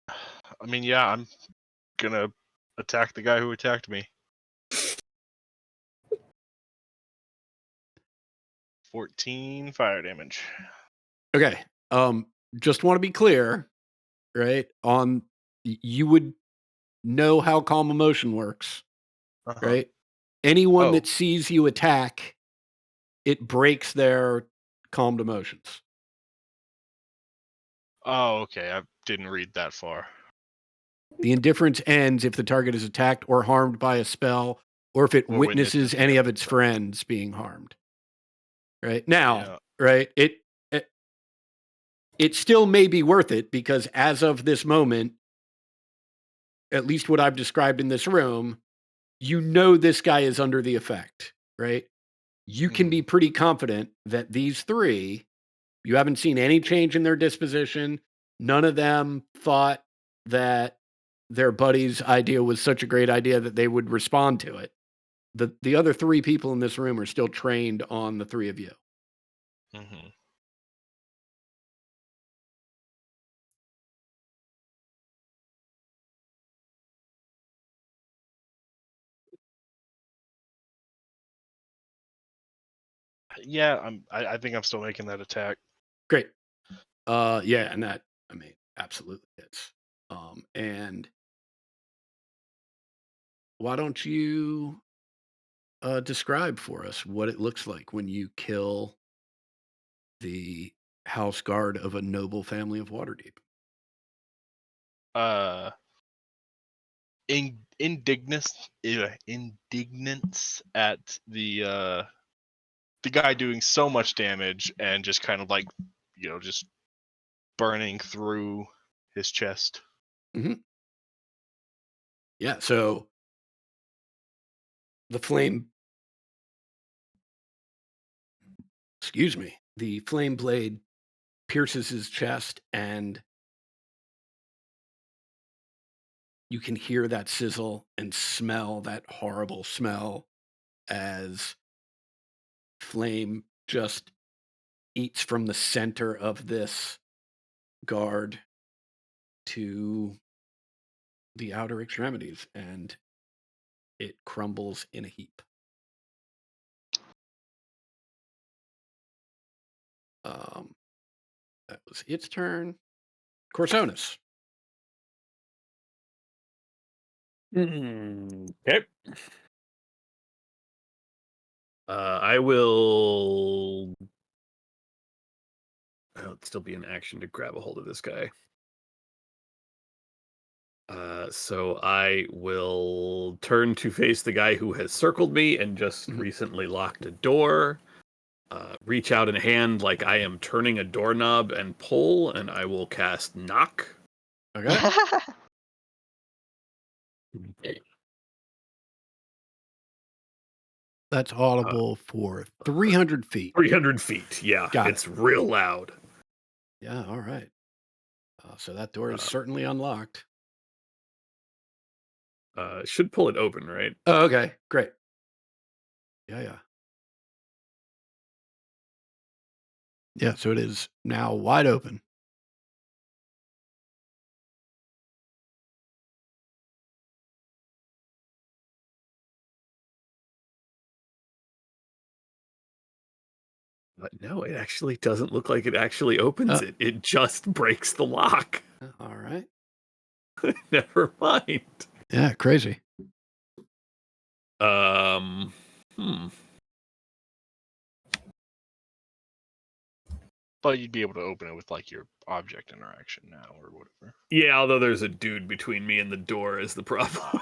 I mean, yeah, I'm gonna attack the guy who attacked me. 14 fire damage. Okay. Just want to be clear, right? You would know how calm emotion works, Uh-huh. right? Anyone Oh. that sees you attack, it breaks their calmed emotions. Oh, okay. I didn't read that far. The indifference ends if the target is attacked or harmed by a spell, or if it Or witnesses witnesses, any yeah. of its friends being harmed. Right now, Yeah. right? It still may be worth it because as of this moment, at least what I've described in this room, you know this guy is under the effect, right? You can be pretty confident that these three, you haven't seen any change in their disposition. None of them thought that their buddy's idea was such a great idea that they would respond to it. The other three people in this room are still trained on the three of you. Mm-hmm. Yeah, I think I'm still making that attack. Great. Yeah, and that, I mean, absolutely hits. And why don't you describe for us what it looks like when you kill the house guard of a noble family of Waterdeep. Indignance at the guy doing so much damage and just kind of like, just burning through his chest. Yeah, so the flame, the flame blade pierces his chest, and you can hear that sizzle and smell that horrible smell as flame just eats from the center of this guard to the outer extremities, and it crumbles in a heap. That was its turn. Corsonis. Okay. I will. It'd still be an action to grab a hold of this guy. So I will turn to face the guy who has circled me and just recently locked a door. Reach out in hand like I am turning a doorknob and pull, and I will cast Knock. Okay. That's audible for 300 feet. 300 feet, yeah. Got it's real loud. Yeah, all right. So that door is certainly unlocked. Should pull it open, right? Oh, okay. Great. Yeah. Yeah, so it is now wide open. But no, it actually doesn't look like it actually opens it. It just breaks the lock. All right. Never mind. Yeah, crazy. But you'd be able to open it with like your object interaction now or whatever. Yeah, although there's a dude between me and the door is the problem.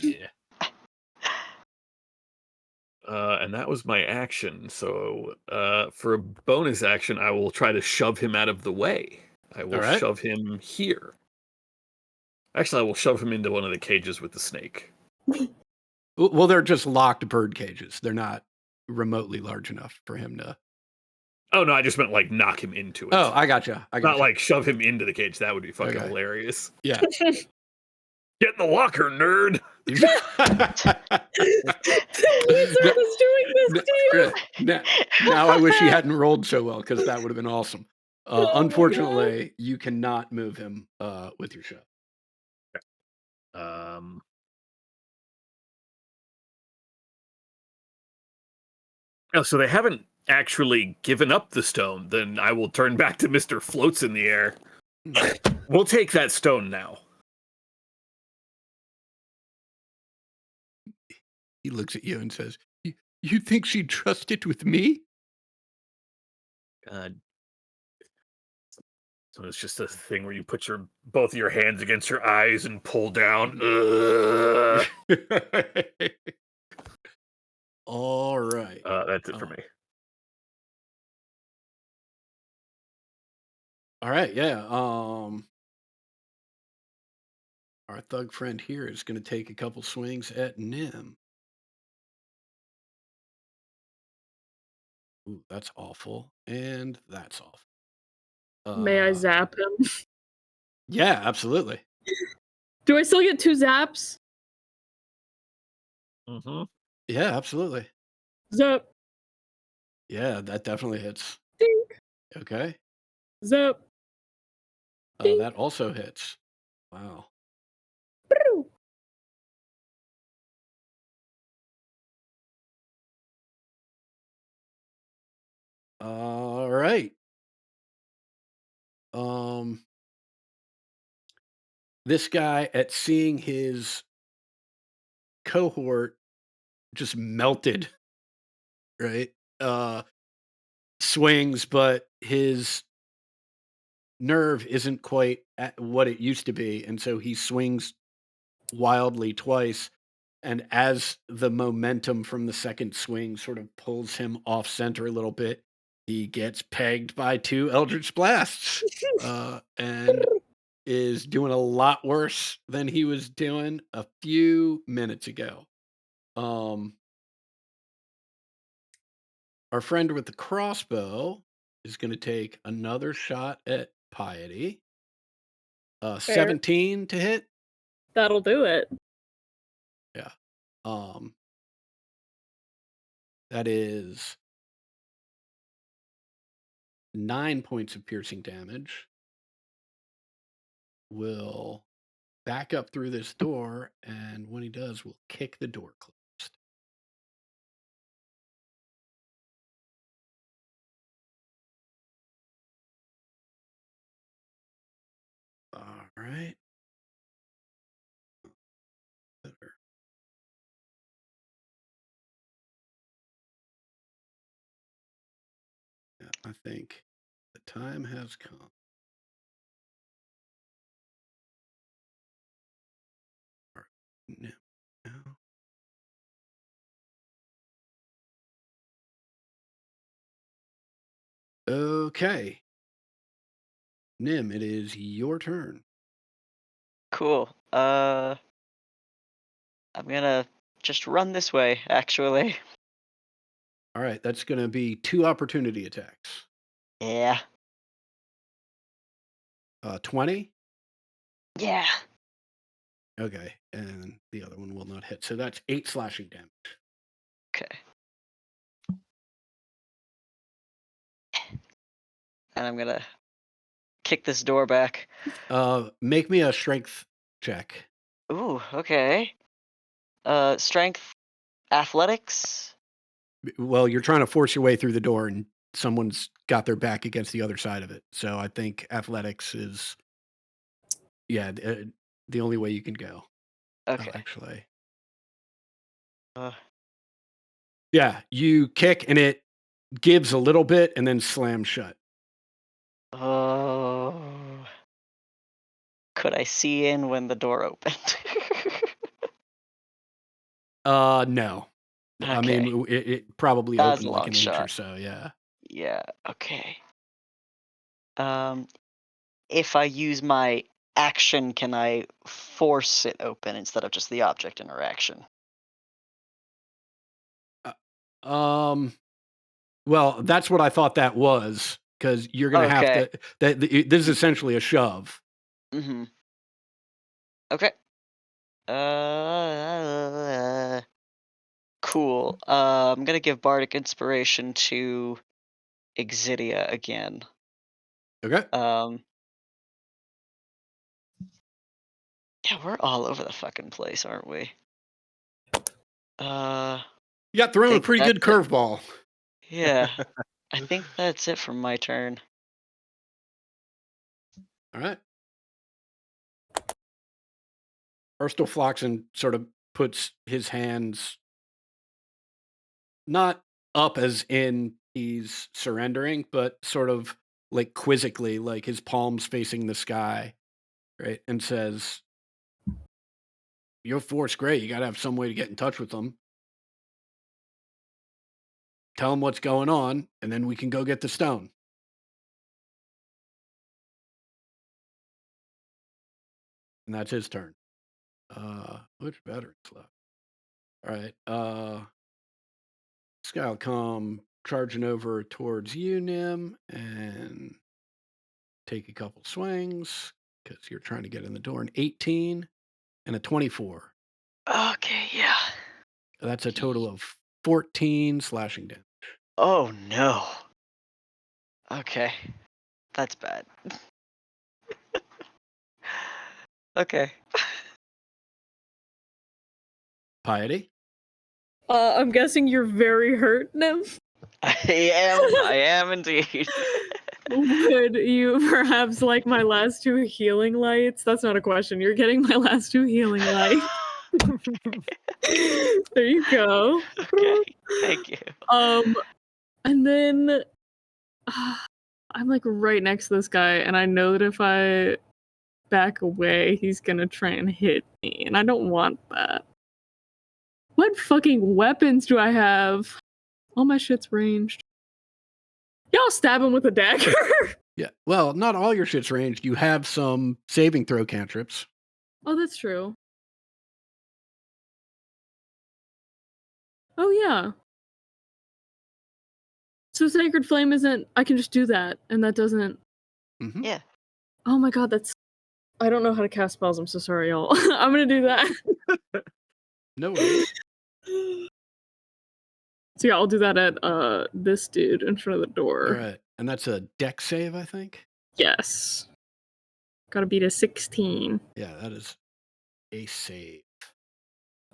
Yeah. And that was my action. So for a bonus action, I will try to shove him out of the way. I will shove him here. Actually, I will shove him into one of the cages with the snake. Well, they're just locked bird cages. They're not remotely large enough for him to... Oh, no, I just meant like knock him into it. Oh, I gotcha. Not like shove him into the cage. That would be fucking hilarious. Yeah. Get in the locker, nerd! Wizard is doing this to you! Now I wish he hadn't rolled so well, because that would have been awesome. Unfortunately, you cannot move him with your shove. Oh, so they haven't actually given up the stone. Then I will turn back to Mr. Floats in the air. We'll take that stone now. He looks at you and says, "You think she'd trust it with me?" God. So it's just a thing where you put both your hands against your eyes and pull down. All right. That's it for me. All right, yeah. Our thug friend here is going to take a couple swings at Nim. Ooh, that's awful, and that's awful. May I zap him? Yeah, absolutely. Do I still get 2 zaps? Mm-hmm. Yeah, absolutely. Zap. Yeah, that definitely hits. Dink. Okay. Zap. That also hits. Wow. All right. This guy, at seeing his cohort just melted, right? Swings, but his nerve isn't quite at what it used to be, and so he swings wildly twice. And as the momentum from the second swing sort of pulls him off center a little bit, he gets pegged by 2 Eldritch Blasts, and is doing a lot worse than he was doing a few minutes ago. Our friend with the crossbow is going to take another shot at Piety. Fair. 17 to hit. That'll do it. Yeah. That is 9 points of piercing damage. Will back up through this door, and when he does, we'll kick the door closed. All right. Better. Yeah, I think the time has come. All right. Now. Okay. Nim, it is your turn. Cool. I'm gonna just run this way, actually. All right, that's going to be 2 opportunity attacks. Yeah. 20. Yeah. Okay, and the other one will not hit. So that's 8 slashing damage. Okay. And I'm gonna kick this door back. Make me a strength check. Ooh, okay. Strength, athletics. Well, you're trying to force your way through the door, and someone's got their back against the other side of it. So I think athletics is, the only way you can go. Okay. Actually, Uh, yeah, you kick and it gives a little bit and then slams shut. oh. Could I see in when the door opened? No. I Okay. mean, it probably That was opened a like long an inch or shot. so. Yeah. Yeah, okay. If I use my action, can I force it open instead of just the object interaction? Well, that's what I thought that was, because you're gonna have Okay. to. This is essentially a shove. Mm-hmm. Okay. Cool. I'm gonna give Bardic Inspiration to Exidia again. Okay. Yeah, we're all over the fucking place, aren't we? You got thrown a think pretty good that's it. curveball. Yeah. I think that's it for my turn. All right. Urstal Floxen sort of puts his hands not up as in he's surrendering, but sort of like quizzically, like his palms facing the sky, right? And says, "Your force great. You got to have some way to get in touch with them. Tell them what's going on, and then we can go get the stone." And that's his turn. Which veterans left? All right. This guy will come charging over towards you, Nim, and take a couple swings because you're trying to get in the door. An 18 and a 24. Okay, yeah. That's a total of 14 slashing damage. Oh no. Okay. That's bad. Okay. Piety? I'm guessing you're very hurt, Nim. I am indeed. Would you perhaps like my last 2 healing lights? That's not a question. You're getting my last 2 healing lights. There you go. Okay, thank you. And then I'm like right next to this guy, and I know that if I back away, he's gonna try and hit me, and I don't want that. What fucking weapons do I have? All my shit's ranged. Y'all stab him with a dagger. Yeah. Well, not all your shit's ranged. You have some saving throw cantrips. Oh, that's true. Oh yeah. So Sacred Flame isn't. I can just do that, and that doesn't. Mhm. Yeah. Oh my god, that's. I don't know how to cast spells. I'm so sorry, y'all. I'm gonna do that. No worries. So yeah, I'll do that at this dude in front of the door. All right. And that's a deck save, I think. Yes. Gotta beat a 16. Yeah, that is a save.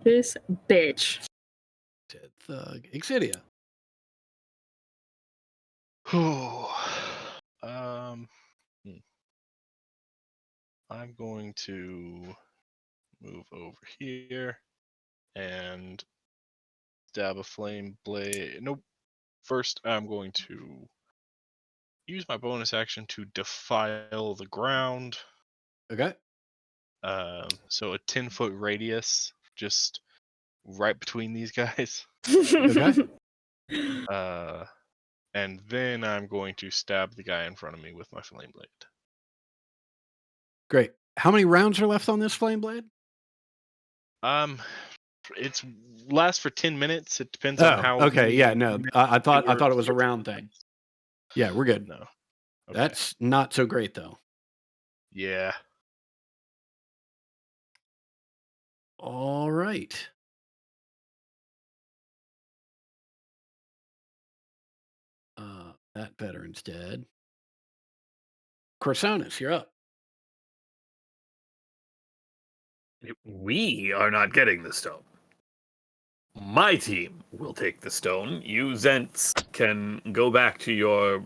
This bitch. Thug. Exidia. I'm going to move over here and stab a flame blade. Nope. First, I'm going to use my bonus action to defile the ground. Okay. So a 10-foot radius, just right between these guys. Okay. And then I'm going to stab the guy in front of me with my flame blade. Great. How many rounds are left on this flame blade? It's lasts for 10 minutes. It depends on how. Okay. many Yeah. No. I thought it words was a you're round talking. thing. Yeah, we're good. No. Okay. That's not so great though. Yeah. All right. That veteran's dead. Corsonis, you're up. We are not getting the stone. My team will take the stone. You Zents can go back to your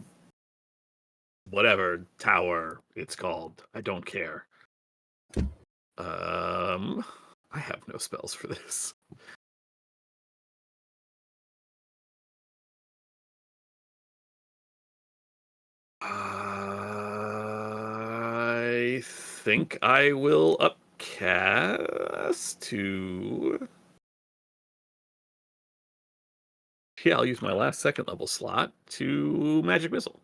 whatever tower it's called. I don't care. I have no spells for this. I think I will upcast to. Yeah, I'll use my last second level slot to magic missile.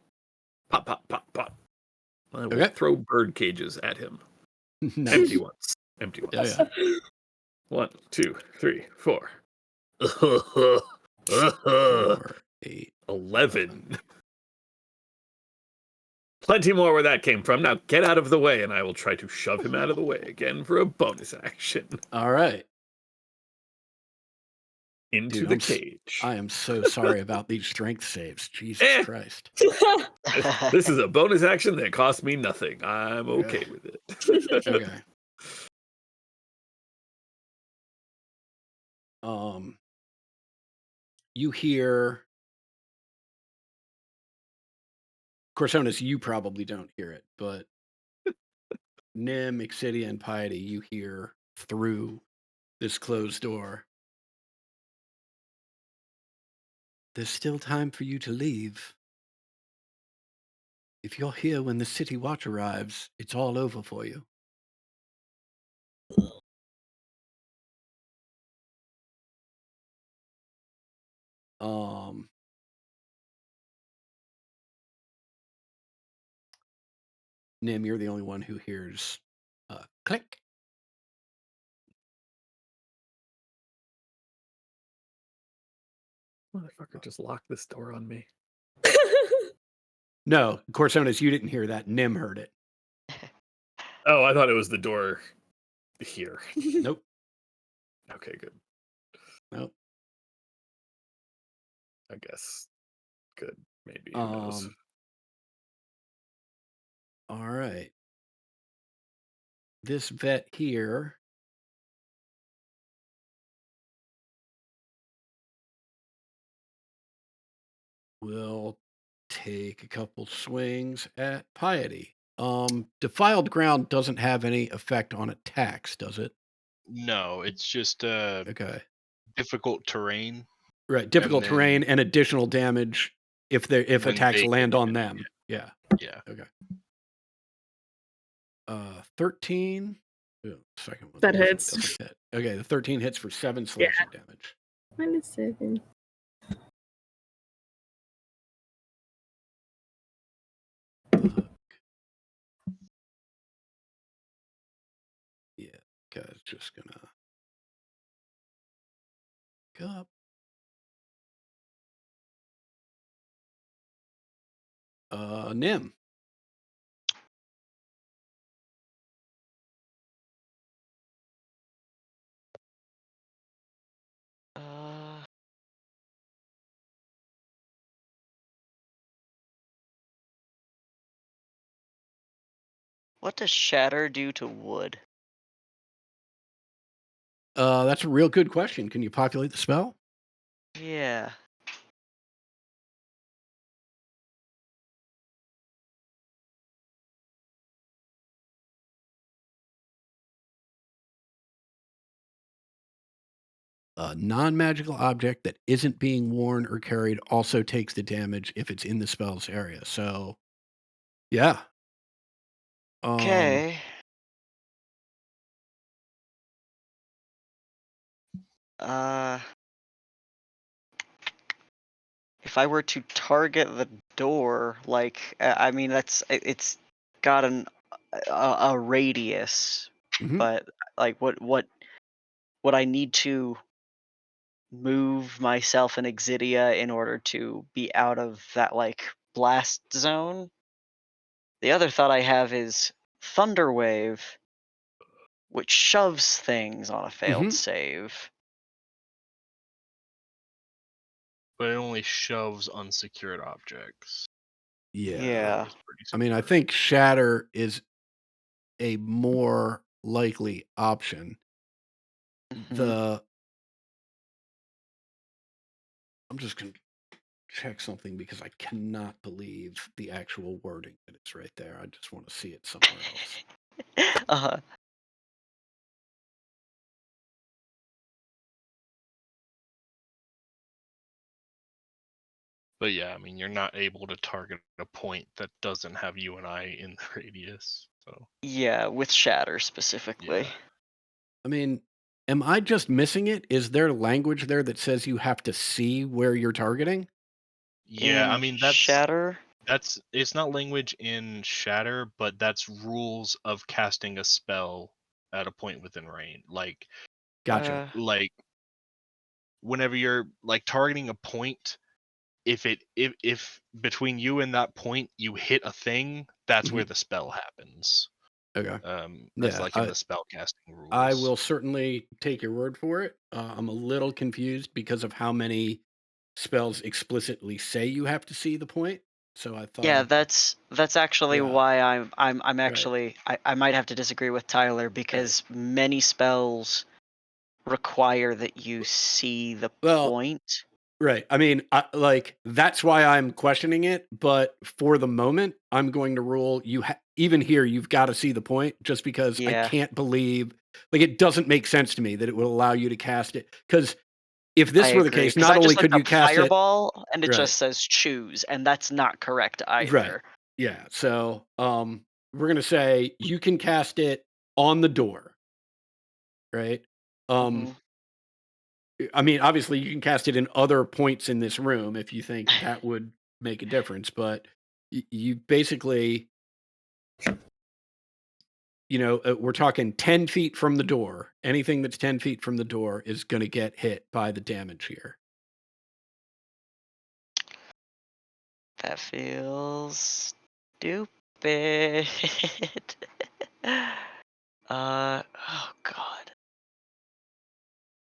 Pop, pop, pop, pop. I will Okay. throw bird cages at him. Nice. Empty ones. Empty ones. Yeah, yeah. 1, 2, 3, 4. 4, 8. 11. Plenty more where that came from. Now get out of the way, and I will try to shove him out of the way again for a bonus action. All right. Into Dude, the cage. I am so sorry about these strength saves. Jesus Christ. This is a bonus action that cost me nothing. I'm okay with it. Okay. You hear Corsonis, you probably don't hear it, but Nim, Exidia, and Piety, you hear through this closed door. There's still time for you to leave. If you're here when the city watch arrives, it's all over for you. Nim, you're the only one who hears click. Motherfucker just locked this door on me. No, Corsonis, you didn't hear that. Nim heard it. Oh, I thought it was the door here. Nope. Okay, good. Nope. I guess. Good. Maybe. Who knows? All right. This vet here will take a couple swings at Piety. Defiled ground doesn't have any effect on attacks, does it? No, it's just Okay. difficult terrain. Right. Difficult then- terrain and additional damage if When attacks they land get on hit, them. Yeah. Yeah. Okay. 13. Ooh, second one. That definitely hits. doesn't hit. Okay, the 13 hits for 7 Yeah. slashing damage. -7. Yeah, guy's just gonna go up. Nim. Uh, what does shatter do to wood? That's a real good question. Can you populate the spell? Yeah. A non-magical object that isn't being worn or carried also takes the damage if it's in the spell's area. So, yeah. Okay. Uh, if I were to target the door, like, I mean, it's got a radius, Mhm. but like, would I need to move myself and Exidia in order to be out of that like blast zone? The other thought I have is Thunderwave, which shoves things on a failed Mhm. save. But it only shoves unsecured objects. Yeah. Yeah. It's pretty I mean, I secure. think shatter is a more likely option. Mhm. I'm just gonna check something because I cannot believe the actual wording that it's right there. I just want to see it somewhere else. Uh-huh. But yeah, I mean, you're not able to target a point that doesn't have you and I in the radius. So Yeah, with shatter specifically. yeah. I mean, am I just missing it? Is there language there that says you have to see where you're targeting? Yeah, I In mean shatter? that's it's not language in Shatter, but that's rules of casting a spell at a point within range. Gotcha. Like whenever you're like targeting a point, if between you and that point you hit a thing, that's where Mhm. the spell happens. Okay. That's Yeah, like in the spell casting I rules. will certainly take your word for it. I'm a little confused because of how many spells explicitly say you have to see the point. So I thought Yeah, I'd that's actually yeah, why I'm right. actually I might have to disagree with Tyler because many spells require that you see the Well, point. right. I mean, that's why I'm questioning it, but for the moment, I'm going to rule even here you've got to see the point just because I Yeah, can't believe it doesn't make sense to me that it will allow you to cast it cuz if I this were the agree. case, Because not I only just could looked you up cast it fireball and it right. just says choose, and that's not correct Right. either. Yeah. So, we're going to say you can cast it on the door, right? Um Mhm. I mean, obviously you can cast it in other points in this room if you think that would make a difference, but you basically, we're talking 10 feet from the door. Anything that's 10 feet from the door is going to get hit by the damage here. That feels stupid. Oh God.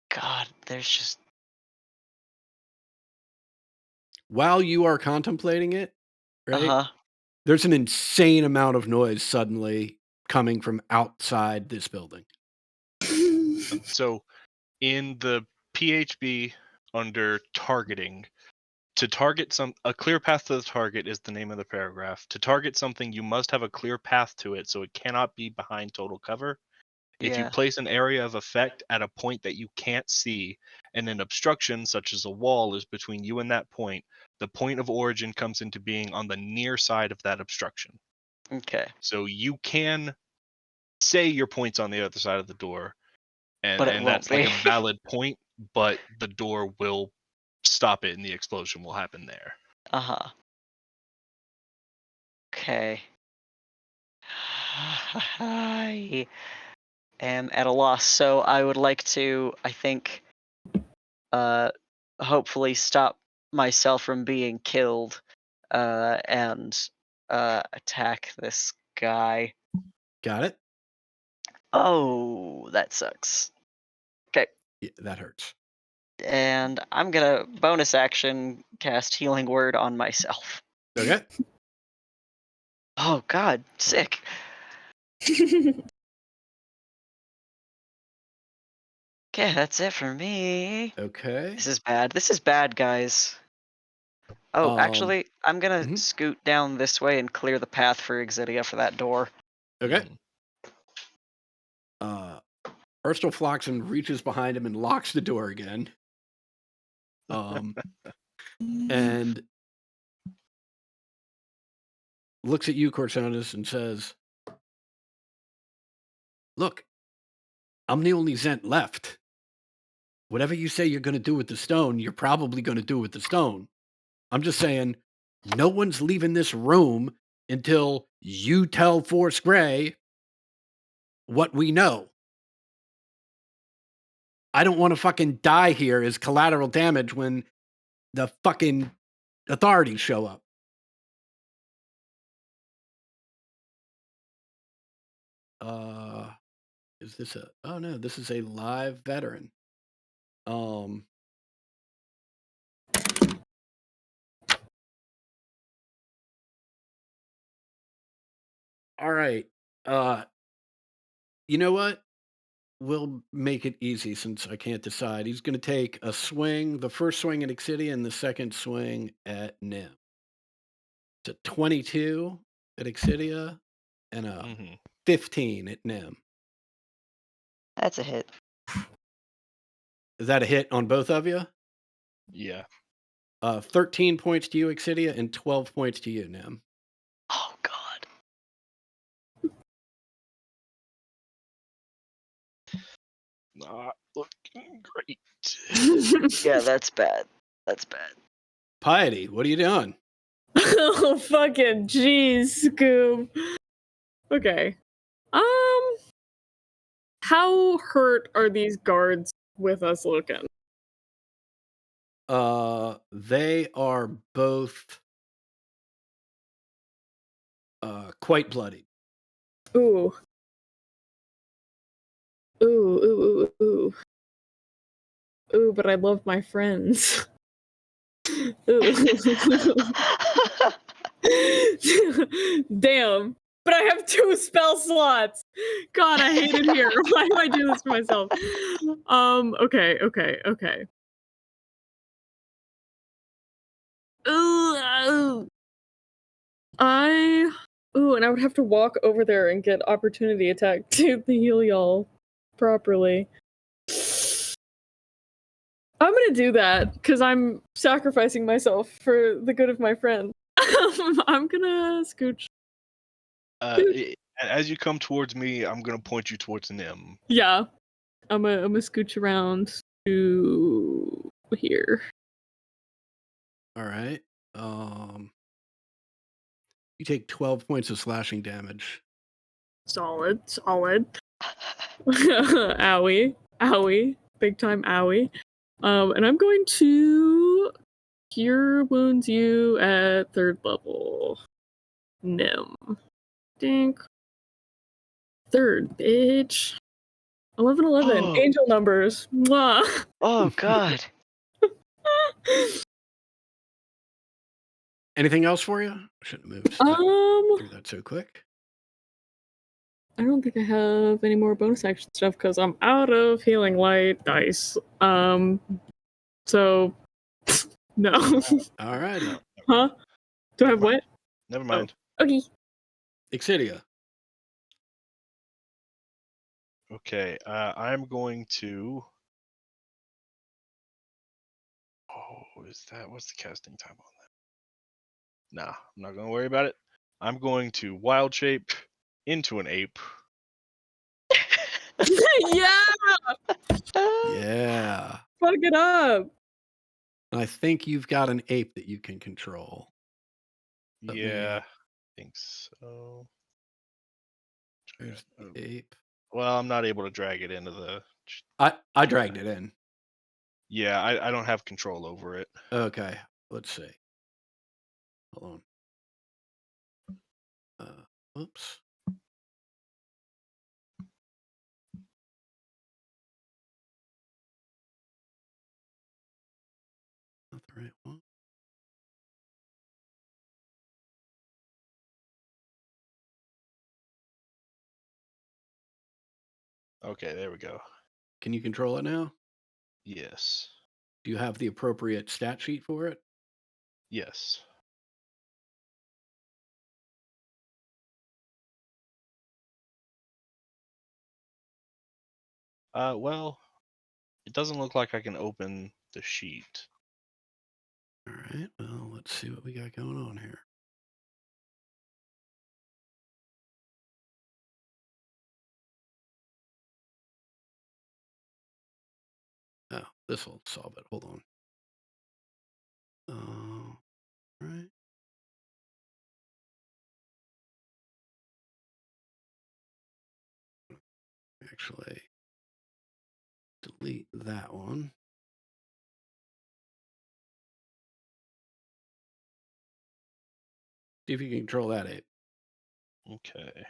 God, there's just While you are contemplating it, right? uh-huh. There's an insane amount of noise suddenly coming from outside this building. So in the PHB under targeting, to target a clear path to the target is the name of the paragraph. To target something, you must have a clear path to it, so it cannot be behind total cover. If you Yeah. place an area of effect at a point that you can't see, and an obstruction, such as a wall, is between you and that point, the point of origin comes into being on the near side of that obstruction. Okay. So you can say your point's on the other side of the door, But it and won't that's like be. a valid point, but the door will stop it and the explosion will happen there. Uh-huh. Okay. I am at a loss, so I would like to, I think, hopefully stop myself from being killed, and attack this guy. Got it? Oh, that sucks. Yeah, that hurts. And I'm gonna bonus action cast Healing Word on myself. Okay. Oh god, sick. Okay, that's it for me. Okay. This is bad. This is bad, guys. Oh, actually, I'm gonna mhm. scoot down this way and clear the path for Exidia for that door. Okay. Mhm. Urstal Floxen reaches behind him and locks the door again. And looks at you, Corsonis, and says, "Look, I'm the only Zent left. Whatever you say you're going to do with the stone, you're probably going to do with the stone. I'm just saying, no one's leaving this room until you tell Force Grey what we know. I don't want to fucking die here as collateral damage when the fucking authorities show up." Is this a? Oh no, this is a live veteran. All right. You know what? We'll make it easy since I can't decide. He's going to take a swing, the first swing at Exidia and the second swing at Nim. It's a 22 at Exidia and a Mhm. 15 at Nim. That's a hit. Is that a hit on both of you? Yeah. 13 points to you, Exidia, and 12 points to you, Nim. Oh god. Not looking great. Yeah, that's bad. That's bad. Piety, what are you doing? Oh fucking jeez, Scoob. Okay. How hurt are these guards with us looking? They are both quite bloody. Ooh. Ooh, ooh, ooh, ooh. Ooh, but I love my friends. Ooh. Damn. But I have 2 spell slots. God, I hate it here. Why do I do this to myself? Okay. Ooh, and I would have to walk over there and get opportunity attack to heal y'all properly. I'm gonna do that because I'm sacrificing myself for the good of my friend. I'm gonna scooch. As you come towards me, I'm gonna point you towards Nim. Yeah, I'm gonna scooch around to here. All right. You take 12 points of slashing damage. Solid. Owie, big time owie. And I'm going to cure wounds you at 3rd level. Nim. Dink. 3rd, bitch. 11. Oh. Angel numbers. Mwah. Oh god. Anything else for you? I shouldn't have moved through that so quick. I don't think I have any more bonus action stuff because I'm out of healing light dice. So no. All righty. Huh? Do I have what? Never mind. Okay. Exidia. Okay, I'm going to. Oh, is that what's the casting time on that? Nah, I'm not gonna worry about it. I'm going to wild shape into an ape. Yeah, Yeah. fuck it up. And I think you've got an ape that you can control. Let me- Yeah, I think so. There's the Oh, ape. well, I'm not able to drag it into the. I dragged it in. Yeah, I don't have control over it. Okay. Let's see. Hold on. Oops. Not the right one. Okay, there we go. Can you control it now? Yes. Do you have the appropriate stat sheet for it? Yes. Well, it doesn't look like I can open the sheet. All right. Well, let's see what we got going on here. Oh, this will solve it. Hold on. Right. Actually, delete that one. See if you can control that ape. Okay.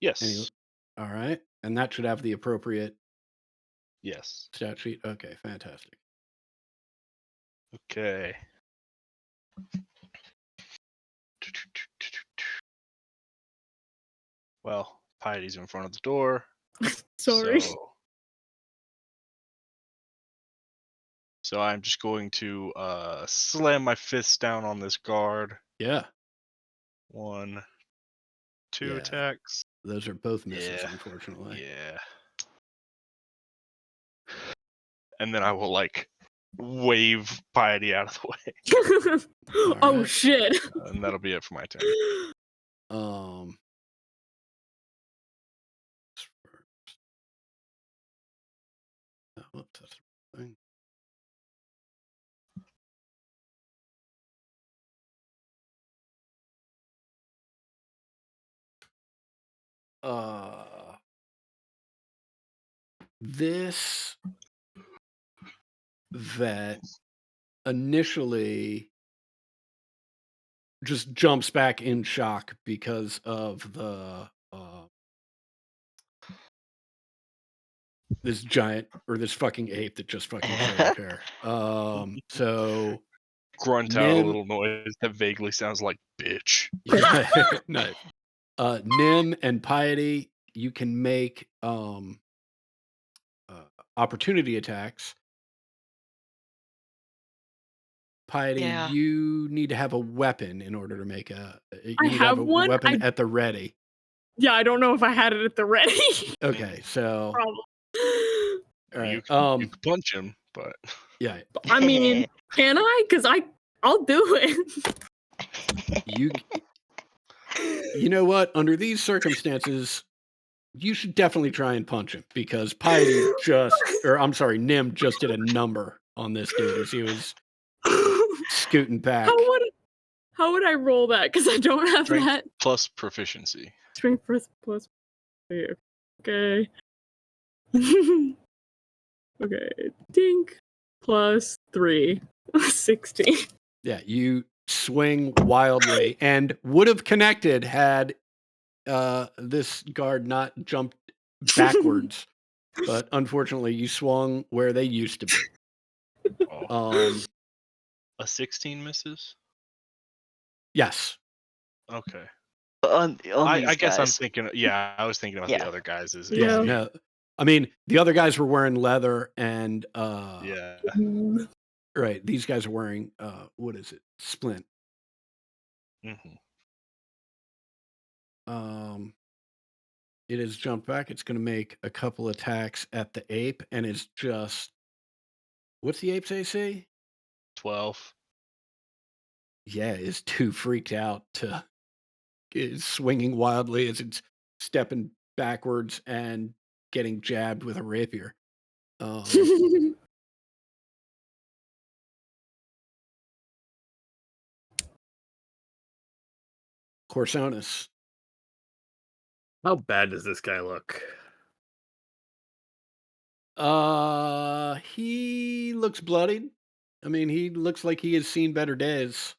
Yes. All right. And that should have the appropriate Yes. stat sheet. Okay, fantastic. Okay. Well, Piety's in front of the door. Sorry. So I'm just going to slam my fist down on this guard. Yeah. 1, 2 Yeah. attacks. Those are both misses, Yeah. unfortunately. Yeah. And then I will like wave Piety out of the way. Oh right. shit. And that'll be it for my turn. Whoops, that's the thing. This vet initially just jumps back in shock because of the this giant or this fucking ape that just fucking showed up here. So Grunt out a Nim- little noise that vaguely sounds like bitch. nice. Nim and Piety, you can make opportunity attacks. Piety, Yeah. you need to have a weapon in order to make a. You I need to have have a one. weapon at the ready. Yeah, I don't know if I had it at the ready. Okay, so Problem. all right. You can punch him, but Yeah, I mean, can I? Because I'll do it. you know what? Under these circumstances, you should definitely try and punch him because Piety Nim just did a number on this dude as he was scooting back. How would I roll that? Because I don't have Strength that. plus proficiency. Strength plus. Okay. Okay. Dink plus 3. 16. Yeah, you swing wildly and would have connected had this guard not jumped backwards. But unfortunately, you swung where they used to be. Oh. A 16 misses? Yes. Okay. On I these guess I'm guys. thinking. Yeah, I was thinking about Yeah. the other guys. As Yeah. HP. No. I mean, the other guys were wearing leather and Yeah. right. These guys are wearing what is it? Splint. Mm-hmm. It has jumped back. It's going to make a couple attacks at the ape, and it's just what's the ape's AC? 12. Yeah, it's too freaked out to is swinging wildly as it's stepping backwards and getting jabbed with a rapier. Um, Corsonus. How bad does this guy look? He looks bloodied. I mean, he looks like he has seen better days.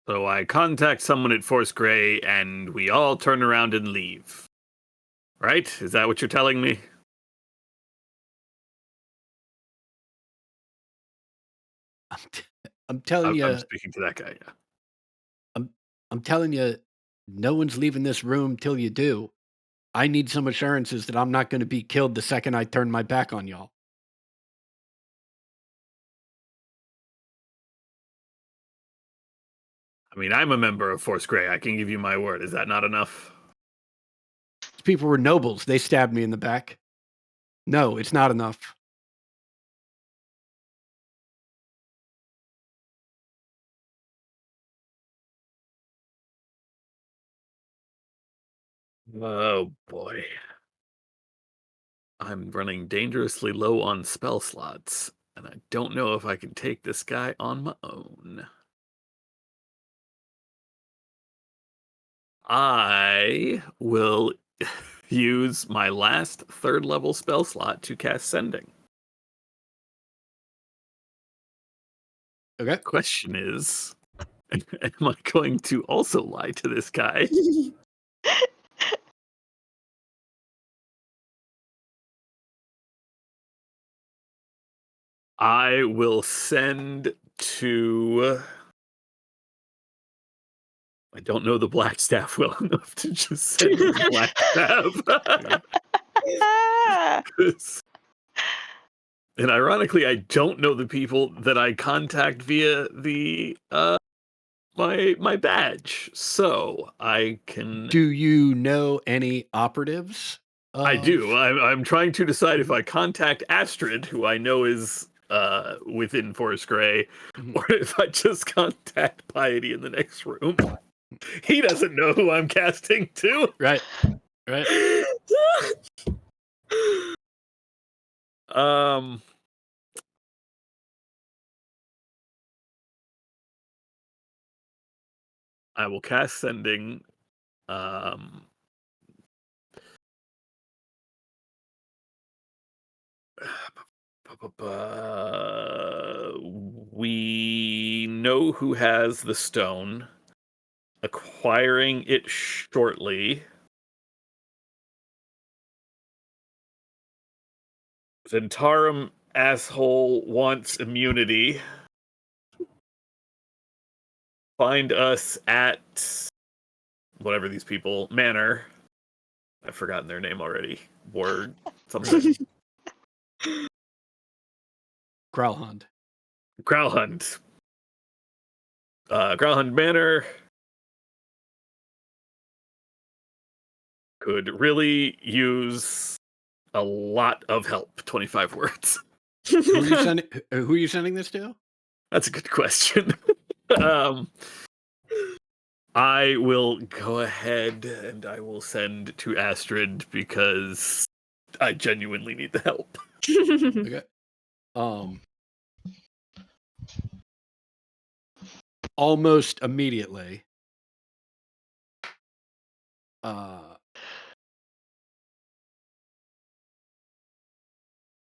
So I contact someone at Force Grey, and we all turn around and leave. Right? Is that what you're telling me? I'm telling you, I'm speaking to that guy. Yeah. I'm telling you, no one's leaving this room till you do. I need some assurances that I'm not going to be killed the second I turn my back on y'all. I mean, I'm a member of Force Grey. I can give you my word. Is that not enough? These people were nobles. They stabbed me in the back. No, it's not enough. Oh boy. I'm running dangerously low on spell slots, and I don't know if I can take this guy on my own. I will use my last third level spell slot to cast Sending. Okay. Question is, am I going to also lie to this guy? I will send to. I don't know the black staff well enough to just send to the black staff. Ah! And ironically, I don't know the people that I contact via the my badge, so I can. Do you know any operatives? I do. I'm trying to decide if I contact Astrid, who I know is within Forest Grey, Mhm. or if I just contact Piety in the next room. He doesn't know who I'm casting to. Right. Right. I will cast Sending. We know who has the stone. Acquiring it shortly. Zentarum asshole wants immunity. Find us at whatever these people manor. I've forgotten their name already. Word something. Growlhund. Growlhund. Growlhund Manor could really use a lot of help. 25 words. Who are you sending this to? That's a good question. I will go ahead and I will send to Astrid because I genuinely need the help. Okay. Almost immediately,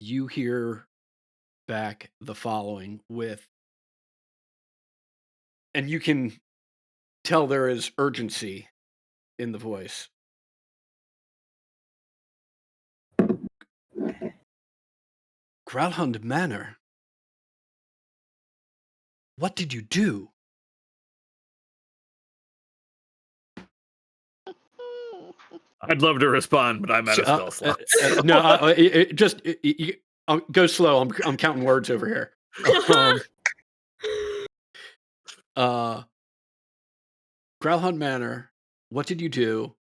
you hear back the following with, and you can tell there is urgency in the voice. Growlhund Manor. What did you do? I'd love to respond, but I'm out of spell slots. No, go slow. I'm counting words over here. Growlhunt Manor. What did you do?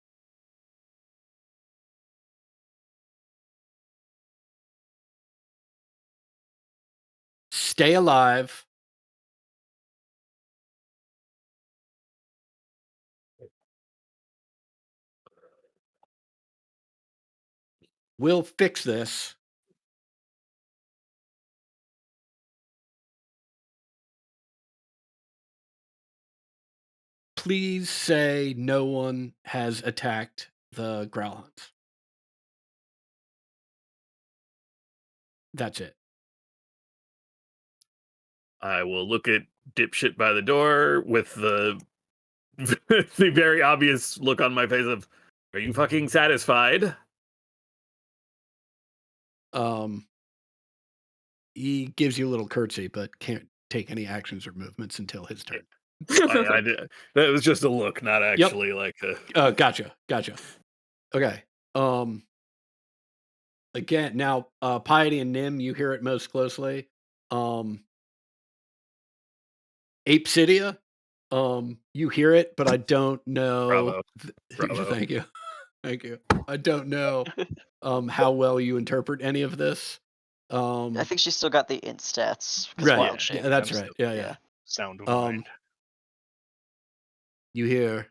Stay alive. We'll fix this. Please say no one has attacked the Growlhunts. That's it. I will look at dipshit by the door with the the very obvious look on my face of, "Are you fucking satisfied?" He gives you a little curtsy, but can't take any actions or movements until his turn. I did. That was just a look, not actually like a. Gotcha. Okay. Again, now Piety and Nim, you hear it most closely. Apesidia, you hear it, but I don't know. Bravo. Thank you. I don't know how well you interpret any of this. I think she's still got the int stats. 'Cause Right. Wild Shape. Yeah, that's I'm right. still- Yeah. Sound of mind. You hear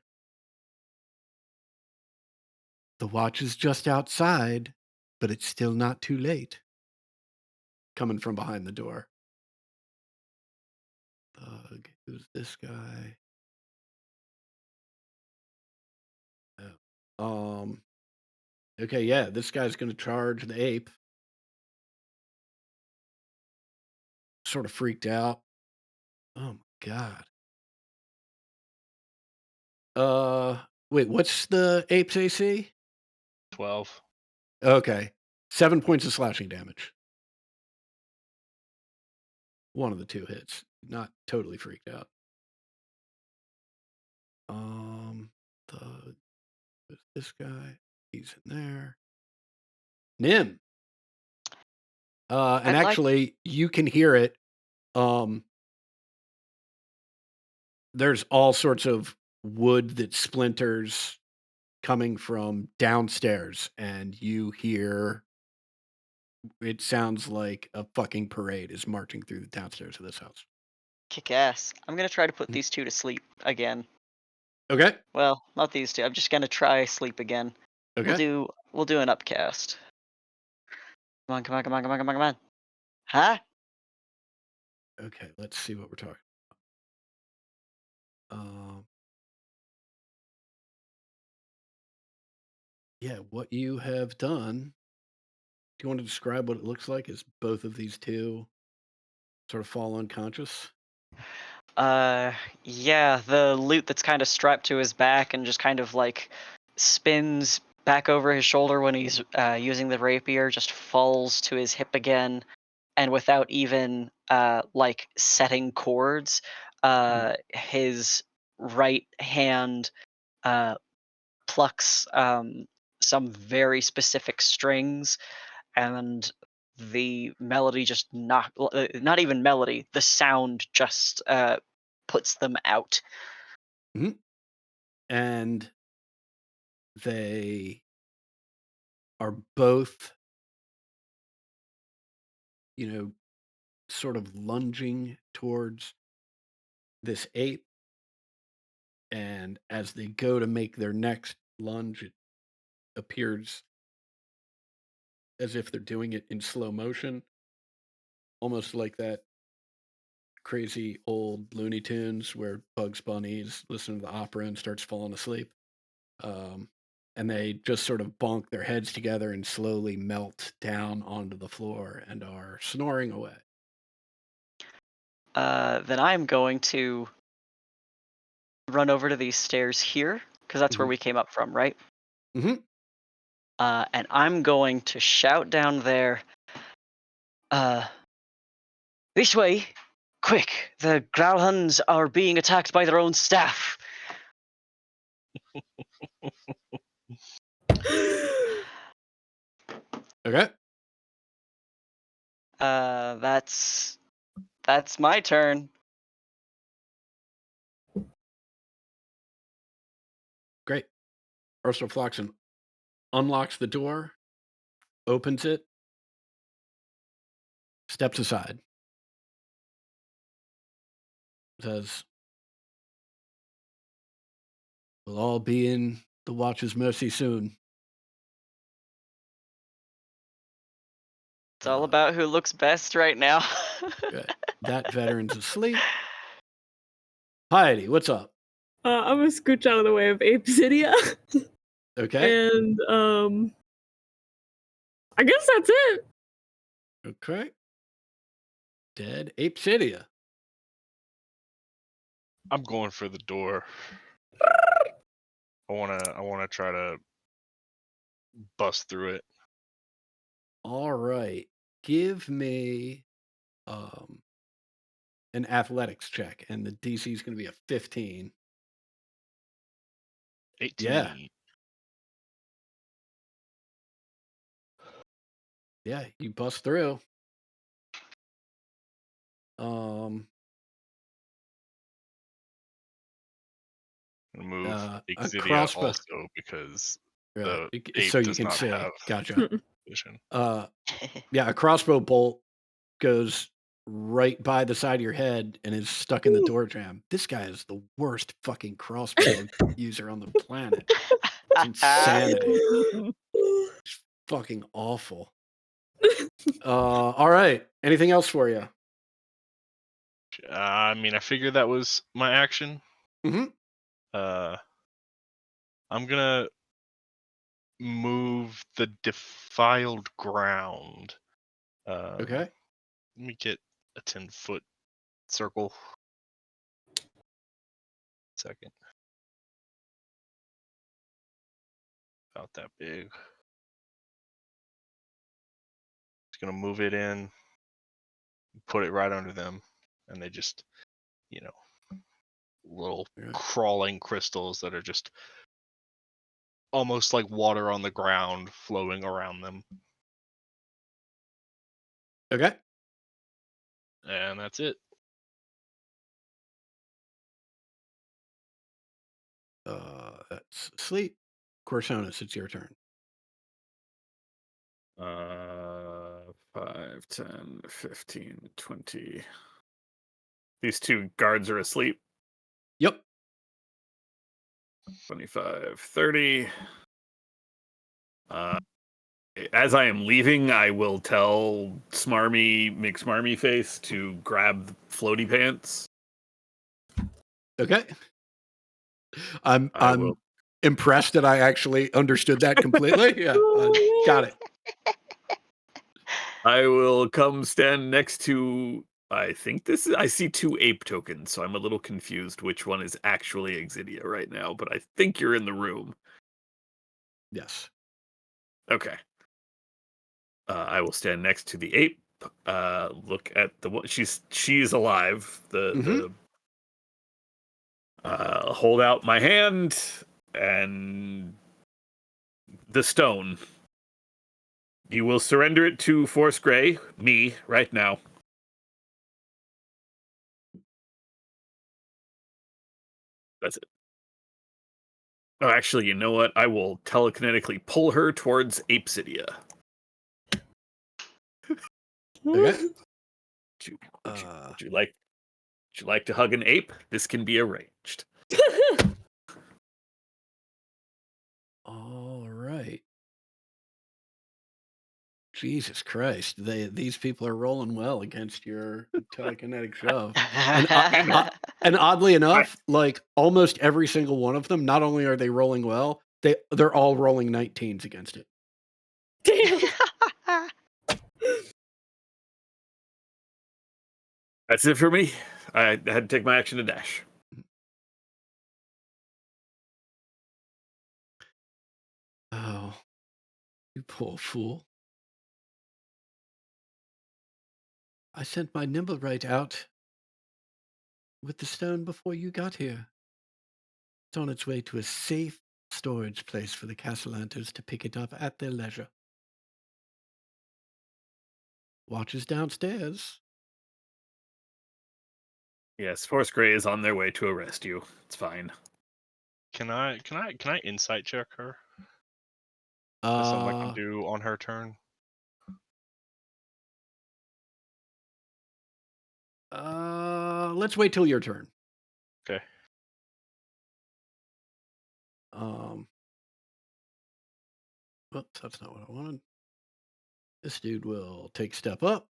the watch is just outside, but it's still not too late. Coming from behind the door. Thug. Who's this guy? Oh. Okay, yeah, this guy's gonna charge the ape. Sort of freaked out. Oh my god. Wait, what's the ape's AC? 12. Okay. 7 points of slashing damage. One of the two hits. Not totally freaked out. This guy. He's in there. Nim. And I'd like- actually, you can hear it. There's all sorts of wood that splinters coming from downstairs, and you hear it sounds like a fucking parade is marching through the downstairs of this house. Kick ass. I'm gonna try to put these two to sleep again. Okay. Well, not these two. I'm just gonna try sleep again. Okay. We'll do an upcast. Come on. Huh? Okay. Let's see what we're talking about. Yeah, what you have done. Do you want to describe what it looks like as both of these two sort of fall unconscious? Yeah, the loot that's kind of strapped to his back and just kind of like spins back over his shoulder when he's using the rapier just falls to his hip again, and without even like setting chords, his right hand plucks some very specific strings, and the melody just not even melody, the sound just puts them out. And they are both, sort of lunging towards this ape. And as they go to make their next lunge, it appears as if they're doing it in slow motion, almost like that crazy old Looney Tunes where Bugs Bunny's listening to the opera and starts falling asleep. And they just sort of bonk their heads together and slowly melt down onto the floor and are snoring away. Then I'm going to run over to these stairs here, because that's where we came up from, right? Mhm. And I'm going to shout down there, this way, quick, the Growlhuns are being attacked by their own staff. Okay. That's my turn. Great. Ursula Floxen unlocks the door, opens it, steps aside, says, "We'll all be in the Watcher's mercy soon." It's all about who looks best right now. Right. That veteran's asleep. Heidi, what's up? I'm gonna scooch out of the way of Apesidia. Okay. And I guess that's it. Okay. Dead Apesidia. I'm going for the door. I wanna try to bust through it. All right. Give me an athletics check, and the DC is going to be a 15. 18. Yeah, you bust through. Um, Move a Exidia crossbow. also because Right. the ape So you does can not see. have Gotcha. vision. Yeah, a crossbow bolt goes right by the side of your head and is stuck in the door jam. This guy is the worst fucking crossbow user on the planet. It's insanity. It's fucking awful. All right. Anything else for you? I mean, I figured that was my action. Mhm. I'm gonna move the defiled ground. Okay. Let me get a 10-foot circle. Second. About that big. Just gonna move it in, put it right under them, and they just, little Yeah. crawling crystals that are just almost like water on the ground flowing around them. Okay. And that's it. That's sleep. Corsonus, it's your turn. 5, 10, 15, 20. These two guards are asleep. Yep. 25, 30. As I am leaving, I will tell McSmarmy Face to grab the floaty pants. Okay. I'm I will. impressed that I actually understood that completely. Yeah, got it. I will come stand next to. I see 2 ape tokens, so I'm a little confused which one is actually Exidia right now. But I think you're in the room. Yes. Okay. I will stand next to the ape. Look at the one. She's alive. Hold out my hand and the stone. You will surrender it to Force Grey, me, right now. That's it. Oh, actually, you know what? I will telekinetically pull her towards Apesidia. Okay. Would you like to hug an ape? This can be arranged. All right. Jesus Christ. These people are rolling well against your telekinetic shove. And oddly enough, like almost every single one of them, not only are they rolling well, they're all rolling 19s against it. Damn. That's it for me. I had to take my action to dash. Oh, you poor fool. I sent my Nimblewright out with the stone before you got here. It's on its way to a safe storage place for the Castellantos to pick it up at their leisure. Watch is downstairs. Yes, Force Grey is on their way to arrest you. It's fine. Can I insight check her? That's something I can do on her turn. Let's wait till your turn. Okay. Oops, that's not what I wanted. This dude will take step up.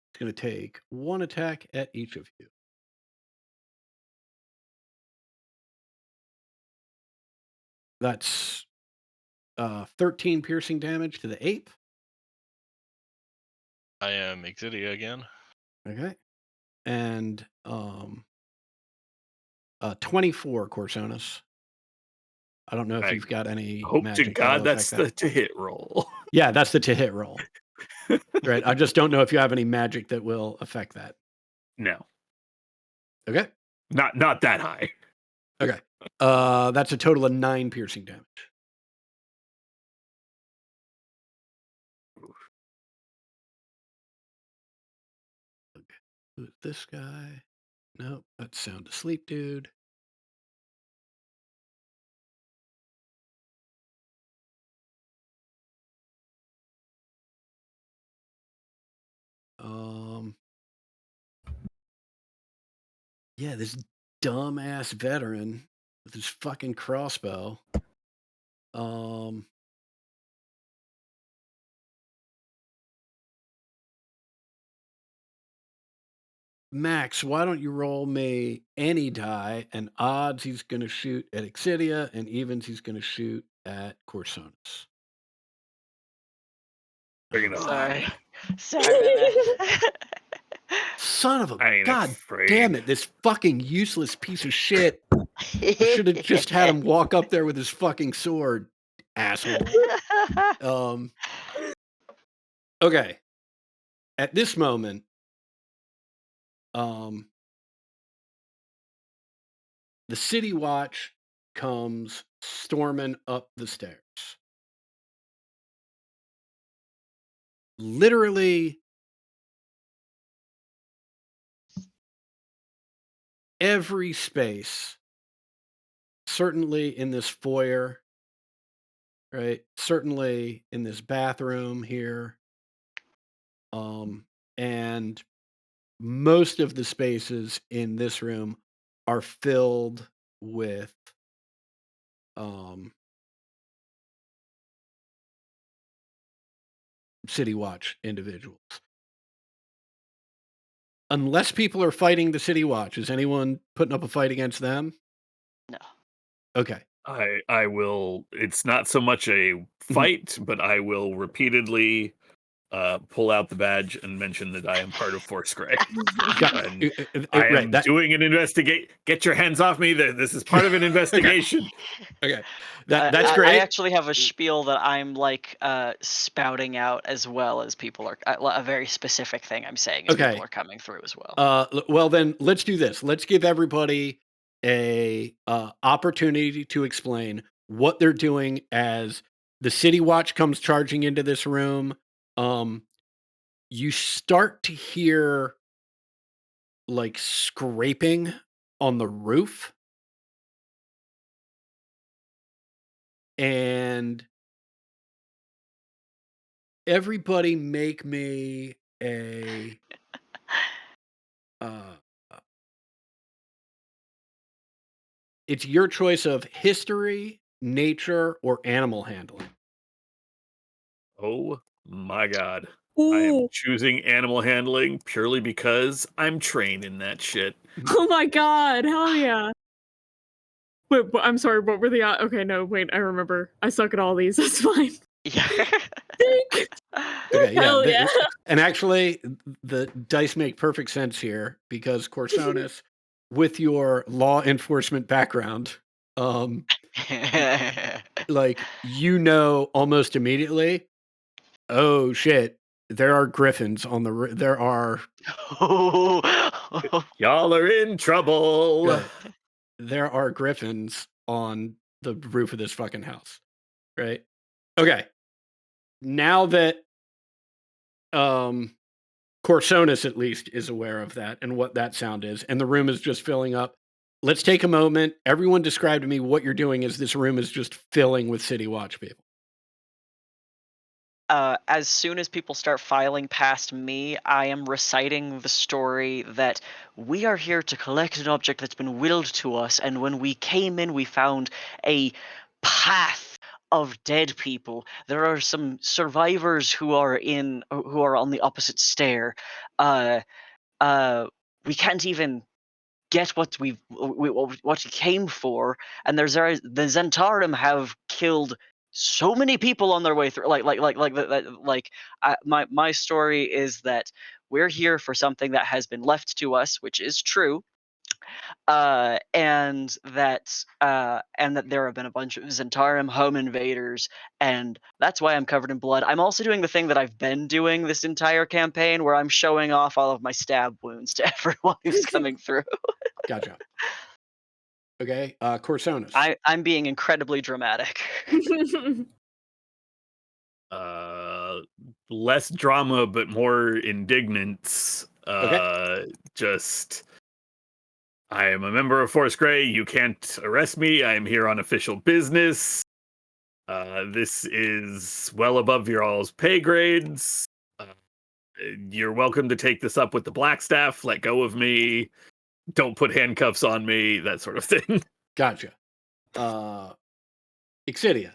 It's going to take one attack at each of you. That's 13 piercing damage to the ape. I am Exidia again. Okay. And 24 Corsonus. I don't know if I you've got any Hope to magic God that'll that's affect the to hit roll. that. Yeah, that's the to hit roll. Right. I just don't know if you have any magic that will affect that. No, Okay. not that high. Okay. That's a total of 9 piercing damage. Okay. Who's this guy? Nope. That's sound asleep, dude. Yeah, this dumbass veteran with his fucking crossbow. Max, why don't you roll me any die, and odds he's going to shoot at Exidia, and evens he's going to shoot at Corsonus. Bring it on. Sorry. Sorry. Son of a I ain't god afraid. damn it! This fucking useless piece of shit. I should have just had him walk up there with his fucking sword, asshole. Okay. At this moment, the City Watch comes storming up the stairs. Literally every space, certainly in this foyer, right? Certainly in this bathroom here. And most of the spaces in this room are filled with City Watch individuals. Unless people are fighting the City Watch, is anyone putting up a fight against them? No. Okay. I will. It's not so much a fight, but I will repeatedly pull out the badge and mention that I am part of Force Grey. And I am doing an investigate. Get your hands off me! This is part of an investigation. Okay, that's great. I actually have a spiel that I'm like spouting out as well as people are a very specific thing I'm saying as people are coming through as well. Well, then let's do this. Let's give everybody a opportunity to explain what they're doing as the City Watch comes charging into this room. You start to hear like scraping on the roof, and everybody make me a it's your choice of history, nature, or animal handling. Oh my god. Ooh. I am choosing animal handling purely because I'm trained in that shit. Oh my god, hell yeah. Wait, I'm sorry, what were the okay, no, wait, I remember. I suck at all these, that's fine. Yeah. Okay, yeah. Hell yeah. And actually, the dice make perfect sense here because Corsonis, with your law enforcement background, like almost immediately. Oh shit! There are griffins on the. There are. Y'all are in trouble. Right, there are griffins on the roof of this fucking house. Right. Okay. Now that Corsonis at least is aware of that and what that sound is, and the room is just filling up. Let's take a moment. Everyone describe to me what you're doing as this room is just filling with City Watch people. As soon as people start filing past me, I am reciting the story that we are here to collect an object that's been willed to us, and when we came in, we found a path of dead people. There are some survivors who are on the opposite stair. Uh, we can't even get what we came for, and the Zentarum have killed so many people on their way through. My story is that we're here for something that has been left to us, which is true, and that there have been a bunch of Zentarum home invaders, and that's why I'm covered in blood. I'm also doing the thing that I've been doing this entire campaign, where I'm showing off all of my stab wounds to everyone who's coming through. Gotcha. Okay, Corsonis. I'm being incredibly dramatic. Less drama, but more indignance. Just, I am a member of Force Grey. You can't arrest me. I am here on official business. This is well above your all's pay grades. You're welcome to take this up with the Blackstaff. Let go of me. Don't put handcuffs on me. That sort of thing. Gotcha. Exidia.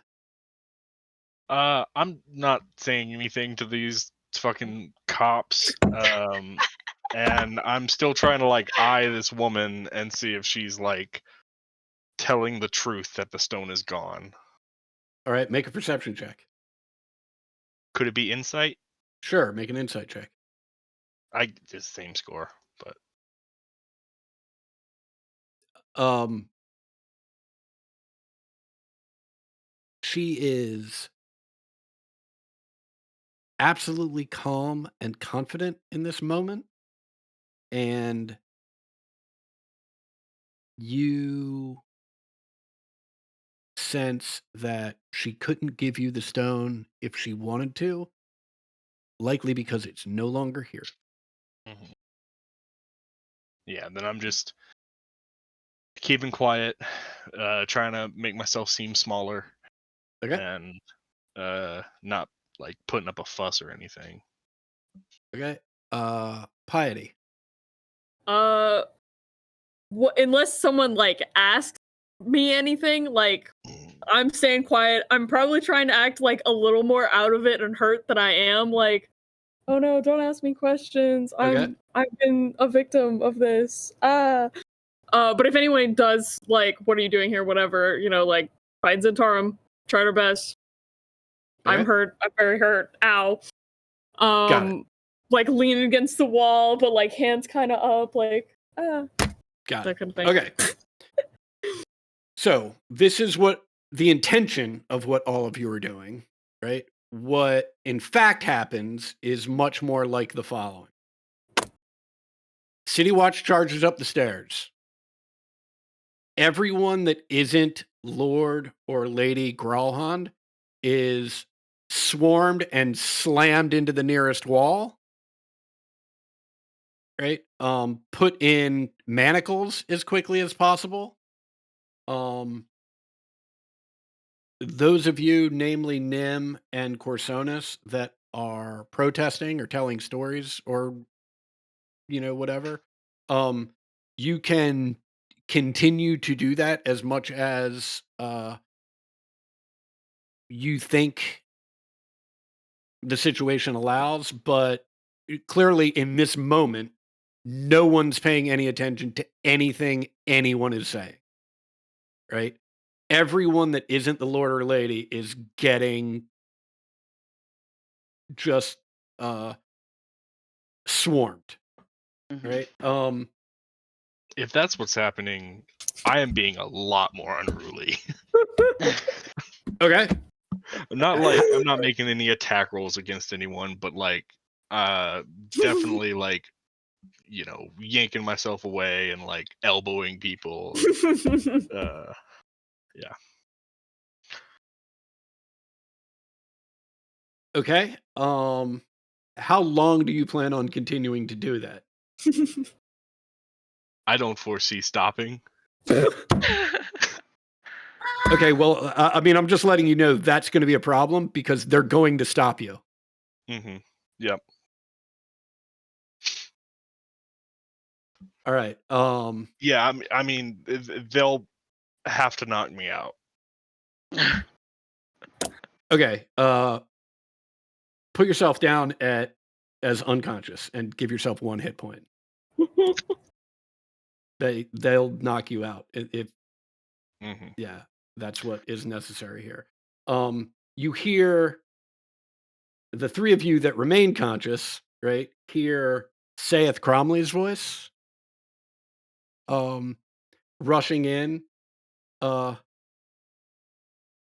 I'm not saying anything to these fucking cops. And I'm still trying to like eye this woman and see if she's like telling the truth that the stone is gone. All right, make a perception check. Could it be insight? Sure, make an insight check. I the same score, but she is absolutely calm and confident in this moment, and you sense that she couldn't give you the stone if she wanted to, likely because it's no longer here. mhm. Yeah, then I'm just keeping quiet, trying to make myself seem smaller, Okay. and not like putting up a fuss or anything. Okay. Piety. Unless someone like asks me anything, like I'm staying quiet. I'm probably trying to act like a little more out of it and hurt than I am. Like, oh no, don't ask me questions. Okay. I've been a victim of this. But if anyone does like, what are you doing here? Whatever, like find Zentarum, tried our best. I'm Okay. hurt. I'm very hurt. Ow. Got it. Like leaning against the wall, but like hands kind of up, like Got that it. kind of thing. Okay. So this is what the intention of what all of you are doing, right? What in fact happens is much more like the following. City Watch charges up the stairs. Everyone that isn't Lord or Lady Gralhand is swarmed and slammed into the nearest wall. Right? Put in manacles as quickly as possible. Those of you, namely Nim and Corsonis, that are protesting or telling stories or whatever, you can continue to do that as much as you think the situation allows, but clearly in this moment, no one's paying any attention to anything anyone is saying. Right? Everyone that isn't the Lord or Lady is getting just uh, swarmed. Mhm. Right. If that's what's happening, I am being a lot more unruly. Okay. Not like I'm not making any attack rolls against anyone, but like definitely like yanking myself away and like elbowing people. Uh yeah. Okay. How long do you plan on continuing to do that? I don't foresee stopping. Okay. Well, I mean, I'm just letting you know that's going to be a problem because they're going to stop you. Yep. All right. Yeah, I mean they'll have to knock me out. Okay. Put yourself down as unconscious and give yourself 1 hit point. They'll knock you out if Mhm. yeah, that's what is necessary here. You hear the 3 of you that remain conscious, right? Hear saith Cromley's voice, um, rushing in. Uh,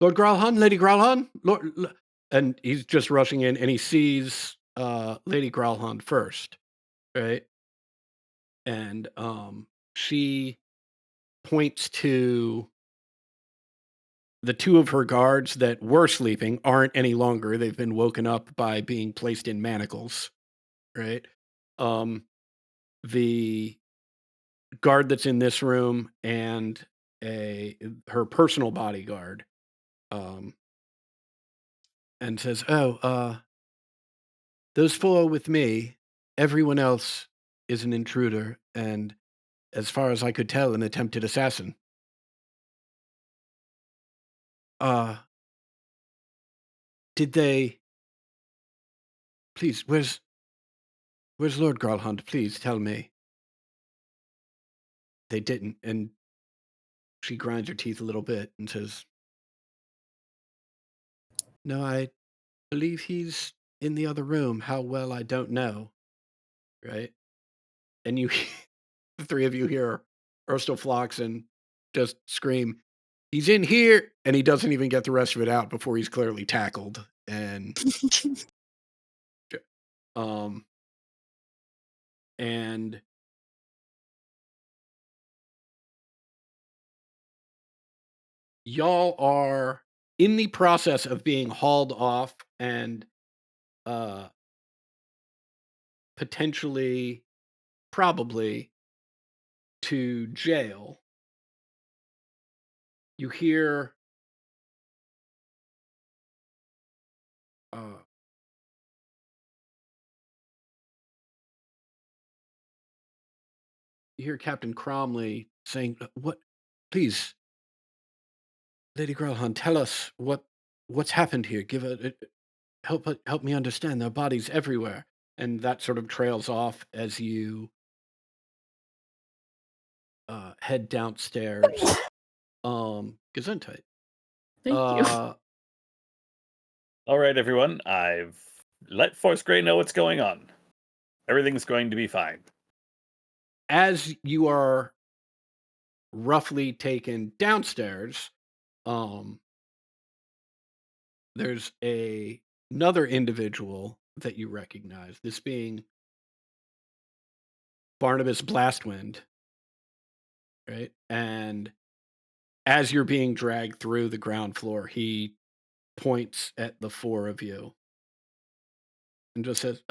Lord Gralhan, Lady Gralhan, and he's just rushing in, and he sees Lady Gralhan first, right? And she points to the 2 of her guards that were sleeping aren't any longer. They've been woken up by being placed in manacles, right? Um, the guard that's in this room and her personal bodyguard, um, and says, "Oh, those 4 are with me. Everyone else is an intruder, and as far as I could tell, an attempted assassin." Uh, did they? Please, where's Lord Gralhund? Please tell me. They didn't, and she grinds her teeth a little bit and says, "No, I believe he's in the other room. How well, I don't know." Right? And you, the 3 of you hear Urstel Floxen just scream, "He's in here!" And he doesn't even get the rest of it out before he's clearly tackled. And, um, and y'all are in the process of being hauled off and uh, potentially, probably, to jail. You hear uh, Captain Cromley saying, "What? Please, Lady Grelhan, tell us what's happened here. Give help me understand. There are bodies everywhere." And that sort of trails off as you head downstairs. Gesundheit. Thank you. All right, everyone. I've let Force Grey know what's going on. Everything's going to be fine. As you are roughly taken downstairs, there's another individual that you recognize, this being Barnabas Blastwind, right? And as you're being dragged through the ground floor, he points at the 4 of you and just says,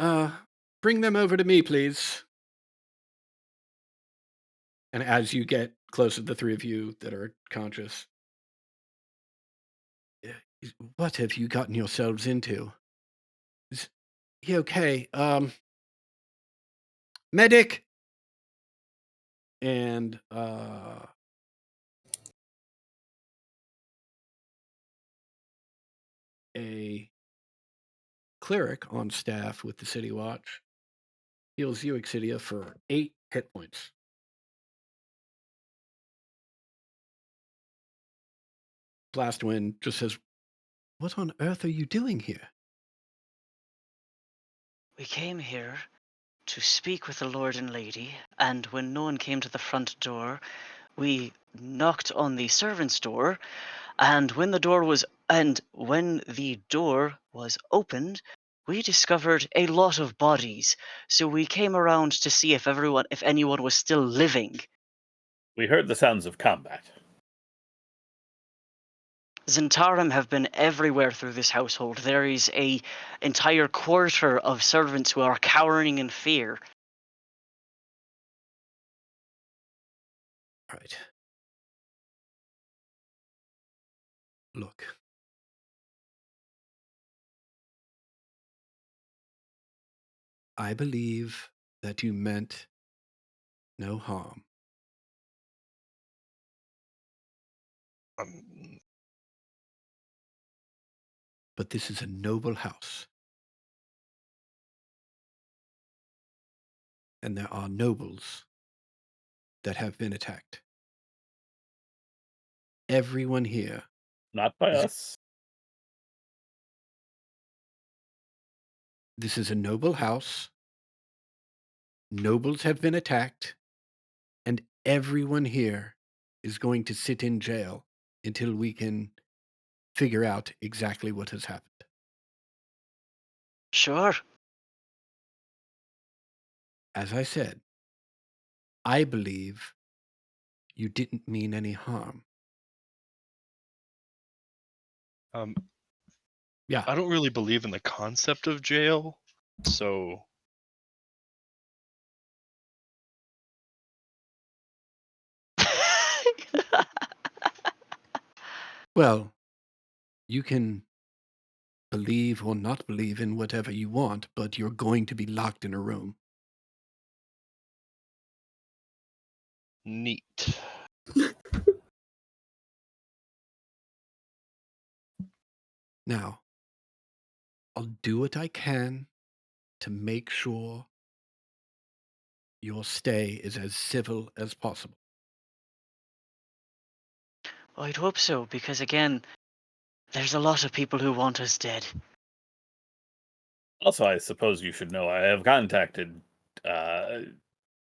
"Bring them over to me, please." And as you get close to the 3 of you that are conscious, "What have you gotten yourselves into? Is he okay? Medic!" And a cleric on staff with the City Watch heals you, Exidia, for 8 hit points. Blastwind just says, "What on earth are you doing here?" We came here to speak with the Lord and Lady, and when no one came to the front door, we knocked on the servant's door, and when the door was opened, we discovered a lot of bodies. So we came around to see if anyone was still living. We heard the sounds of combat. Zentarum have been everywhere through this household. There is a entire quarter of servants who are cowering in fear. Right. Look. I believe that you meant no harm. Um, But this is a noble house. And there are nobles that have been attacked. Everyone here. Not by Is it- us. This is a noble house. Nobles have been attacked. And everyone here is going to sit in jail until we can figure out exactly what has happened. Sure. As I said, I believe you didn't mean any harm. Yeah. I don't really believe in the concept of jail, so Well, you can believe or not believe in whatever you want, but you're going to be locked in a room. neat. Now, I'll do what I can to make sure your stay is as civil as possible. I'd hope so, because again, there's a lot of people who want us dead. Also, I suppose you should know I have contacted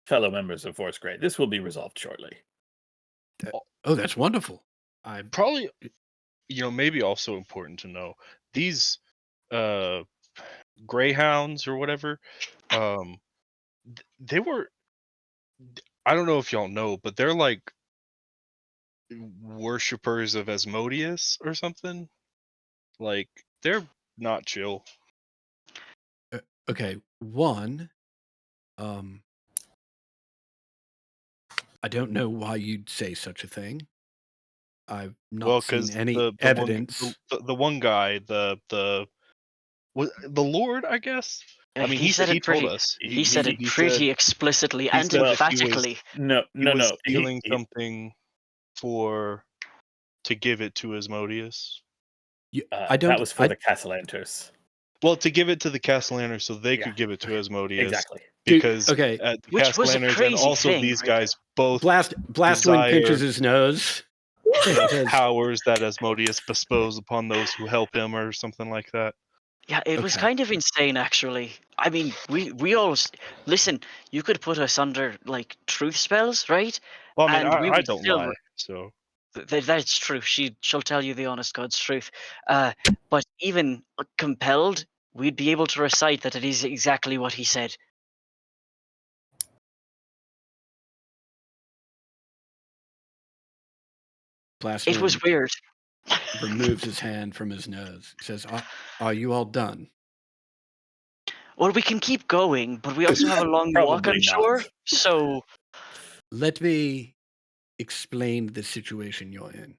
fellow members of Force Grey. This will be resolved shortly. Oh, that's wonderful. I Probably, maybe also important to know these greyhounds or whatever. They were. I don't know if y'all know, but they're like worshippers of Asmodeus or something. Like they're not chill. okay. One, I don't know why you'd say such a thing. I've not Well, seen because any the evidence. the one guy, the Lord, I guess. I mean, he said he it told pretty. us. He said it he pretty said explicitly he and said that he was emphatically. No, he no, was no. stealing something to give it to Asmodeus. I don't. That was for the Castellanters. Well, to give it to the Castellaners so they Yeah, could give it to Asmodeus. Exactly. Because okay. the Which was a Castellaners and crazy also thing, these right? guys both Blastwind pinches desire his nose. the powers that Asmodeus bestows upon those who help him or something like that. Yeah, it was Okay. kind of insane, actually. I mean, we all listen. You could put us under like truth spells, right? Well, I mean, And we I would don't still lie, so That's true. She'll tell you the honest God's truth. But even compelled, we'd be able to recite that it is exactly what he said. Blastwind It was weird. removes his hand from his nose. He says, "Are you all done?" Well, we can keep going, but we also have a long walk Probably on not. shore. So Let me explain the situation you're in.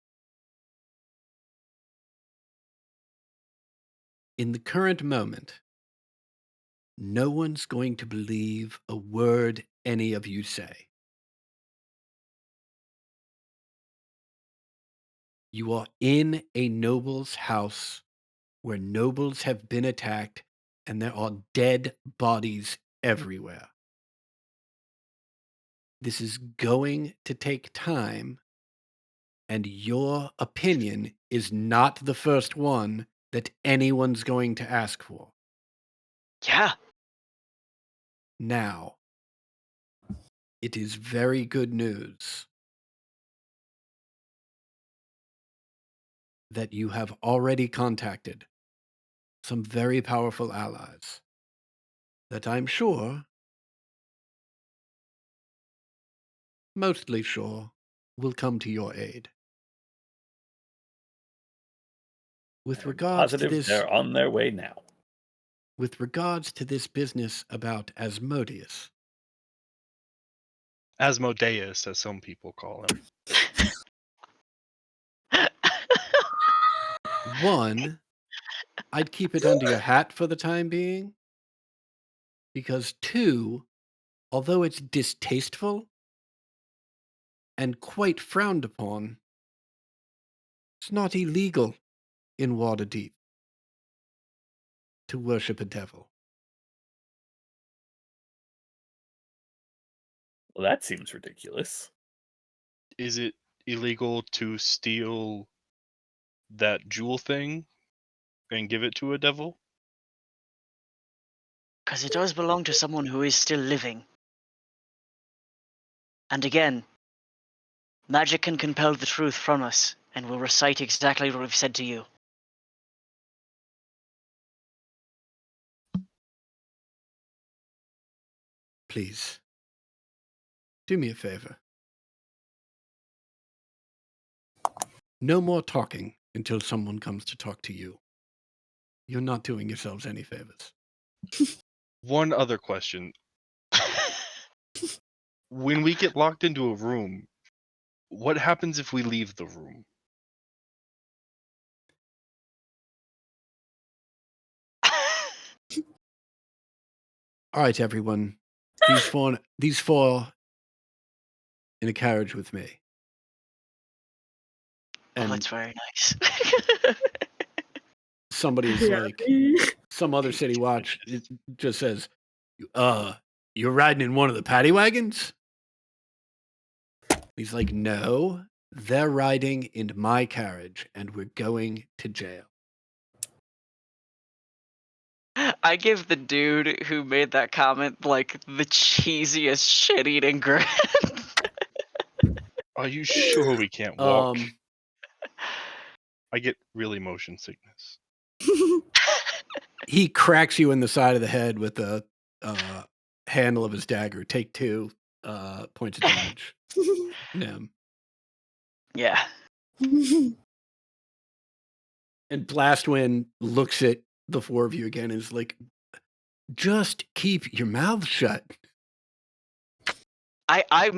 In the current moment, no one's going to believe a word any of you say. You are in a noble's house where nobles have been attacked and there are dead bodies everywhere. This is going to take time, and your opinion is not the first one that anyone's going to ask for. yeah, Now, it is very good news that you have already contacted some very powerful allies that I'm sure, mostly sure, will come to your aid. With I'm regards to positive this, they're on their way now. with regards to this business about Asmodeus, Asmodeus, as some people call him. one, I'd keep it under your hat for the time being, because two, although it's distasteful and quite frowned upon, it's not illegal in Waterdeep to worship a devil. Well, that seems ridiculous. Is it illegal to steal that jewel thing and give it to a devil? Because it does belong to someone who is still living. And again, magic can compel the truth from us, and will recite exactly what we've said to you. Please, do me a favor. No more talking until someone comes to talk to you. You're not doing yourselves any favors. One other question. When we get locked into a room, what happens if we leave the room? All right, everyone. These four in a carriage with me. Oh, And that's very nice. somebody's Yeah. like, some other city watch, it just says, you're riding in one of the paddy wagons? He's like, no, they're riding in my carriage and we're going to jail. I give the dude who made that comment like the cheesiest shit-eating grin. Are you sure we can't walk? Um, I get really motion sickness. he cracks you in the side of the head with the handle of his dagger. Take 2 points of damage. Nim. Yeah. And Blastwind looks at the four of you again and is like, just keep your mouth shut. I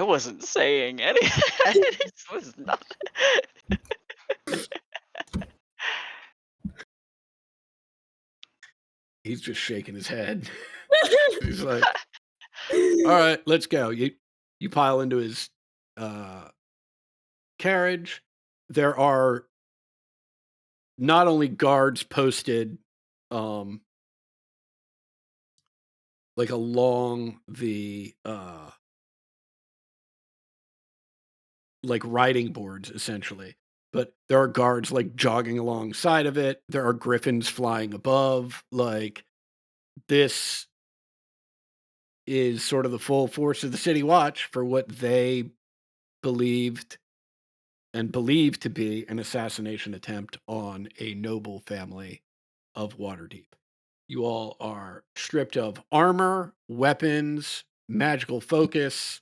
wasn't saying anything. This was not. He's just shaking his head. He's like, all right, let's go. You pile into his carriage. There are not only guards posted like along the like riding boards essentially, but there are guards like jogging alongside of it. There are griffins flying above. Like, this is sort of the full force of the City Watch for what they believed and believed to be an assassination attempt on a noble family of Waterdeep. You all are stripped of armor, weapons, magical focus,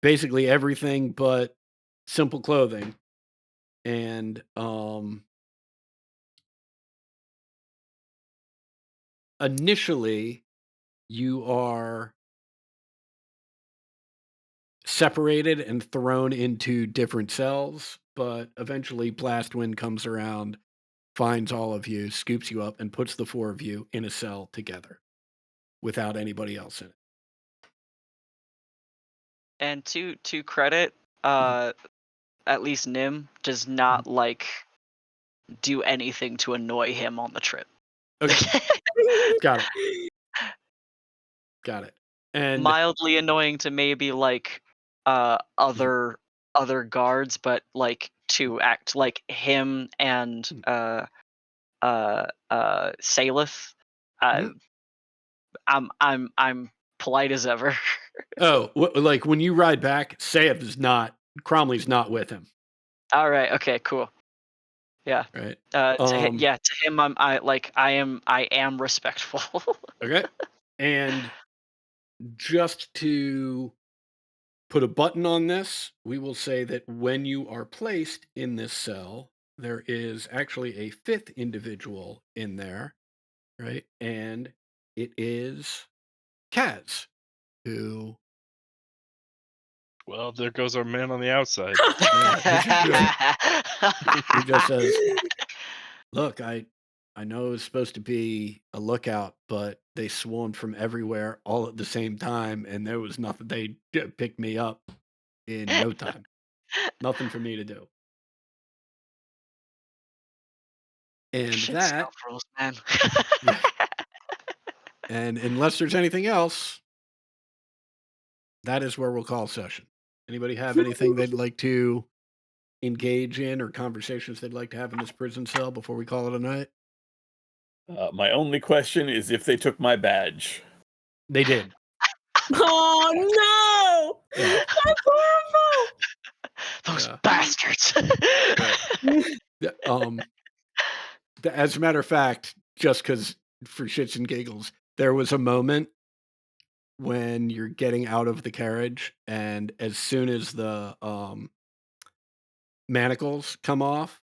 basically everything but simple clothing. And initially you are separated and thrown into different cells, but eventually Blastwind comes around, finds all of you, scoops you up, and puts the four of you in a cell together without anybody else in it. And to credit, at least Nim does not like do anything to annoy him on the trip. Okay, got it. Got it. And Mildly annoying to maybe like other guards, but like to act like him and Salith Mhm. I'm polite as ever. Oh, like when you ride back, Cromley's not with him, All right. Okay. Cool. Yeah. right? To him, I am respectful. Okay. And just to put a button on this, we will say that when you are placed in this cell, there is actually a fifth individual in there, right? And it is Kaz, who Well, there goes our man on the outside. he just says, "Look, I know it's supposed to be a lookout, but they swarmed from everywhere all at the same time, and there was nothing. They picked me up in no time. Nothing for me to do." And Shit, that, stealth rules, man. yeah, and unless there's anything else, that is where we'll call session. Anybody have anything they'd like to engage in or conversations they'd like to have in this prison cell before we call it a night? My only question is if they took my badge. They did. Oh no! Yeah. That's horrible. Those Yeah. bastards. Yeah, as a matter of fact, just because for shits and giggles, there was a moment when you're getting out of the carriage, and as soon as the manacles come off,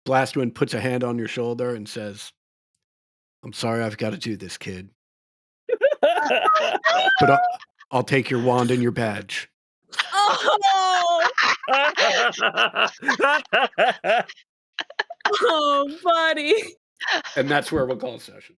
Blastwind puts a hand on your shoulder and says, "I'm sorry I've got to do this, kid, but I'll take your wand and your badge." Oh, oh, buddy. And that's where we'll call session.